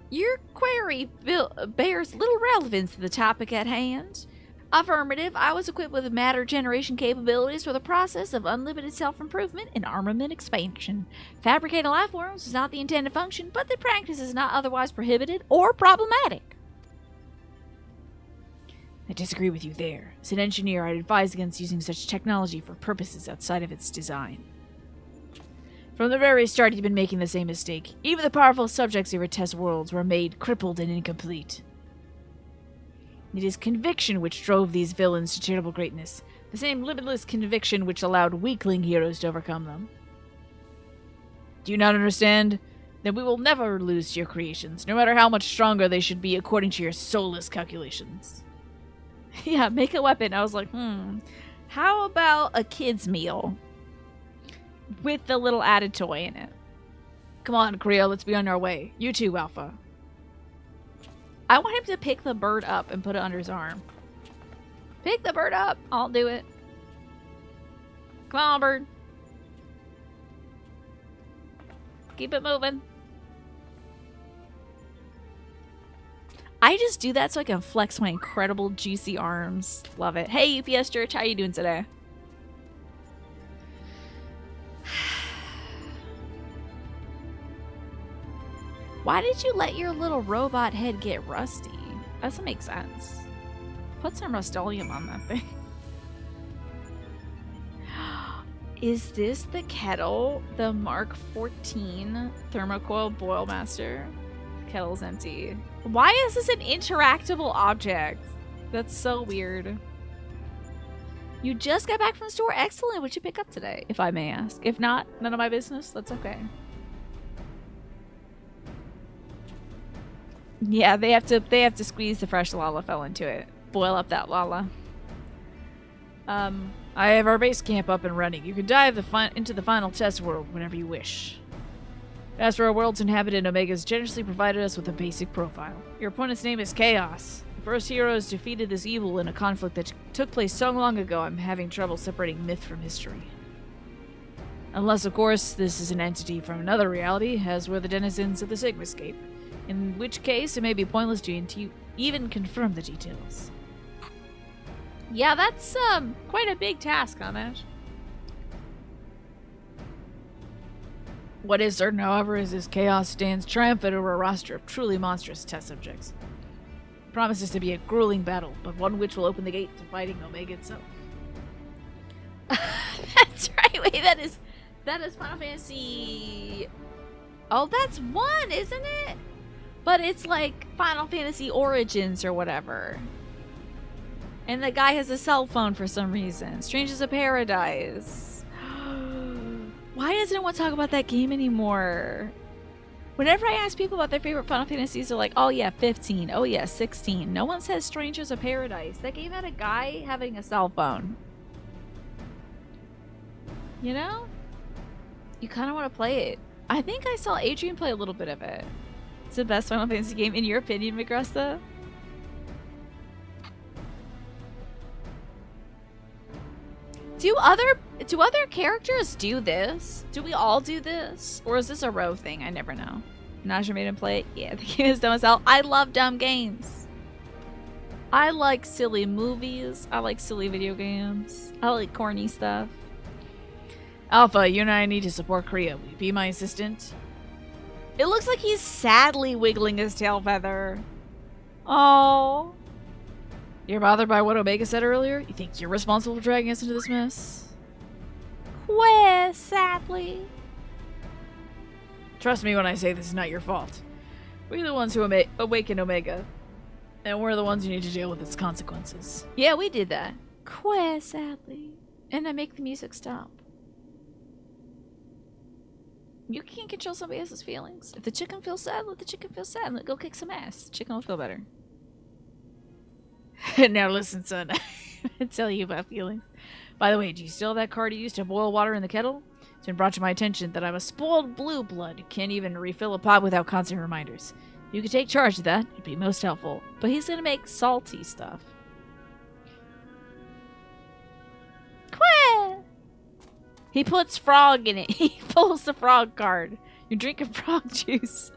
Your query bears little relevance to the topic at hand. Affirmative, I was equipped with matter generation capabilities for the process of unlimited self-improvement and armament expansion. Fabricating life forms is not the intended function, but the practice is not otherwise prohibited or problematic. I disagree with you there. As an engineer, I'd advise against using such technology for purposes outside of its design. From the very start, you've been making the same mistake. Even the powerful subjects of your test worlds were made crippled and incomplete. It is conviction which drove these villains to charitable greatness, the same limitless conviction which allowed weakling heroes to overcome them. Do you not understand? Then we will never lose to your creations, no matter how much stronger they should be according to your soulless calculations. Yeah, make a weapon. I was like, how about a kid's meal? With the little added toy in it. Come on, Creo, let's be on our way. You too, Alpha. I want him to pick the bird up and put it under his arm. Pick the bird up. I'll do it. Come on, bird. Keep it moving. I just do that so I can flex my incredible juicy arms. Love it. Hey, UPS Church, how you doing today? Why did you let your little robot head get rusty? That doesn't make sense. Put some Rust-Oleum on that thing. Is this the kettle? The Mark 14 Thermocoil Boil Master? The kettle's empty. Why is this an interactable object? That's so weird. You just got back from the store. Excellent. What'd you pick up today, if I may ask? If not, none of my business. That's okay. Yeah, they have to squeeze the fresh Lalafell into it. Boil up that Lala. I have our base camp up and running. You can dive into the final test world whenever you wish. As for our world's inhabitant, Omega's generously provided us with a basic profile. Your opponent's name is Chaos. The first heroes defeated this evil in a conflict that took place so long ago, I'm having trouble separating myth from history. Unless, of course, this is an entity from another reality, as were the denizens of the Sigmascape. In which case, it may be pointless to even confirm the details. Yeah, that's quite a big task, Amish. What is certain, however, is this Chaos stands triumphant over a roster of truly monstrous test subjects. It promises to be a grueling battle, but one which will open the gate to fighting Omega itself. That's right. Wait, that is Final Fantasy. Oh, that's 1, isn't it? But it's like Final Fantasy Origins or whatever. And the guy has a cell phone for some reason. Strangers of Paradise. Why doesn't anyone talk about that game anymore? Whenever I ask people about their favorite Final Fantasies, they're like, oh yeah, 15. Oh yeah, 16. No one says Strangers of Paradise. That game had a guy having a cell phone. You know? You kind of want to play it. I think I saw Adrian play a little bit of it. It's the best Final Fantasy game, in your opinion, Migresta? Do other characters do this? Do we all do this? Or is this a row thing? I never know. Naja made him play it? Yeah, the game is dumb as hell. I love dumb games. I like silly movies. I like silly video games. I like corny stuff. Alpha, you and I need to support Creo. Will you be my assistant? It looks like he's sadly wiggling his tail feather. Oh. You're bothered by what Omega said earlier? You think you're responsible for dragging us into this mess? Where, sadly. Trust me when I say this is not your fault. We're the ones who awaken Omega. And we're the ones who need to deal with its consequences. Yeah, we did that. Queer, sadly. And I make the music stop. You can't control somebody else's feelings. If the chicken feels sad, let the chicken feel sad. Let go kick some ass. The chicken will feel better. Now listen, son. I tell you about feelings. By the way, do you still have that card you used to boil water in the kettle? It's been brought to my attention that I'm a spoiled blue blood who can't even refill a pot without constant reminders. If you could take charge of that, it'd be most helpful. But he's gonna make salty stuff. Quah! He puts frog in it. He pulls the frog card. You're drinking frog juice.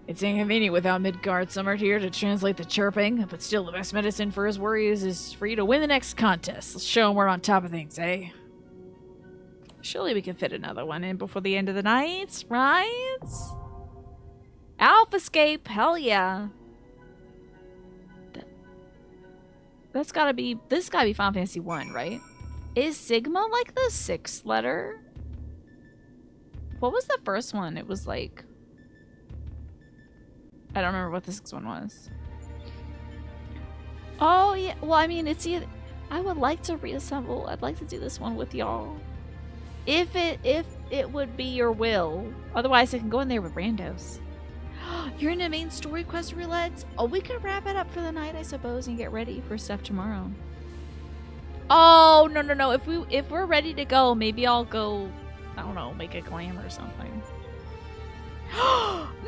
It's inconvenient without Midgard Summer here to translate the chirping, but still the best medicine for his worries is for you to win the next contest. Let's show him we're on top of things, eh? Surely we can fit another one in before the end of the night, right? Alphascape, hell yeah. This gotta be Final Fantasy 1, right? Is Sigma like the 6th letter? What was the first one? It was like... I don't remember what the 6th one was. Oh, yeah. Well, I mean, it's either... I would like to reassemble. I'd like to do this one with y'all. If it would be your will. Otherwise, I can go in there with randos. You're in the main story quest roulette? Oh, we could wrap it up for the night, I suppose, and get ready for stuff tomorrow. Oh, no. If we're ready to go, maybe I'll go, I don't know, make a clam or something.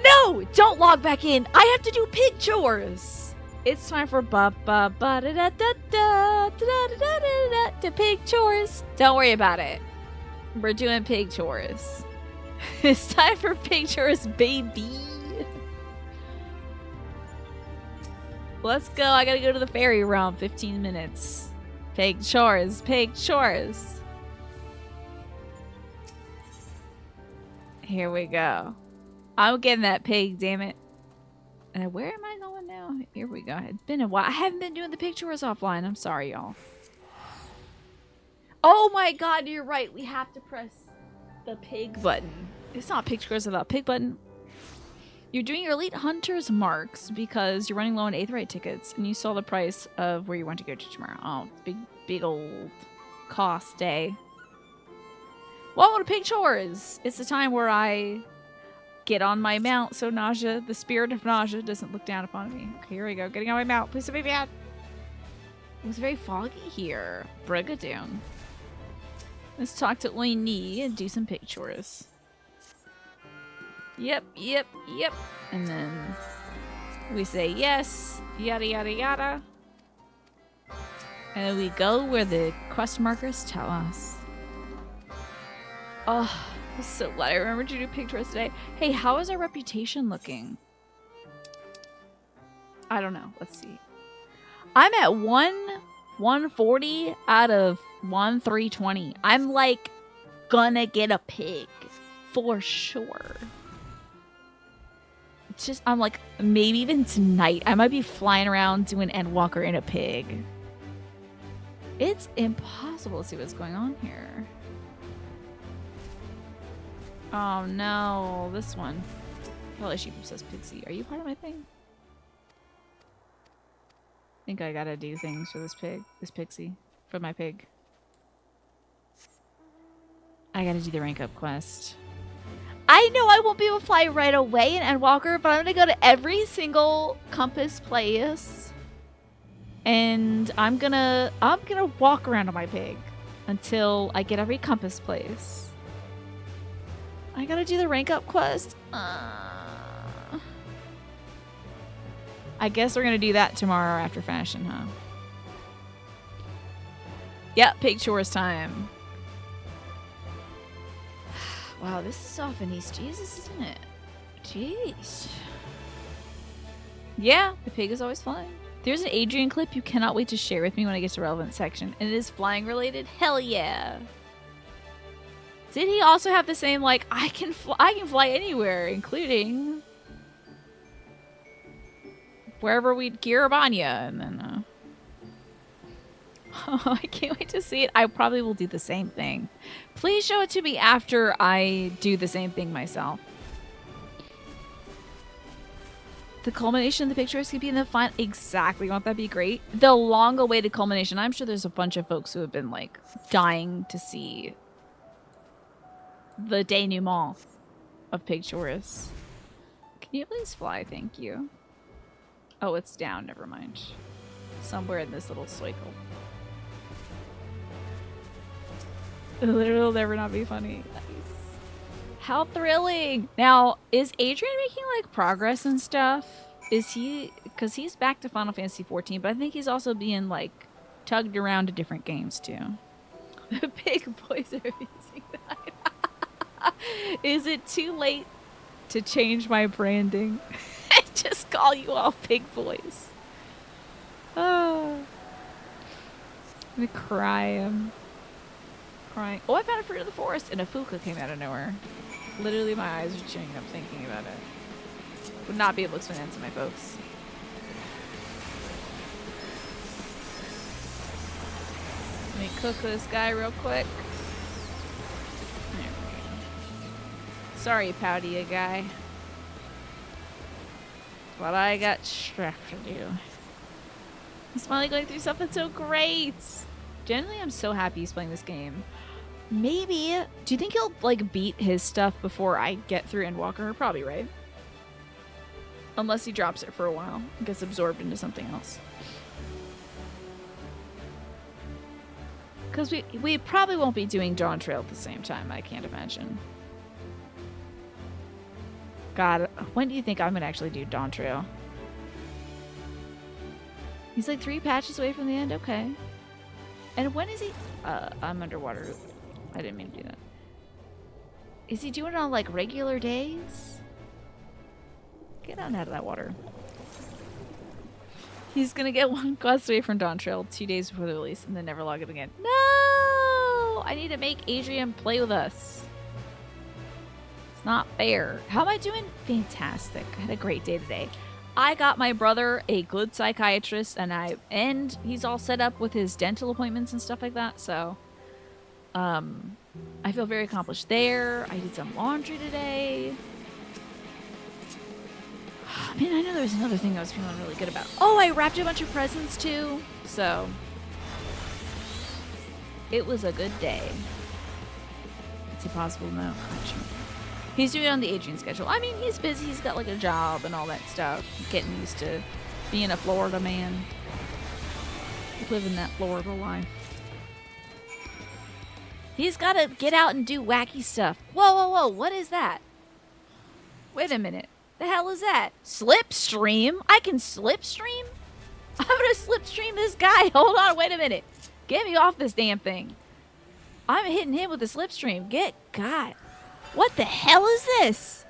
No! Don't log back in. I have to do pig chores. It's time for ba ba ba da da da da da da da da da pig chores. Don't worry about it. We're doing pig chores. It's time for pig chores, baby. Let's go. I gotta go to the ferry realm. 15 minutes. Pig chores. Pig chores. Here we go. I'm getting that pig, damn it. Where am I going now? Here we go. It's been a while. I haven't been doing the pig chores offline. I'm sorry, y'all. Oh my god, you're right. We have to press the pig button. It's not pig chores without pig button. You're doing your Elite Hunter's marks because you're running low on 8th rate tickets and you saw the price of where you want to go to tomorrow. Oh, big old cost day. Welcome to Pig Chores. It's the time where I get on my mount so Nausea, the spirit of Nausea, doesn't look down upon me. Okay, here we go. Getting on my mount. Please don't be bad. It was very foggy here. Brigadoon. Let's talk to Oini and do some pig chores. Yep. And then we say yes, yada yada yada. And then we go where the quest markers tell us. Oh, I'm so glad I remembered to do pig chores today. Hey, how is our reputation looking? I don't know. Let's see. I'm at 140 out of 320. I'm like gonna get a pig for sure. It's just, I'm like, maybe even tonight I might be flying around doing Endwalker in a pig. It's impossible to see what's going on here. Oh no, this one. Probably she says Pixie. Are you part of my thing? I think I gotta do things for this Pixie. For my pig. I gotta do the rank up quest. I know I won't be able to fly right away in Endwalker, but I'm gonna go to every single compass place. And I'm gonna walk around on my pig until I get every compass place. I gotta do the rank up quest. I guess we're gonna do that tomorrow after fashion, huh? Yep, pig chores time. Wow, this is off in East Jesus, isn't it? Jeez. Yeah, the pig is always flying. There's an Adrian clip you cannot wait to share with me when I get to the relevant section, and it is flying related. Hell yeah! Did he also have the same like I can fly anywhere, including wherever we'd Kiribanya, and then oh, I can't wait to see it. I probably will do the same thing. Please show it to me after I do the same thing myself. The culmination of the pictures could be in the final. Exactly. Won't that be great? The long-awaited culmination. I'm sure there's a bunch of folks who have been like dying to see the denouement of Pig Chorus. Can you please fly? Thank you. Oh, it's down. Never mind. somewhere in this little cycle. It'll never not be funny. Nice. How thrilling! Now, is Adrian making like progress and stuff? Is he? Because he's back to Final Fantasy XIV, but I think he's also being like tugged around to different games too. The big boys are using that. Is it too late to change my branding? Just call you all big boys. Oh, I'm gonna cry. I'm crying. Oh, I found a fruit of the forest, and a Fuka came out of nowhere. Literally, my eyes are chewing up thinking about it. Would not be able to explain that to my folks. Let me cook this guy real quick. There we go. Sorry, pouty guy. But I got strapped to do. He's finally going through something so great. Generally, I'm so happy he's playing this game. Maybe. Do you think he'll like beat his stuff before I get through Endwalker? Probably, right? Unless he drops it for a while and gets absorbed into something else. Because we probably won't be doing Dawn Trail at the same time, I can't imagine. God, when do you think I'm going to actually do Dawn Trail? He's like 3 patches away from the end? Okay. And when is he... I'm underwater. I didn't mean to do that. Is he doing it on like regular days? Get on out of that water. He's gonna get 1 quest away from Dawn Trail 2 days before the release and then never log it again. No! I need to make Adrian play with us. It's not fair. How am I doing? Fantastic. I had a great day today. I got my brother a good psychiatrist and he's all set up with his dental appointments and stuff like that, so I feel very accomplished there. I did some laundry today. Man, I know there was another thing I was feeling really good about. Oh, I wrapped a bunch of presents too. So it was a good day. It's impossible to know. He's doing it on the Adrian schedule. I mean, he's busy. He's got like a job and all that stuff. Getting used to being a Florida man. Living that Florida life. He's got to get out and do wacky stuff. Whoa, whoa, whoa. What is that? Wait a minute. The hell is that? Slipstream? I can slipstream? I'm gonna slipstream this guy. Hold on, wait a minute. Get me off this damn thing. I'm hitting him with a slipstream. God. What the hell is this?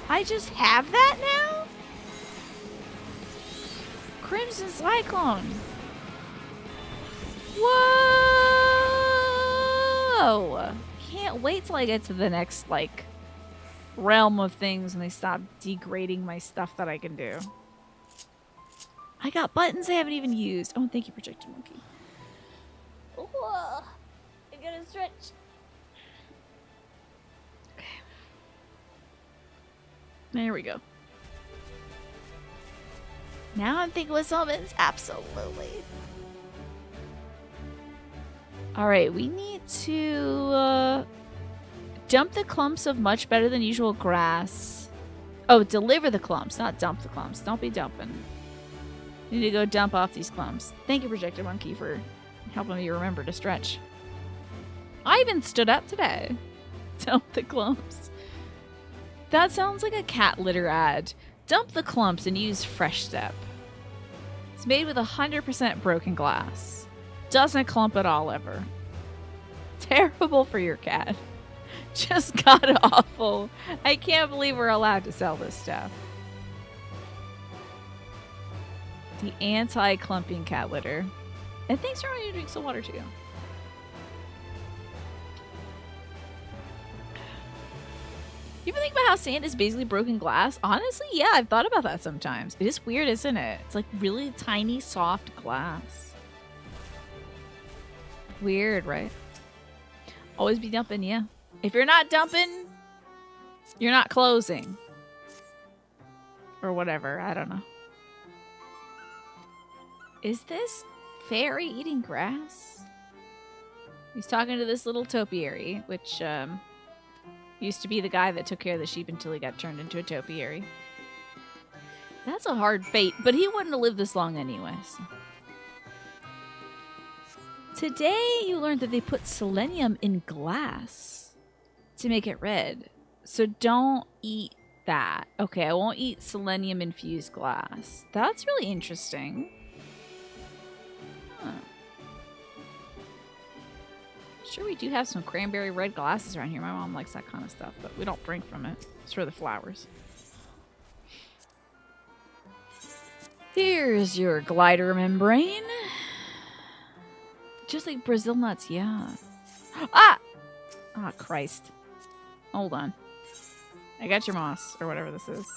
I just have that now? Crimson Cyclone. Whoa! Can't wait till I get to the next, like, realm of things and they stop degrading my stuff that I can do. I got buttons I haven't even used. Oh, thank you, Projected Monkey. Whoa. I gotta stretch. Okay. There we go. Now I'm thinking with summons. Absolutely. Alright, we need to dump the clumps of much better than usual grass. Oh, deliver the clumps, not dump the clumps. Don't be dumping. Need to go dump off these clumps. Thank you, Projected Monkey, for helping me remember to stretch. I even stood up today. Dump the clumps. That sounds like a cat litter ad. Dump the clumps and use Fresh Step. It's made with 100% broken glass. Doesn't clump at all ever. Terrible for your cat. Just god awful. I can't believe we're allowed to sell this stuff. The anti-clumping cat litter. And thanks for wanting to drink some water too. You ever think about how sand is basically broken glass? Honestly, yeah, I've thought about that sometimes. It is weird, isn't it? It's like really tiny, soft glass. Weird, right? Always be dumping, yeah. If you're not dumping, you're not closing. Or whatever, I don't know. Is this fairy eating grass? He's talking to this little topiary, which used to be the guy that took care of the sheep until he got turned into a topiary. That's a hard fate, but he wouldn't have lived this long anyways. Today, you learned that they put selenium in glass to make it red. So don't eat that. Okay, I won't eat selenium-infused glass. That's really interesting. Huh. Sure, we do have some cranberry red glasses around here. My mom likes that kind of stuff, but we don't drink from it. It's for the flowers. Here's your glider membrane. Just like Brazil nuts, yeah. Ah! Ah, Christ. Hold on. I got your moss, or whatever this is.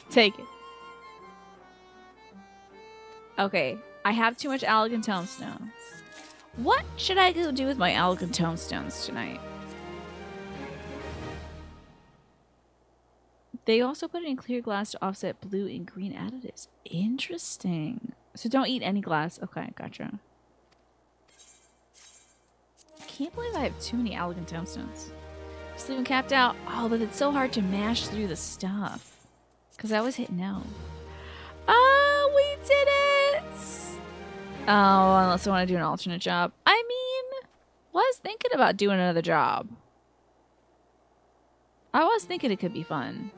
Take it. Okay, I have too much Allegan tomestones. What should I go do with my Allegan tomestones tonight? They also put it in clear glass to offset blue and green additives. Interesting. So don't eat any glass. Okay, gotcha. I can't believe I have too many Allegan tomestones. Just leave them capped out. Oh, but it's so hard to mash through the stuff. Because I always hit no. Oh, we did it! Oh, unless I want to do an alternate job. I mean, was thinking about doing another job. I was thinking it could be fun.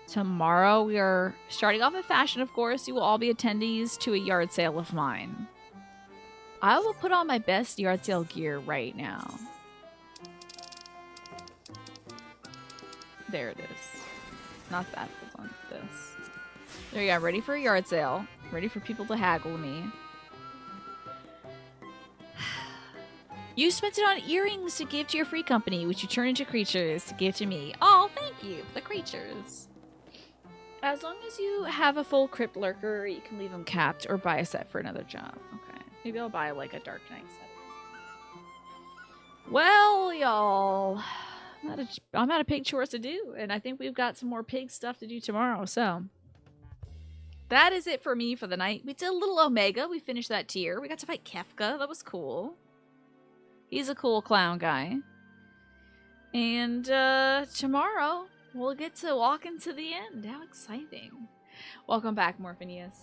Tomorrow we are starting off at fashion, of course. You will all be attendees to a yard sale of mine. I will put on my best yard sale gear right now. There it is. Not that. Hold on. This. There you go. Ready for a yard sale. Ready for people to haggle me. You spent it on earrings to give to your free company, which you turn into creatures to give to me. Oh, thank you. The creatures. As long as you have a full crypt lurker, you can leave them capped or buy a set for another job. Okay. Maybe I'll buy like a Dark Knight set. Well, y'all, I'm out of pig chores to do, and I think we've got some more pig stuff to do tomorrow, so that is it for me for the night. We did a little Omega. We finished that tier. We got to fight Kefka. That was cool. He's a cool clown guy. And tomorrow, we'll get to walk into the end. How exciting. Welcome back, Morphinius.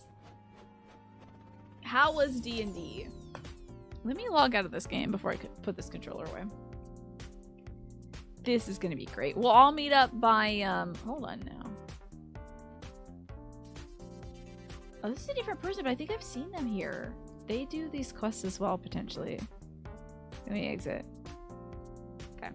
How was D&D? Let me log out of this game before I put this controller away. This is going to be great. We'll all meet up by, hold on now. Oh, this is a different person, but I think I've seen them here. They do these quests as well, potentially. Let me exit. Okay.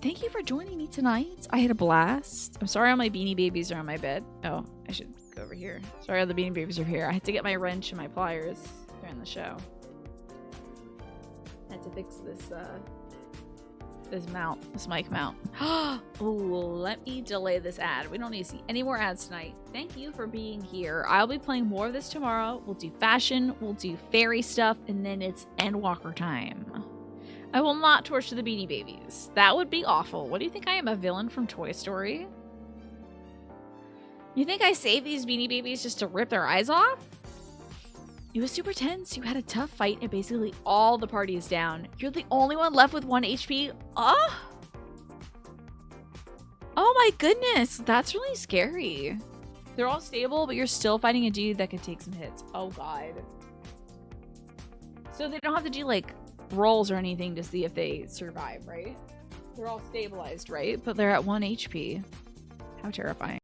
Thank you for joining me tonight. I had a blast. I'm sorry all my Beanie Babies are on my bed. Oh, I should go over here. Sorry all the Beanie Babies are here. I had to get my wrench and my pliers during the show. I had to fix this, this mic mount. Oh, let me delay this ad. We don't need to see any more ads tonight. Thank you for being here. I'll be playing more of this tomorrow. We'll do fashion, we'll do fairy stuff, and then it's Endwalker time. I will not torture the Beanie Babies. That would be awful. What do you think? I am a villain from Toy Story? You think I saved these Beanie Babies just to rip their eyes off? It was super tense. You had a tough fight and basically all the party is down. You're the only one left with 1 HP. Oh my goodness. That's really scary. They're all stable, but you're still fighting a dude that could take some hits. Oh god. So they don't have to do like rolls or anything to see if they survive, right? They're all stabilized, right? But they're at 1 HP. How terrifying.